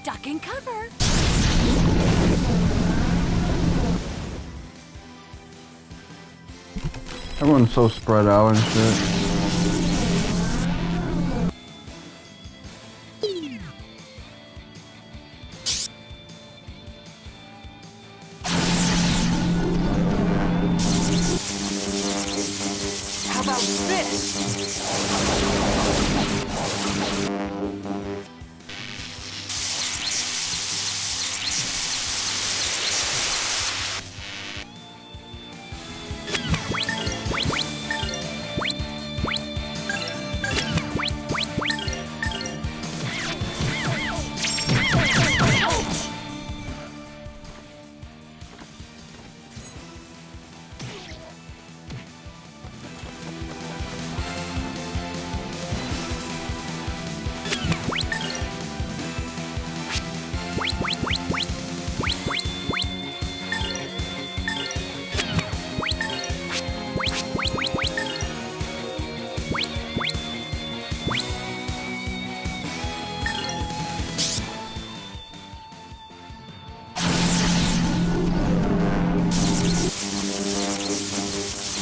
B: Duck and cover.
A: Everyone's so spread out and shit.
C: How about this?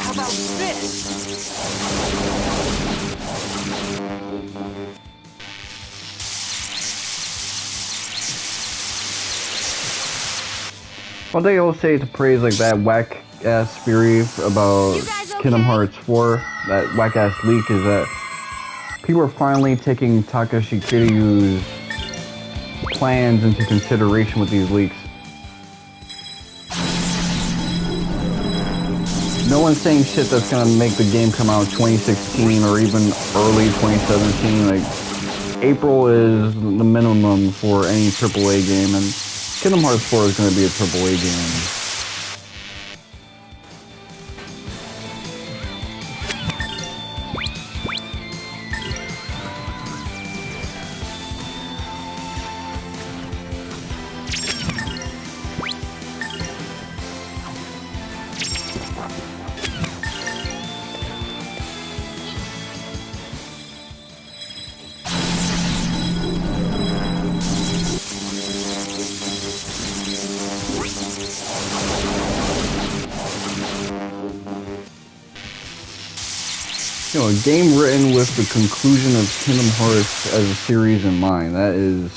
C: How about this?
A: One thing I will say to praise like that whack ass theory about
D: You guys okay?
A: Kingdom Hearts 4, that whack ass leak, is that people are finally taking Takashi Kiryu's plans into consideration with these leaks. No one's saying shit that's gonna make the game come out 2016 or even early 2017. Like, April is the minimum for any AAA game, and Kingdom Hearts 4 is gonna be a AAA game. You know, a game written with the conclusion of Kingdom Hearts as a series in mind. That is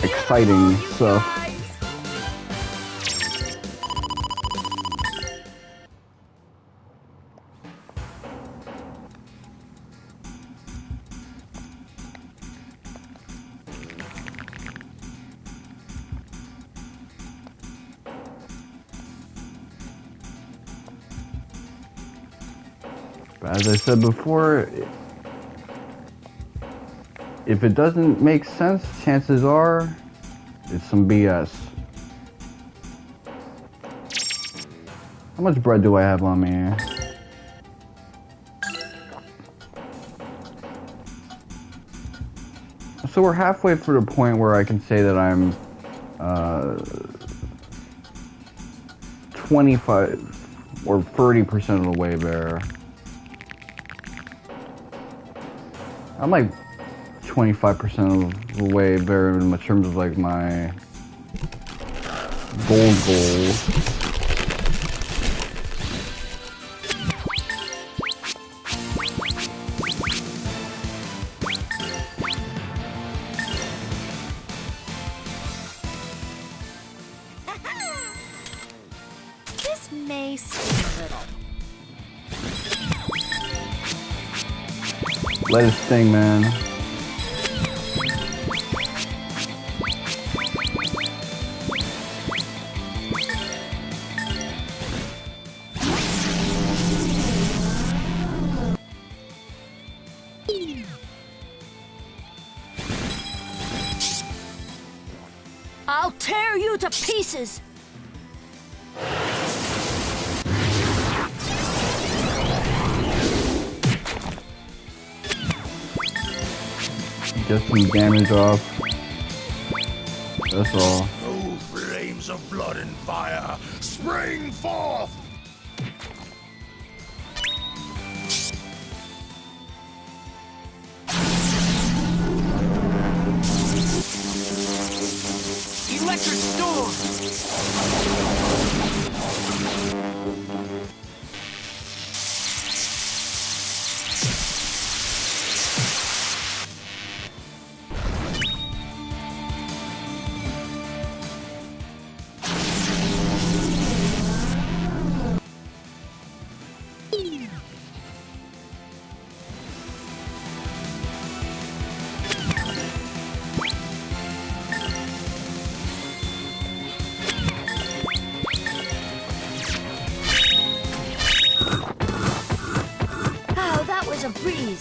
A: exciting stuff. As I said before, if it doesn't make sense, chances are it's some BS. How much bread do I have on me? So we're halfway through the point where I can say that I'm 25 or 30% of the way there. I'm like 25% of the way there in terms of like my goal.
B: This may sting a little.
A: Let it sting, man.
D: I'll tear you to pieces!
A: Get some damage off. That's all.
H: Oh, flames of blood and fire, spring forth!
C: Electric storm!
D: Oh, that was a breeze.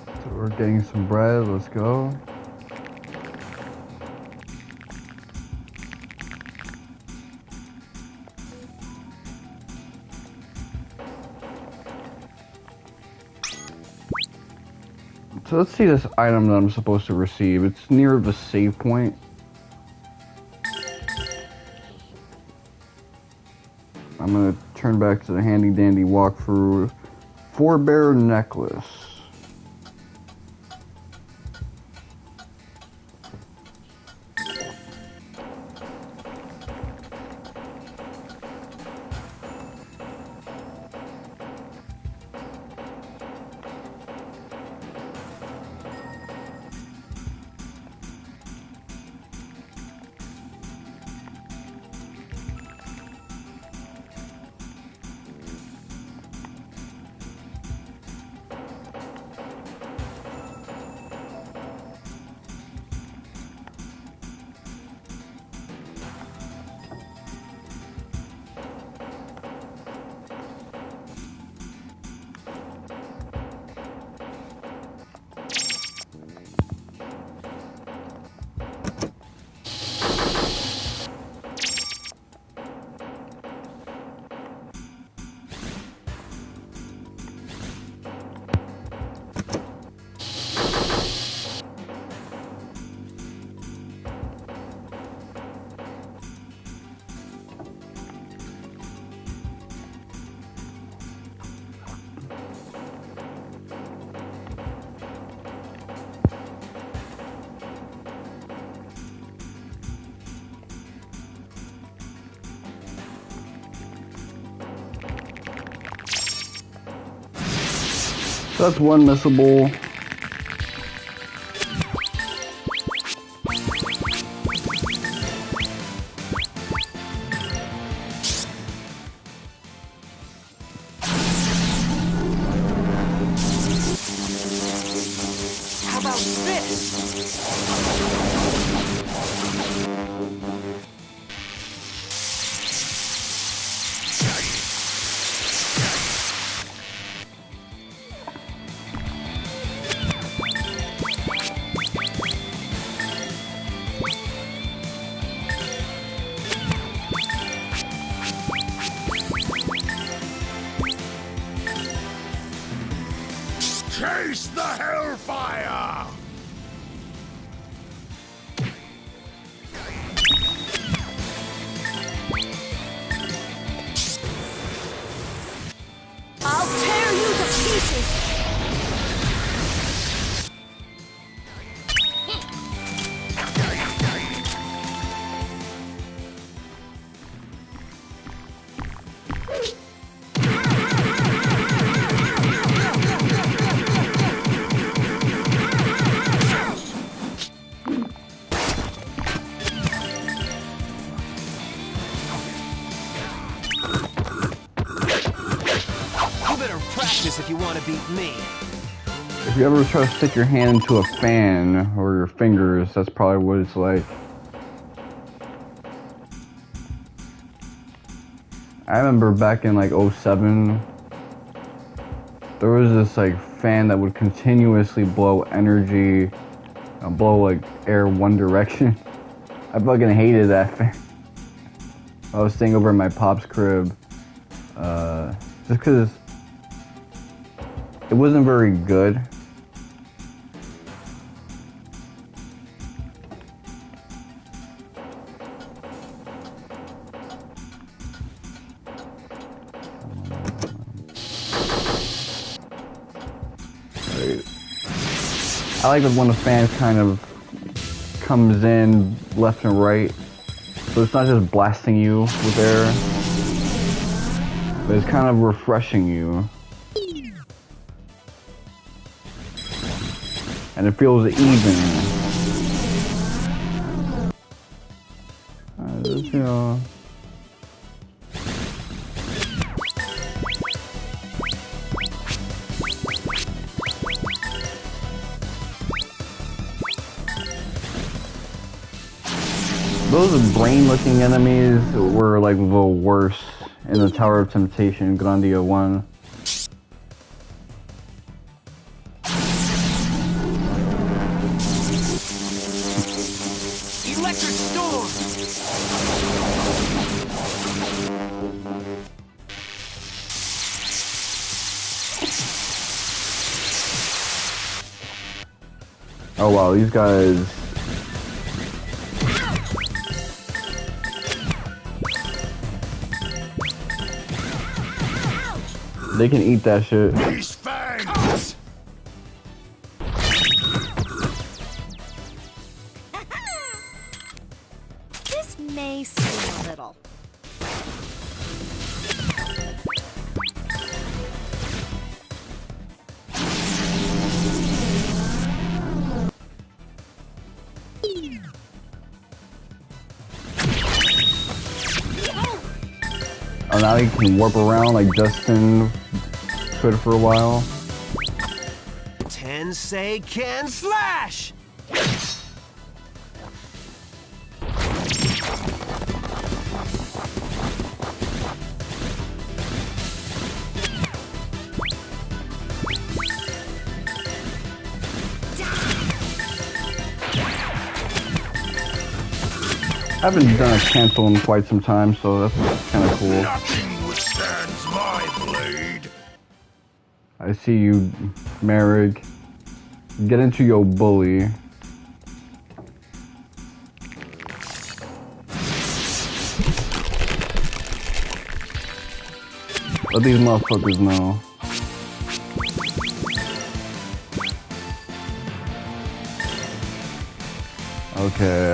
A: So we're getting some bread. Let's go. So let's see this item that I'm supposed to receive. It's near the save point. I'm gonna turn back to the handy dandy walkthrough. Four-bear necklace. So that's one missable.
C: How about this?
H: Chase the hellfire!
D: I'll tear you to pieces!
C: You better practice if you want to beat me.
A: If you ever try to stick your hand into a fan or your fingers, that's probably what it's like. I remember back in like 07, there was this like fan that would continuously blow energy, blow like air one direction. I fucking hated that fan. I was staying over at my pop's crib, just because it wasn't very good. I like it when the fan kind of comes in left and right, so it's not just blasting you with air, but it's kind of refreshing you. And it feels even. Just, you know. Those brain-looking enemies were like the worst in the Tower of Temptation, Grandia 1.
C: Electric storm!
A: Oh wow, these guys. They can eat that shit.
H: These fangs!
B: This may seem a little.
A: Oh, now you can warp around like Justin could for a while.
C: Tensei can slash!
A: I haven't done a cancel in quite some time, so that's kind of cool.
H: Nothing withstands my blade.
A: I see you, Merrick. Get into your bully. Let these motherfuckers know. Okay,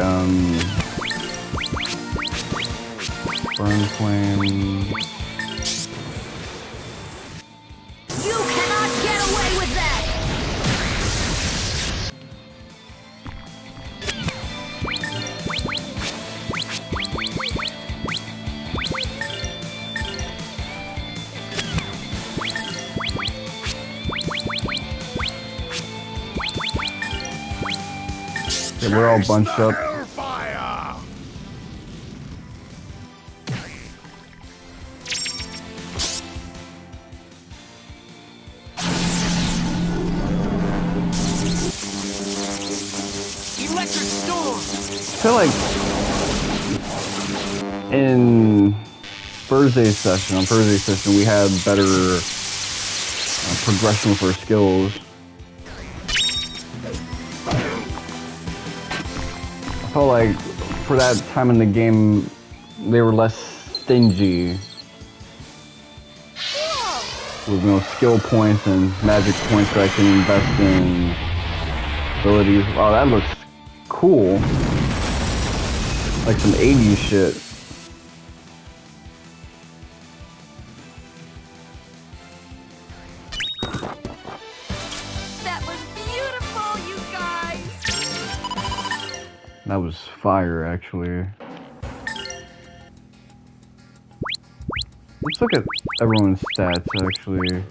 A: burn flame.
D: You cannot get away with
A: Yeah, we're all bunched up.
H: Hellfire!
C: Electric storm!
A: I feel like in Thursday's session, we had better progression with our skills. I felt like for that time in the game, they were less stingy with, you know, skill points and magic points that I can invest in abilities. Wow, that looks cool. Like some 80s shit.
D: That was beautiful, you guys!
A: That was fire, actually. Let's look at everyone's stats, actually.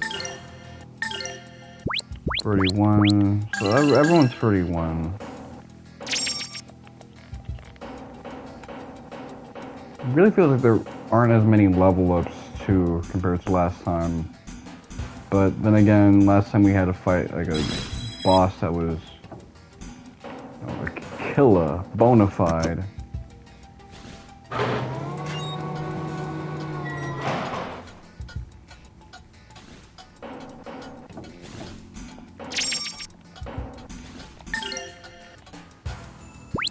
A: 31. So everyone's 31. It really feels like there aren't as many level ups, too, compared to last time. But then again, last time we had to fight like a boss that was, you know, a killer, bona fide.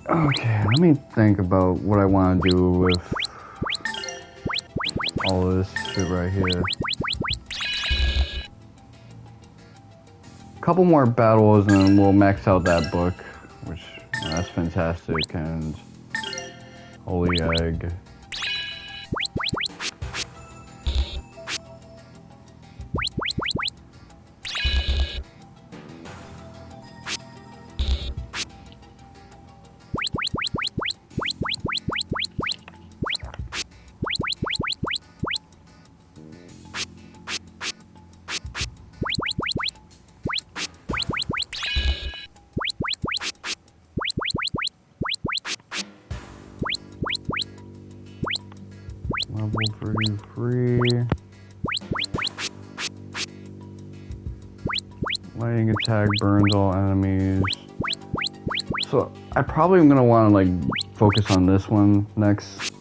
A: Okay, let me think about what I want to do with all of this shit right here. Couple more battles and then we'll max out that book, which that's fantastic. And holy egg. Level 33. Lightning attack burns all enemies. So I probably am gonna want to like focus on this one next.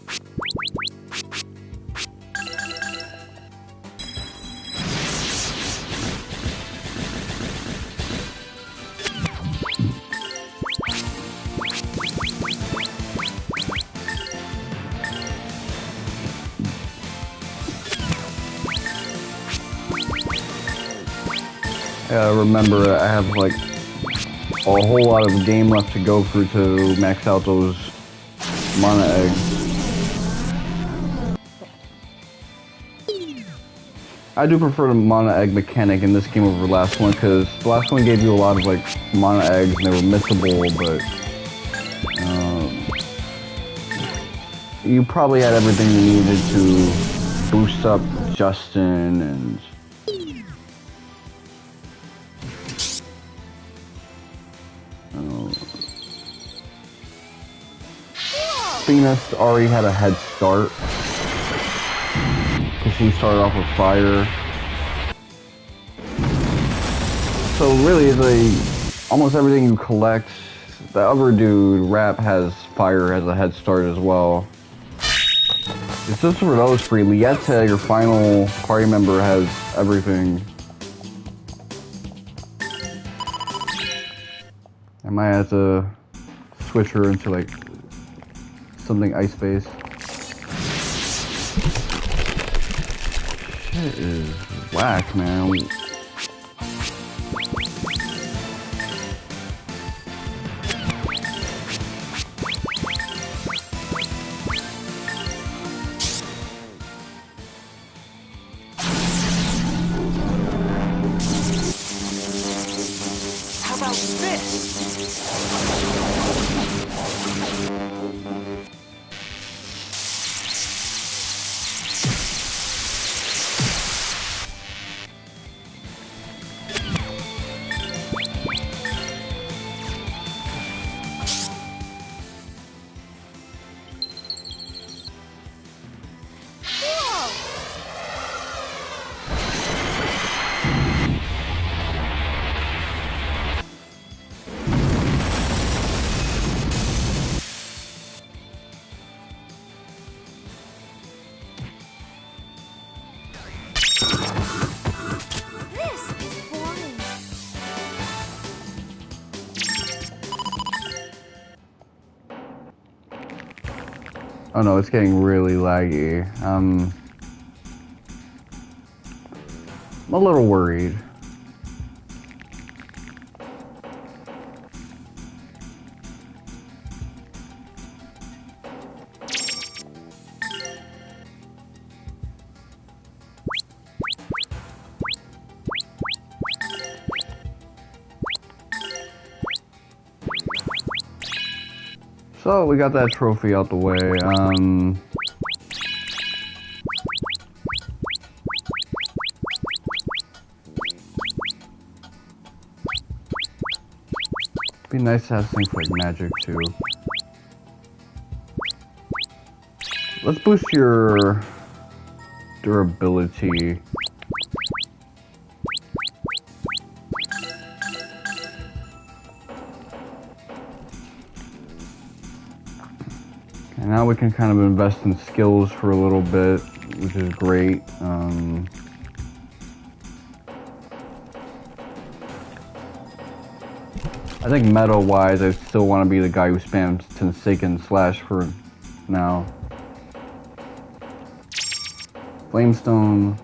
A: Remember, I have like a whole lot of game left to go through to max out those mana eggs. I do prefer the mana egg mechanic in this game over the last one, because the last one gave you a lot of like mana eggs and they were missable, but you probably had everything you needed to boost up Justin and Venus already had a head start because she started off with fire. So really, almost everything you collect, the other dude, Rap, has fire as a head start as well. It's just for those three. Lieta, your final party member, has everything. I might have to switch her into like something ice-based. Shit is whack, man.
C: How about this?
A: Oh no, it's getting really laggy. I'm a little worried. So we got that trophy out the way. Be nice to have things like magic too. Let's boost your durability. And now we can kind of invest in skills for a little bit, which is great. I think meta-wise, I still want to be the guy who spams Tensekin Slash for now. Flamestone.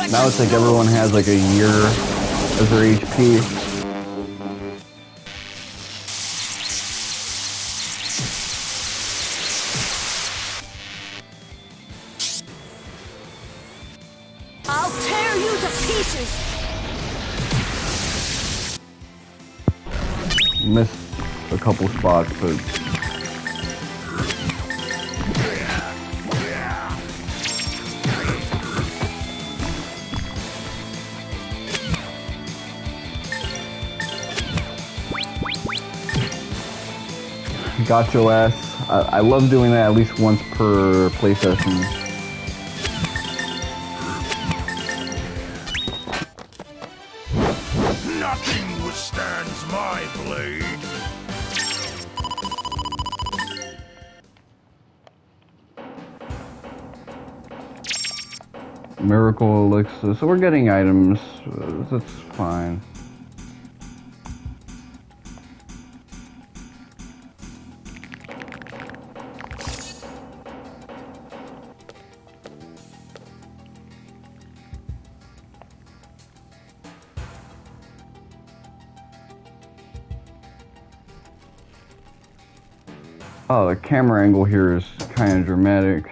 A: Now it's like everyone has like a year of their HP.
D: I'll tear you to pieces!
A: Missed a couple spots, but got your ass. I love doing that at least once per play session.
H: Nothing withstands my blade.
A: Miracle elixir. So we're getting items. That's fine. Oh, the camera angle here is kind of dramatic.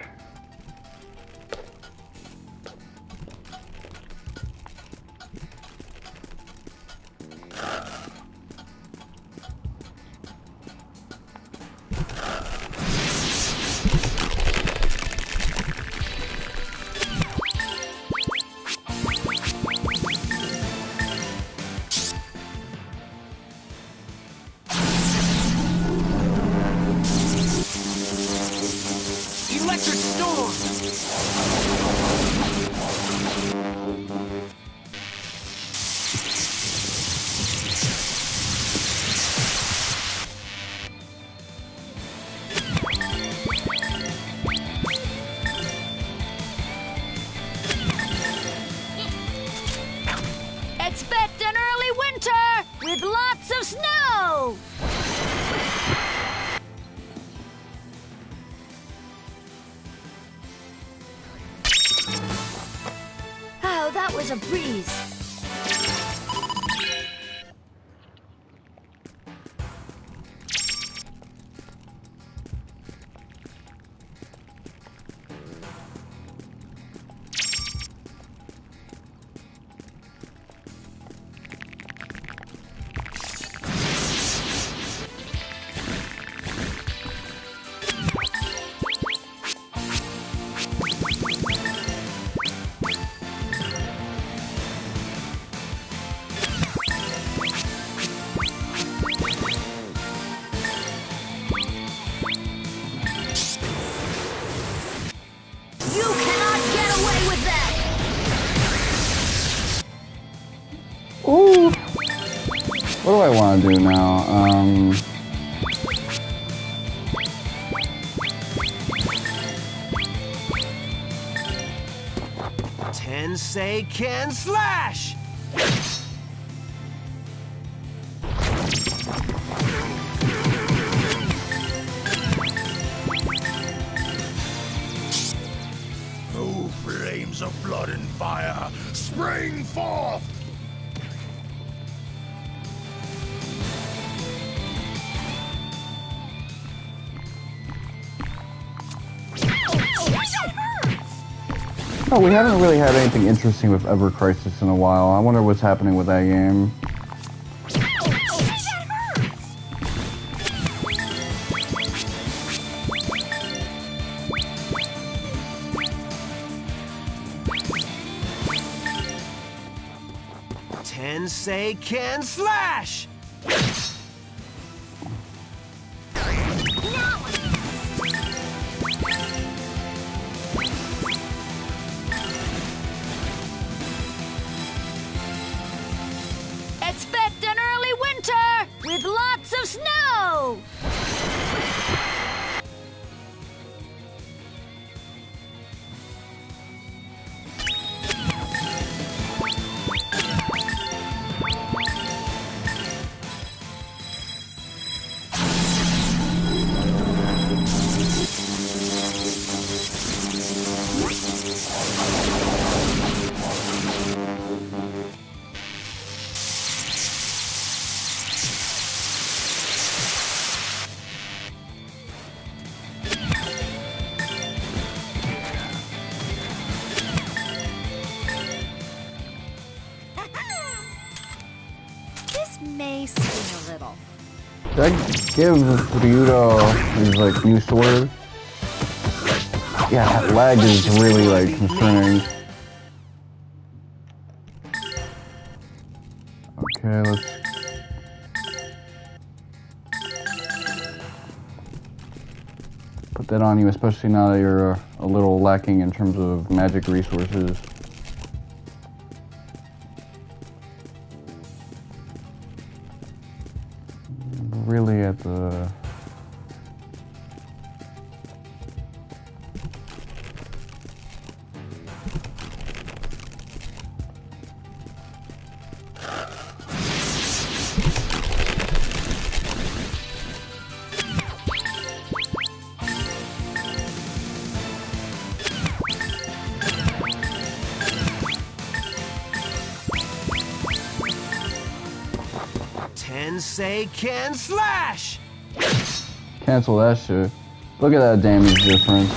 C: Electric storm!
D: Expect an early winter with lots of snow! Oh, that was a breeze.
A: Ooh. What do I want to do now?
C: 10-say can slash!
H: Oh, flames of blood and fire, spring forth!
A: Oh, we haven't really had anything interesting with Ever Crisis in a while. I wonder what's happening with that game.
C: 10-say can slash!
D: Expect an early winter with lots of snow!
B: This may sting a little.
A: Should I give Ryudo his like new sword? Yeah, that lag is really like concerning. Okay, let's. Put that on you, especially now that you're a little lacking in terms of magic resources. Really at the...
C: Say can slash!
A: Cancel that shit. Look at that damage difference.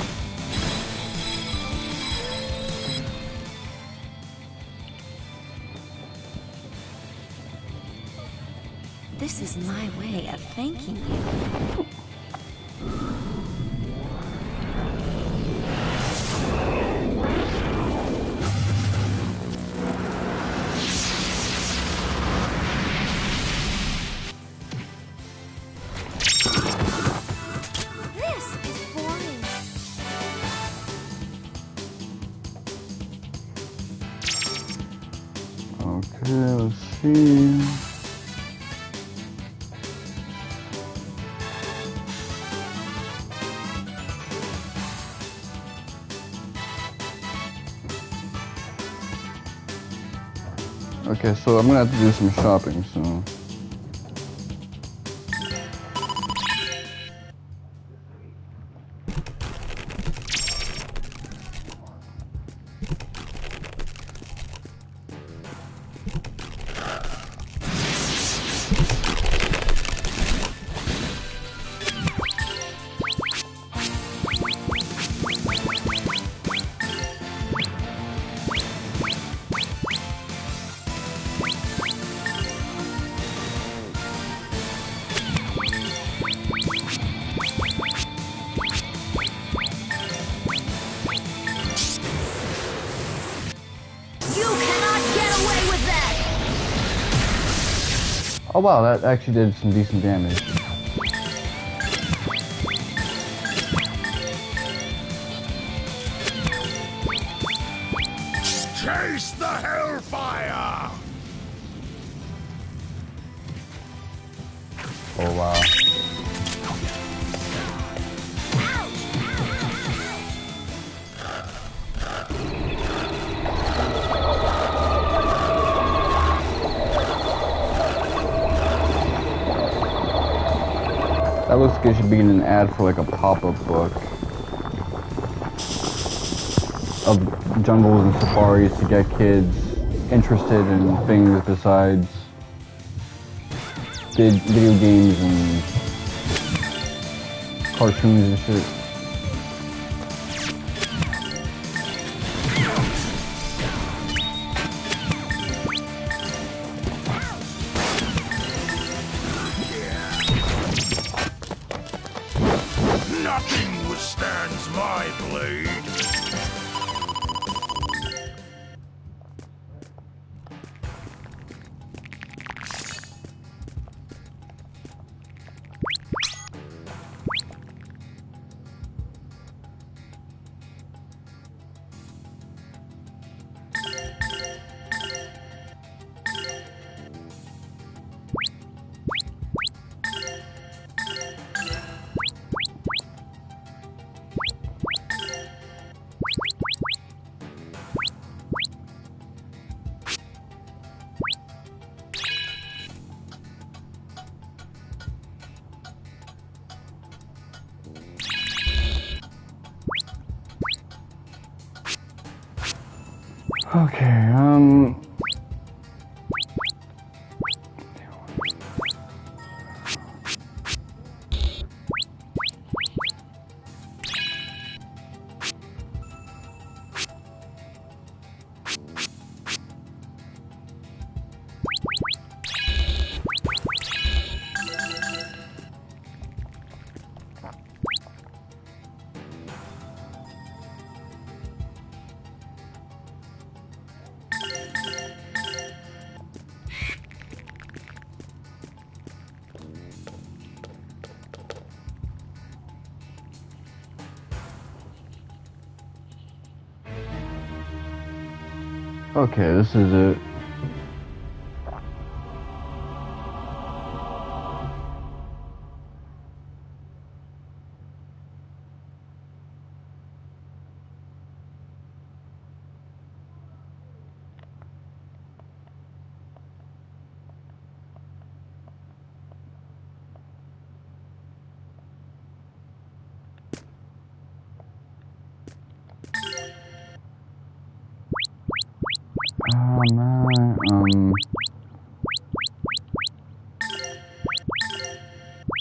B: This is my way of thanking you.
A: Okay, let's see. Okay, so I'm gonna have to do some shopping soon. Oh wow, that actually did some decent damage.
H: Chase the hellfire!
A: Oh wow. That looks like it should be in an ad for like a pop-up book of jungles and safaris to get kids interested in things besides video games and cartoons and shit.
H: Nothing withstands my blade.
A: Okay, okay, this is it.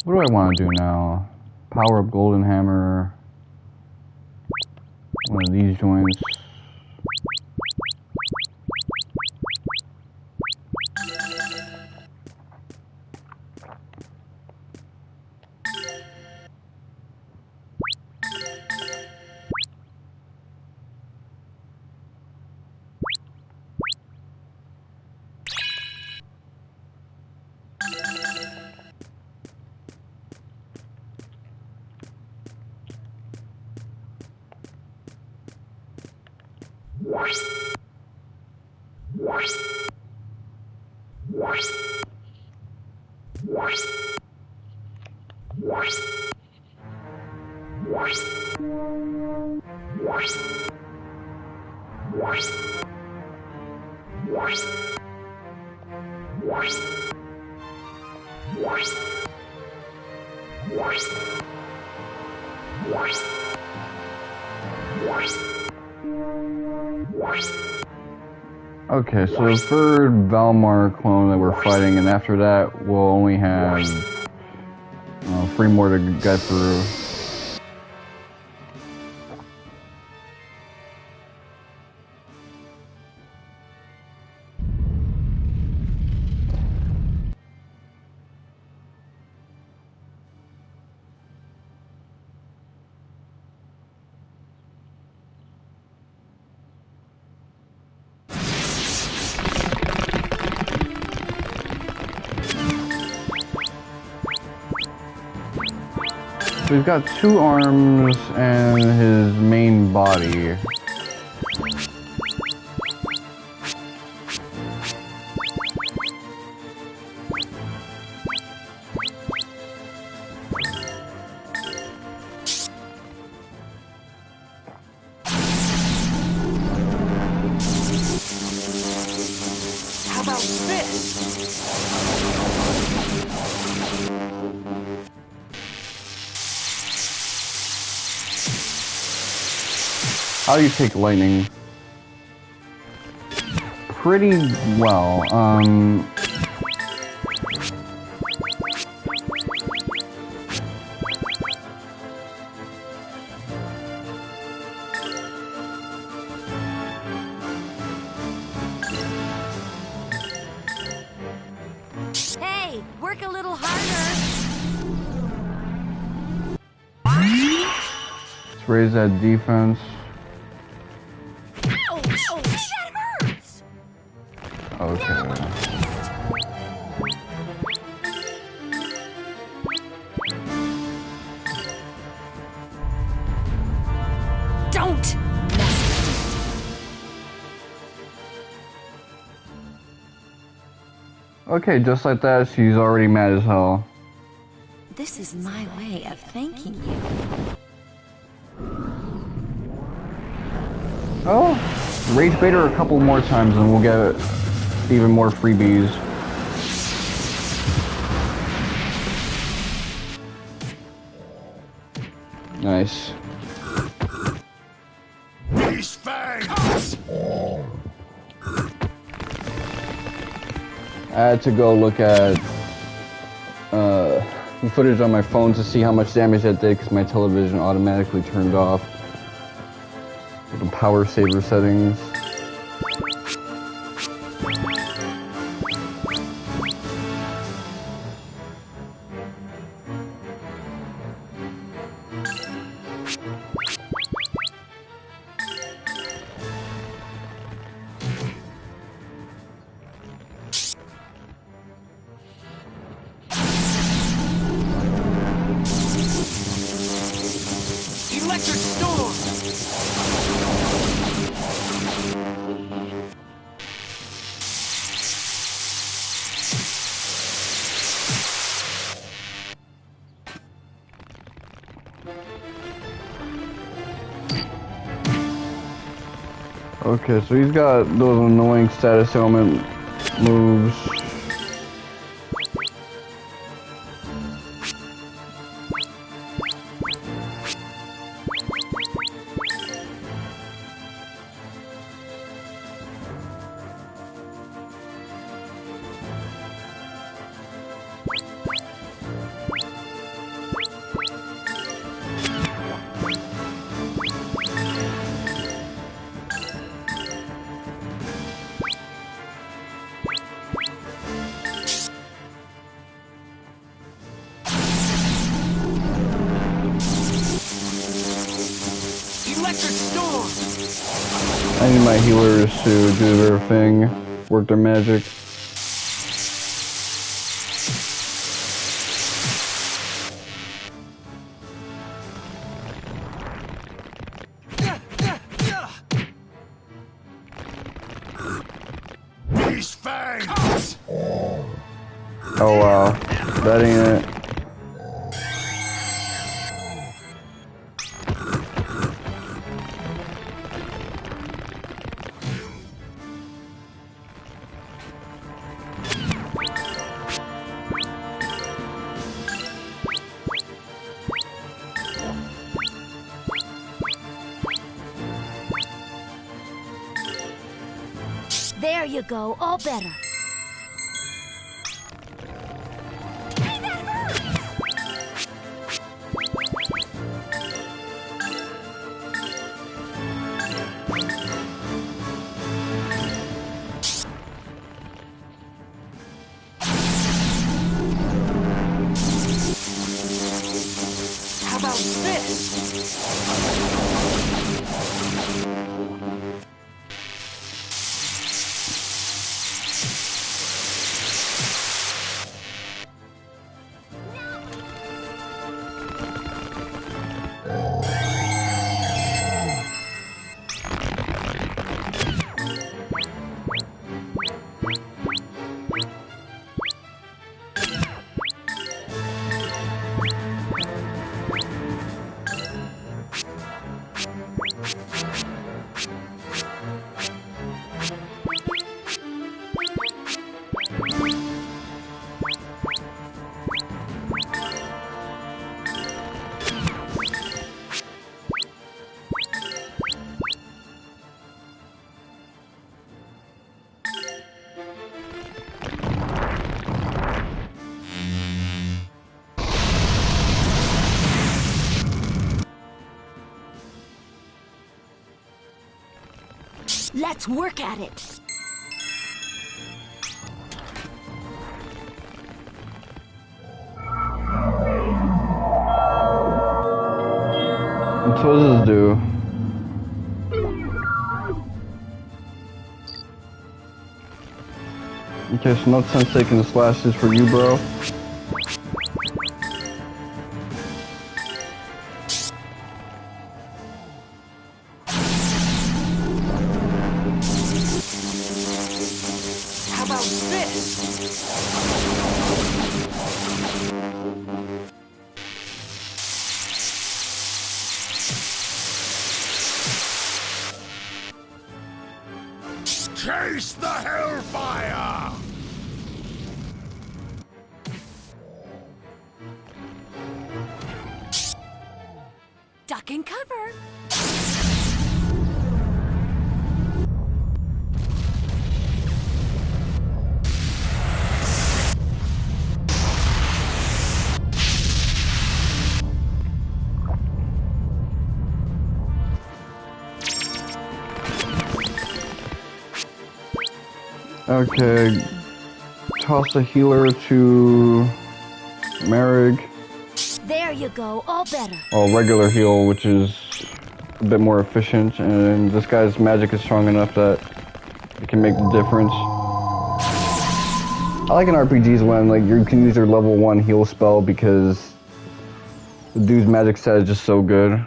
A: What do I want to do now? Power up Golden Hammer. One of these joints. Okay, so the third Valmar clone that we're fighting, and after that we'll only have 3 more to get through. So he's got 2 arms and his main body. How do you take lightning? Pretty well.
D: Hey, work a little harder.
A: Let's raise that defense.
D: Ow! Ow! That hurts!
A: Okay.
D: Don't mess
A: Okay, just like that, she's already mad as hell.
B: This is my way of thanking you.
A: Oh, rage bait her a couple more times and we'll get even more freebies. Nice.
H: These fangs!
A: I had to go look at footage on my phone to see how much damage that did because my television automatically turned off with the power saver settings.
C: Electric storm!
A: Okay, so he's got those annoying status ailment moves.
C: Electric storm!
A: I need my healers to do their thing, work their magic.
H: These fangs!
A: Oh wow, that ain't it.
D: There you go, all better. Hey, that hurts!
C: How about this?
D: Let's work at it.
A: What does this do? Okay, so no 10-second slashes for you, bro.
C: How about this?
H: Chase the hellfire!
B: Duck and cover.
A: Okay, toss the healer to Merrick.
D: There you go, all better.
A: Oh, regular heal, which is a bit more efficient, and this guy's magic is strong enough that it can make the difference. I like in RPGs when like you can use your level 1 heal spell because the dude's magic set is just so good.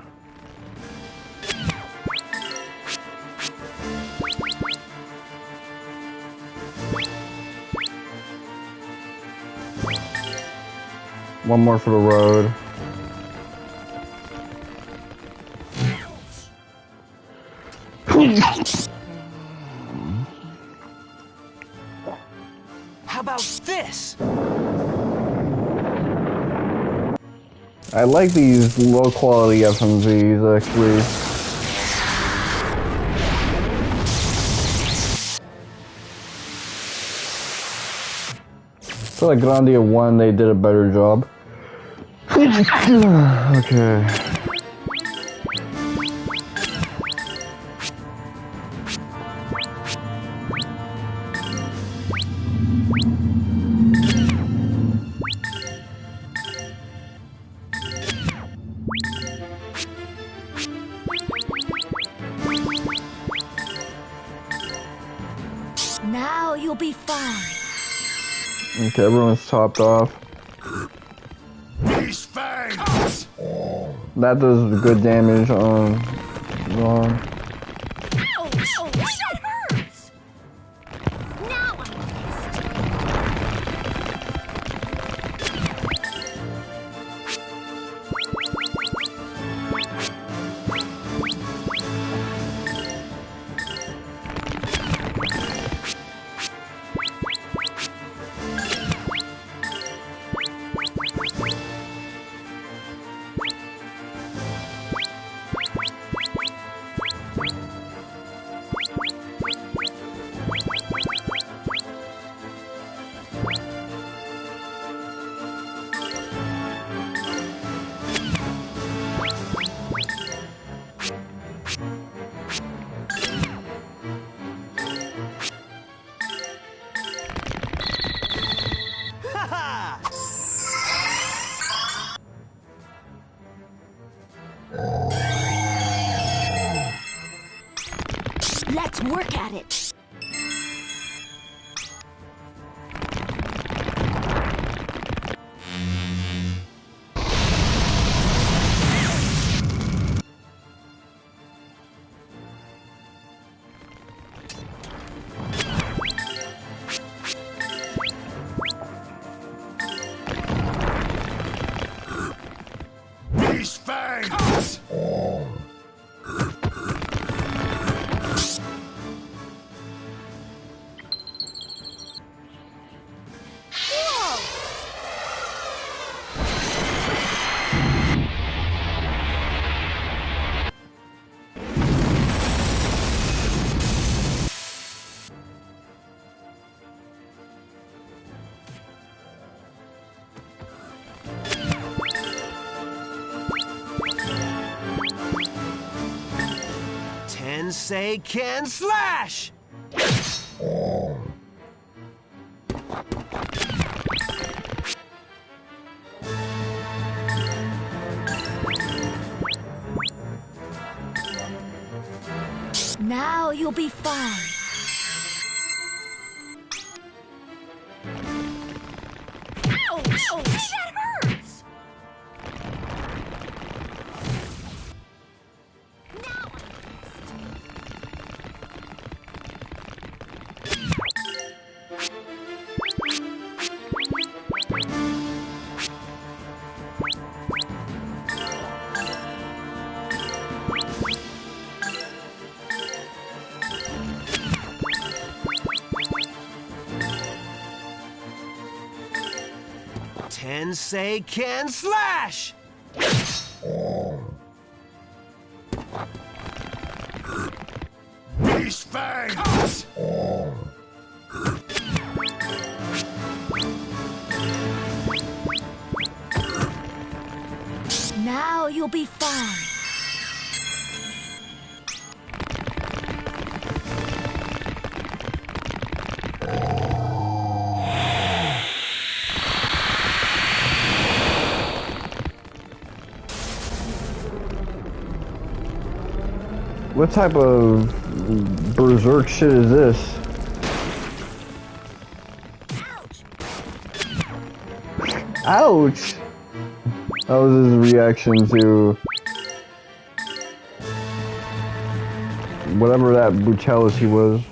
A: One more for the road.
C: How about this?
A: I like these low quality FMVs actually. I feel like Grandia 1, they did a better job. Okay.
D: Now you'll be fine.
A: Okay, everyone's topped off.
H: These fangs!
A: That does good damage on Ron.
D: Ouch! That hurts! Now I'm pissed. Let's work at it.
H: These fangs!
C: Tensei can slash!
D: Now you'll be fine. Ow! Ow! That hurts! Now
C: Tensei can slash!
H: Beast fangs!
D: Now you'll be fine.
A: What type of berserk shit is this? Ouch! That was his reaction to whatever that brutality was.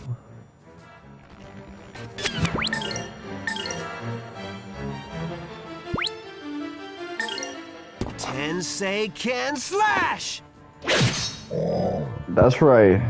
C: Tensei can slash!
A: That's right.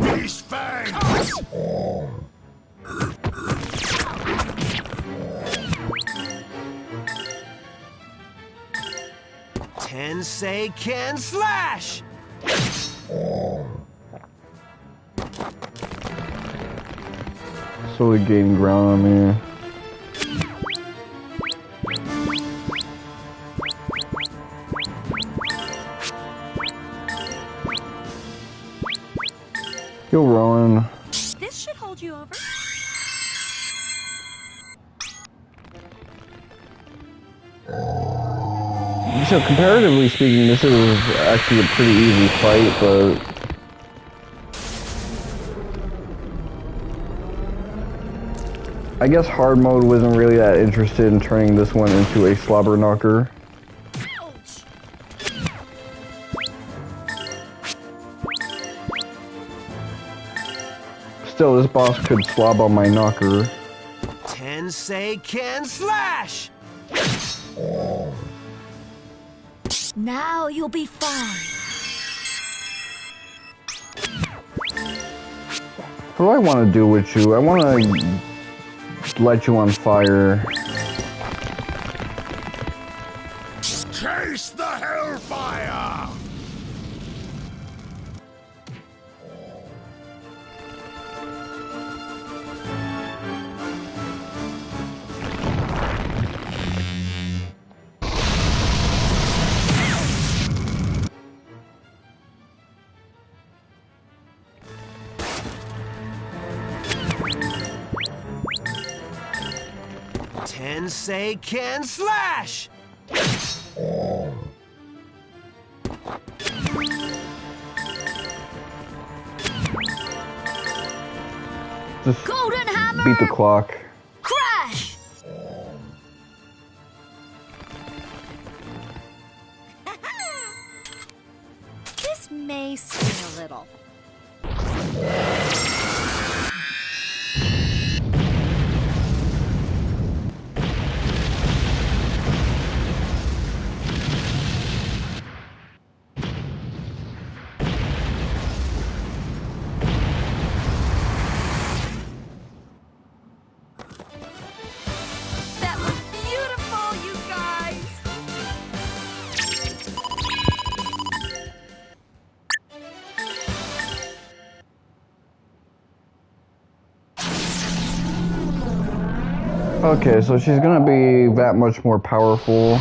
H: Beast fangs!
C: Tensei can slash!
A: Slowly gaining ground on me. Yo, Rowan.
B: This should hold you over.
A: So comparatively speaking, this is actually a pretty easy fight, but I guess hard mode wasn't really that interested in turning this one into a slobber knocker.
D: Ouch!
A: Still, this boss could slob on my knocker.
C: Tensei can slash!
D: Now you'll be fine.
A: What do I want to do with you? I want to light you on fire.
H: Chase the hellfire!
C: Tensei can slash!
A: Just
D: Golden hammer!
A: beat the clock.
D: Crash!
B: may sting a little.
D: That was beautiful, you guys!
A: Okay, so she's gonna be that much more powerful.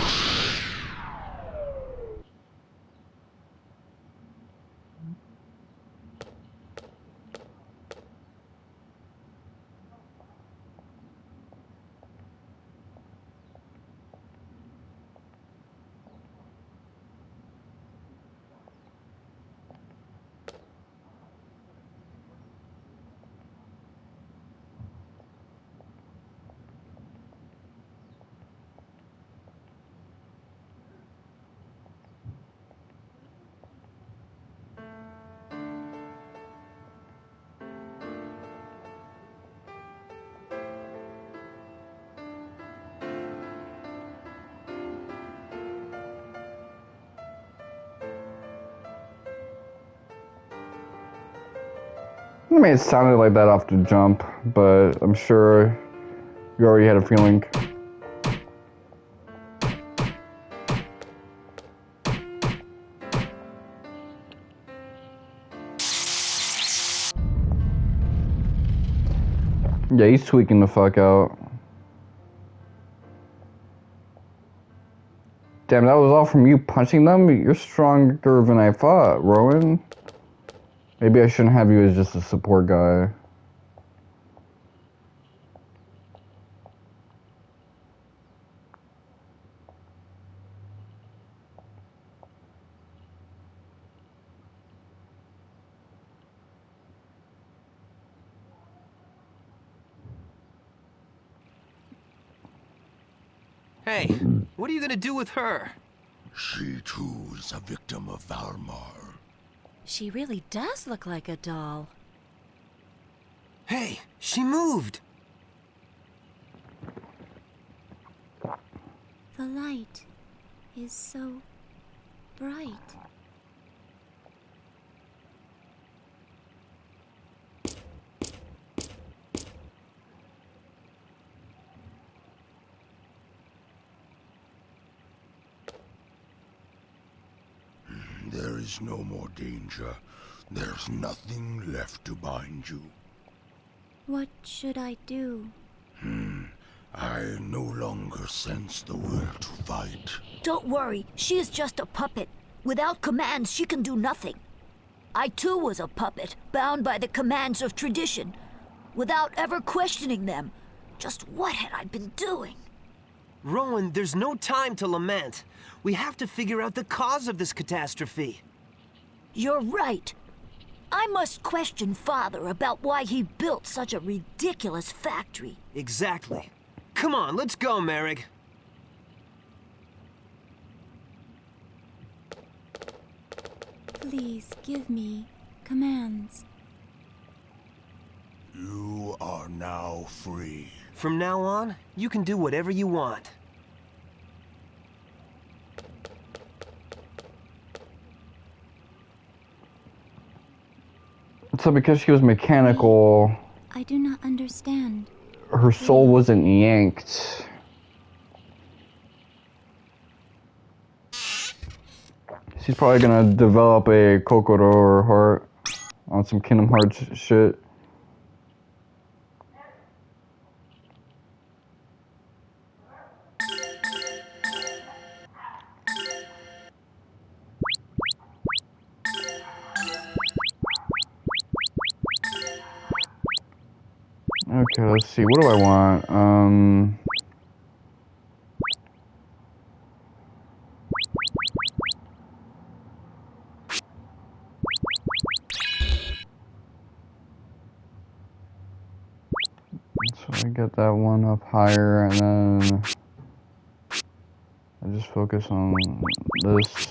A: I mean, it sounded like that off the jump, but I'm sure you already had a feeling. Yeah, he's tweaking the fuck out. Damn, that was all from you punching them? You're stronger than I thought, Rowan. Maybe I shouldn't have you as just a support guy.
C: Hey, what are you gonna do with her?
H: She too is a victim of Valmar.
B: She really does look like a doll.
C: Hey, she moved!
I: The light is so bright.
H: There is no more danger. There's nothing left to bind you.
I: What should I do?
H: I no longer sense the will to fight.
D: Don't worry, she is just a puppet. Without commands, she can do nothing. I too was a puppet, bound by the commands of tradition, without ever questioning them. Just what had I been doing?
C: Rowan, there's no time to lament. We have to figure out the cause of this catastrophe.
D: You're right. I must question Father about why he built such a ridiculous factory.
C: Exactly. Come on, let's go, Merrick.
I: Please give me commands.
H: You are now free.
C: From now on, you can do whatever you want.
A: So because she was mechanical,
I: I do not understand.
A: her soul wasn't yanked. She's probably gonna develop a Kokoro or heart on some Kingdom Hearts shit. Okay, let's see. What do I want? So I get that one up higher, and then I just focus on this.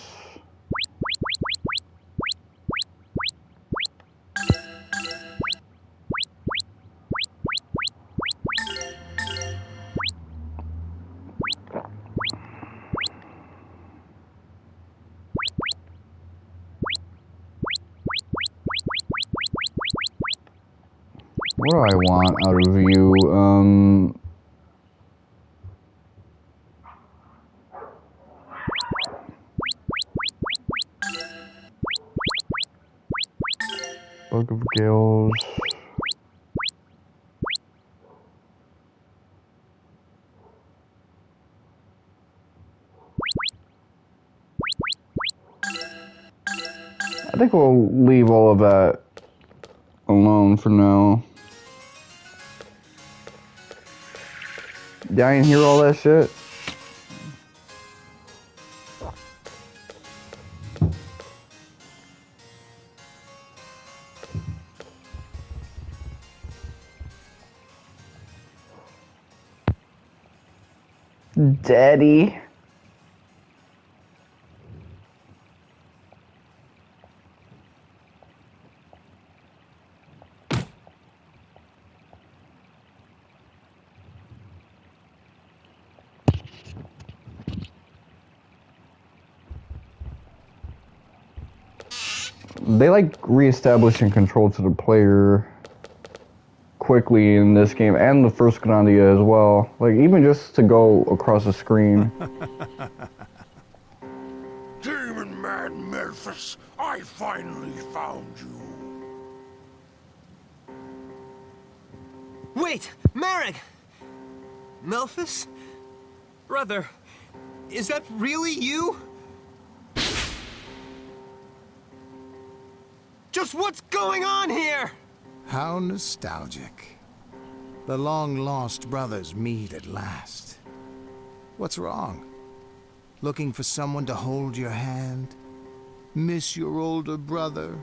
A: what do I want out of you? Book of Gales. I think we'll leave all of that alone for now. Yeah, I didn't hear all that shit. Daddy. They like reestablishing control to the player quickly in this game, and the first Grandia as well. Like, even just to go across the screen.
H: Demon man Memphis, I finally found you.
C: Wait, Marek! Memphis? Brother, is that really you? Just what's going on here?
F: How nostalgic. The long-lost brothers meet at last. What's wrong? Looking for someone to hold your hand? Miss your older brother?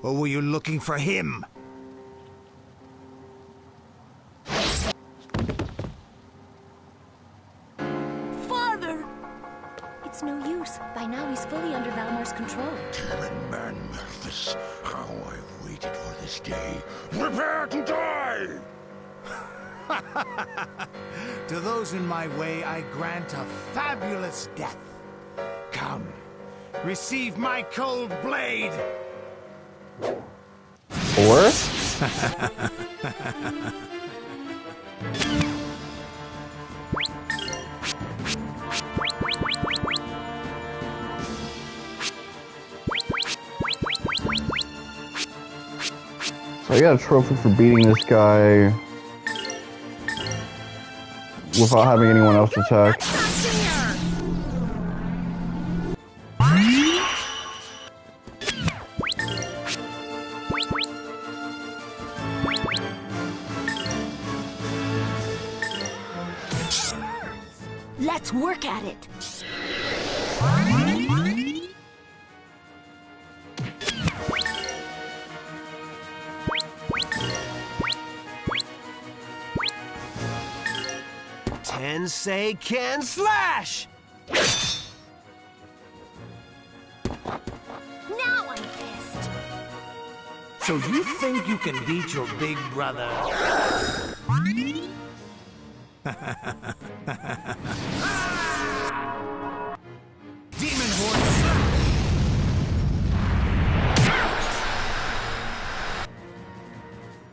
F: Or were you looking for him?
B: Father! It's no use. By now he's fully under Valmar's control.
H: Demon man Memphis, how I've waited for this day. Prepare to die!
F: To those in my way, I grant a fabulous death. Come, receive my cold blade!
A: Or? So I got a trophy for beating this guy without having anyone else attack.
D: Let's work at it.
C: Tensei can slash!
B: Now I'm pissed.
F: So you think you can beat your big brother? Demon horse!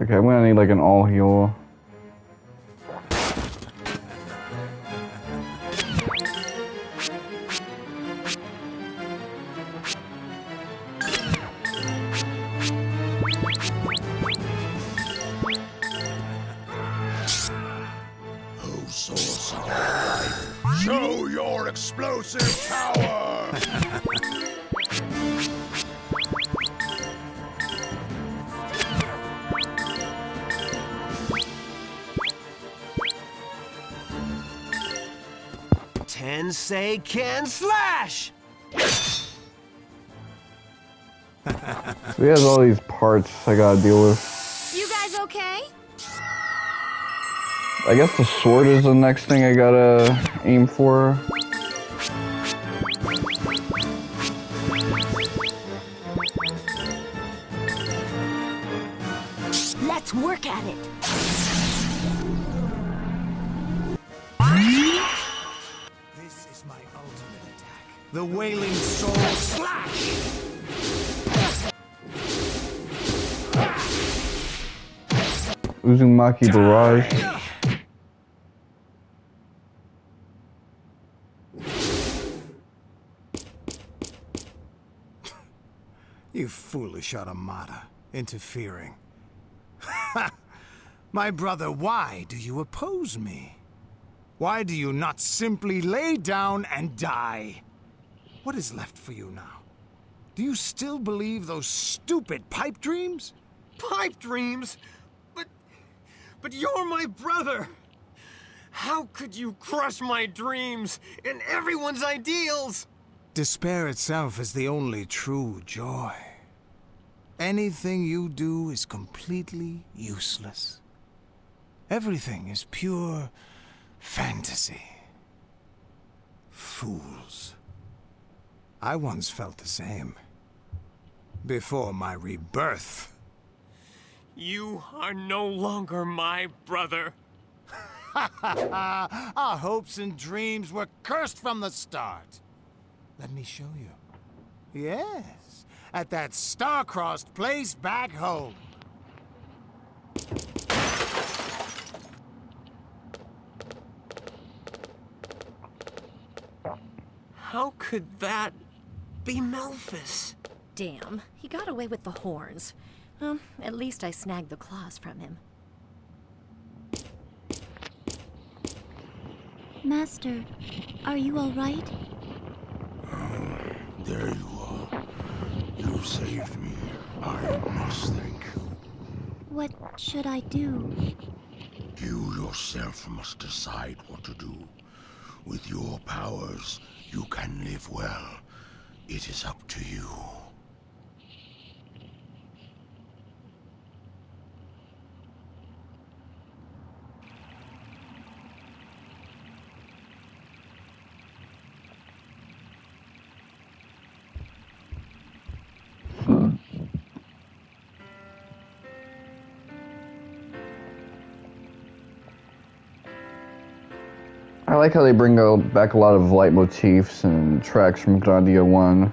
A: Okay, I'm gonna need like an all heal.
H: O source of life, show your explosive power!
C: Tensei can slash!
A: So he has all these parts I gotta deal with.
B: You guys okay?
A: I guess the sword is the next thing I gotta aim for.
D: Let's work at it.
F: This is my ultimate attack. The Wailing Soul Slash!
A: Uzumaki Barrage.
F: You foolish automata, interfering. My brother, why do you oppose me? Why do you not simply lay down and die? What is left for you now? Do you still believe those stupid pipe dreams?
C: Pipe dreams? But you're my brother! How could you crush my dreams and everyone's ideals?
F: Despair itself is the only true joy. Anything you do is completely useless. Everything is pure fantasy. Fools. I once felt the same. Before my rebirth.
C: You are no longer my brother.
F: Our hopes and dreams were cursed from the start. Let me show you. Yes, at that star-crossed place back home.
C: How could that be Melphis?
J: Damn, he got away with the horns. Well, at least I snagged the claws from him.
I: Master, are you all right?
H: There you are. You saved me. I must thank you.
I: What should I do?
H: You yourself must decide what to do. With your powers, you can live well. It is up to you.
A: I like how they bring back a lot of leitmotifs and tracks from Grandia 1.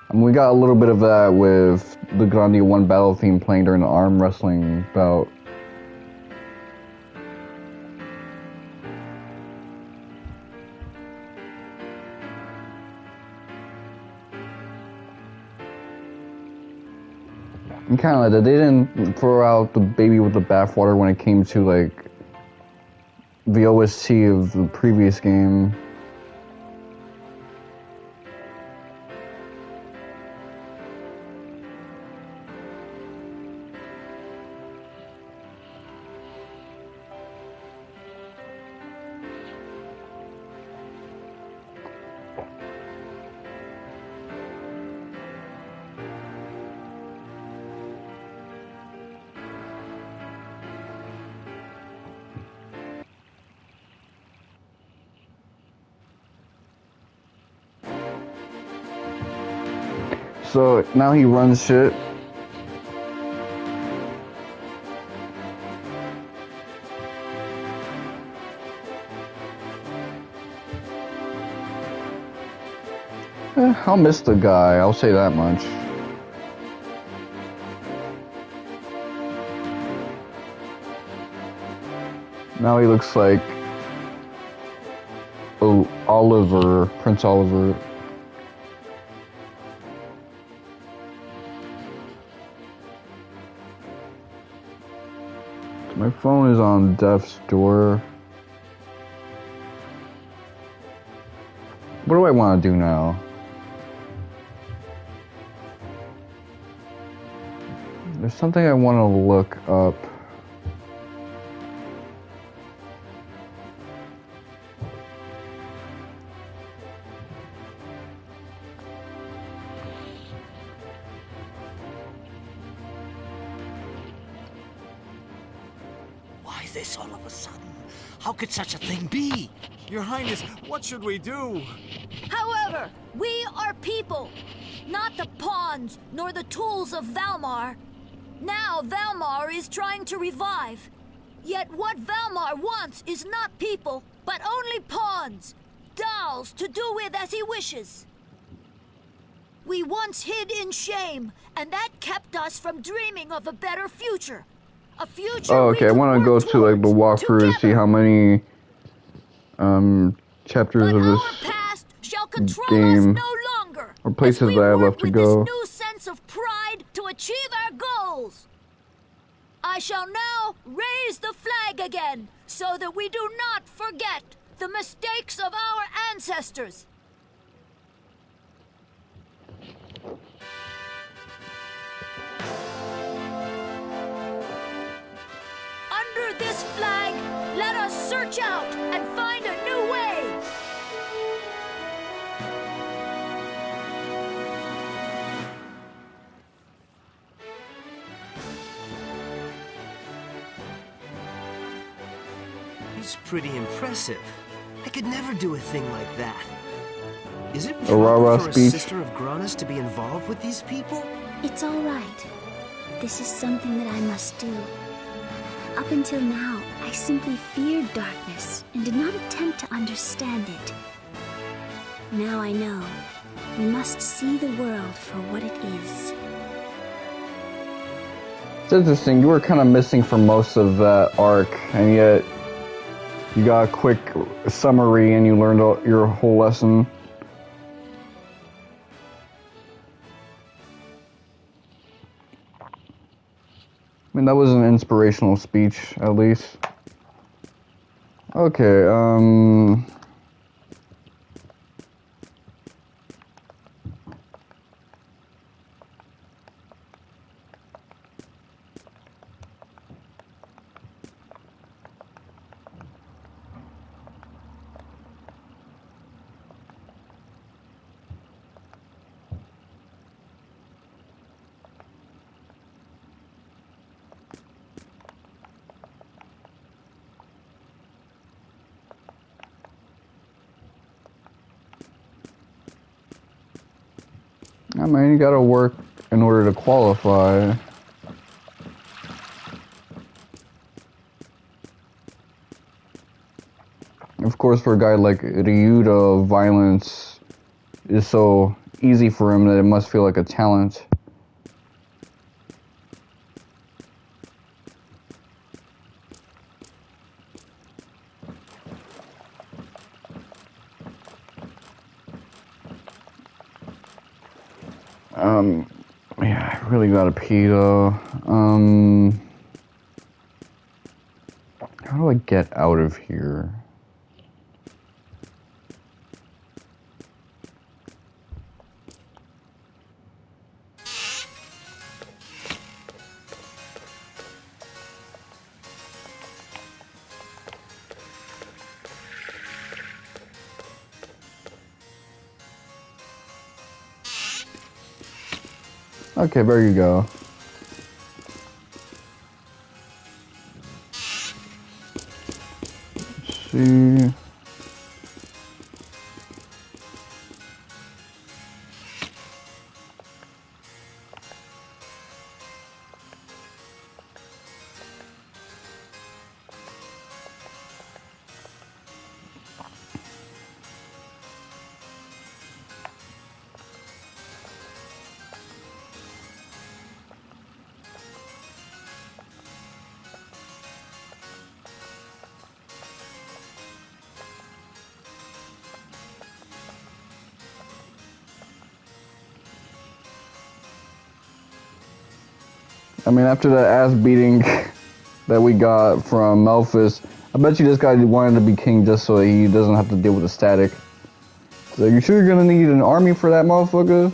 A: I mean, we got a little bit of that with the Grandia 1 battle theme playing during the arm wrestling bout. And kind of like that, they didn't throw out the baby with the bathwater when it came to like the OST of the previous game. So now he runs shit. I'll miss the guy, I'll say that much. Now he looks like Oliver, Prince Oliver. My phone is on death's door. What do I want to do now? There's something I want to look up.
G: Why this all of a sudden? How could such a thing be?
F: Your Highness, what should we do?
D: However, we are people, not the pawns nor the tools of Valmar. Now Valmar is trying to revive. Yet what Valmar wants is not people, but only pawns, dolls to do with as he wishes. We once hid in shame, and that kept us from dreaming of a better future. A future.
A: Oh, okay. I want to go to like the walkthrough and see how many chapters
D: but
A: of
D: our
A: this
D: past shall control
A: game
D: us no longer,
A: or places
D: as we
A: that I have
D: work
A: left to
D: with
A: go.
D: this new sense of pride to achieve our goals. I shall now raise the flag again, so that we do not forget the mistakes of our ancestors. Under this flag, let us search out and find a new way.
C: He's pretty impressive. I could never do a thing like that. Is it
A: A rah-rah
C: proper for a
A: speech.
C: sister of Granas to be involved with these people?
I: It's all right. This is something that I must do. Up until now, I simply feared darkness and did not attempt to understand it. Now I know. We must see the world for what it is.
A: It's interesting. You were kind of missing for most of that arc, and yet you got a quick summary and you learned your whole lesson. I mean, that was an inspirational speech, at least. Okay, I mean, you gotta work in order to qualify. Of course, for a guy like Ryuta, violence is so easy for him that it must feel like a talent. Yeah, I really gotta pee though. How do I get out of here? Okay, there you go. Let's see. I mean, after that ass beating that we got from Melphis, I bet you this guy wanted to be king just so he doesn't have to deal with the static. So you sure you're gonna need an army for that motherfucker?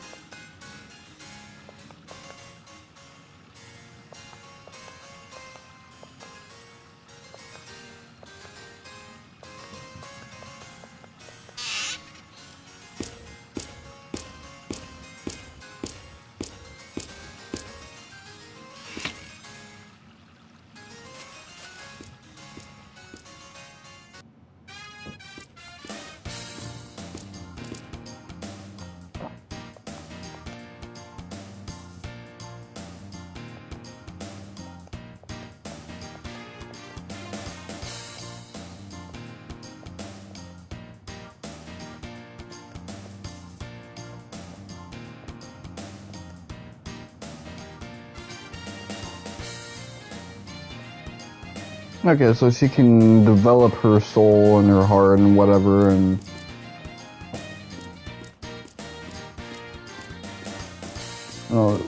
A: Okay, so she can develop her soul and her heart and whatever, and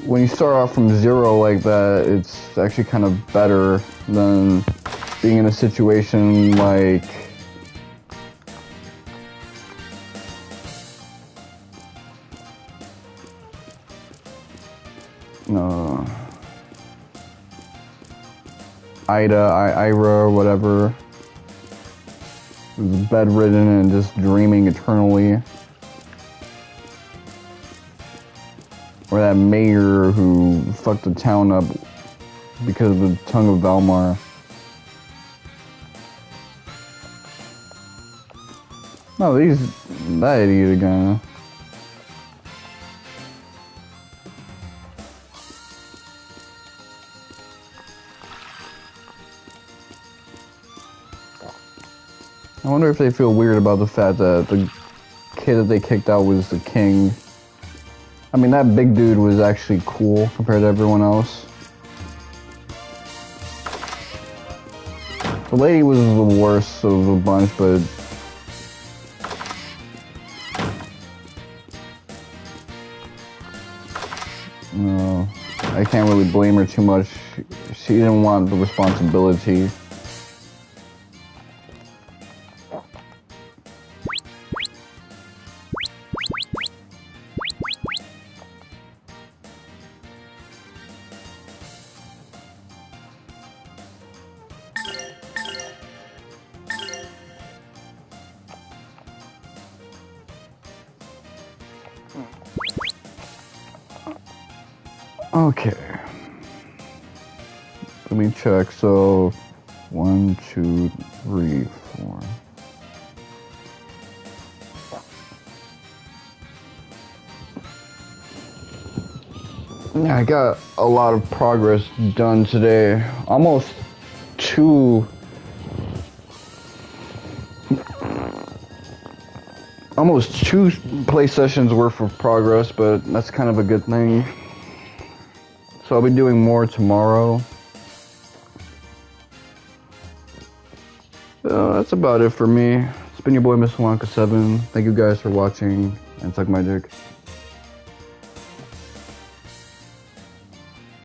A: when you start off from zero like that, it's actually kind of better than being in a situation like Ira, or whatever, who's bedridden and just dreaming eternally. Or that mayor who fucked the town up because of the tongue of Valmar. No, that idiot again. I wonder if they feel weird about the fact that the kid that they kicked out was the king. I mean, that big dude was actually cool compared to everyone else. The lady was the worst of the bunch, but no, I can't really blame her too much. She didn't want the responsibility. Okay. Let me check. So, 1, 2, 3, 4. Yeah, I got a lot of progress done today. Almost two play sessions worth of progress, but that's kind of a good thing. So I'll be doing more tomorrow. That's about it for me. It's been your boy, Mr. Wonka 7. Thank you guys for watching, and suck my dick.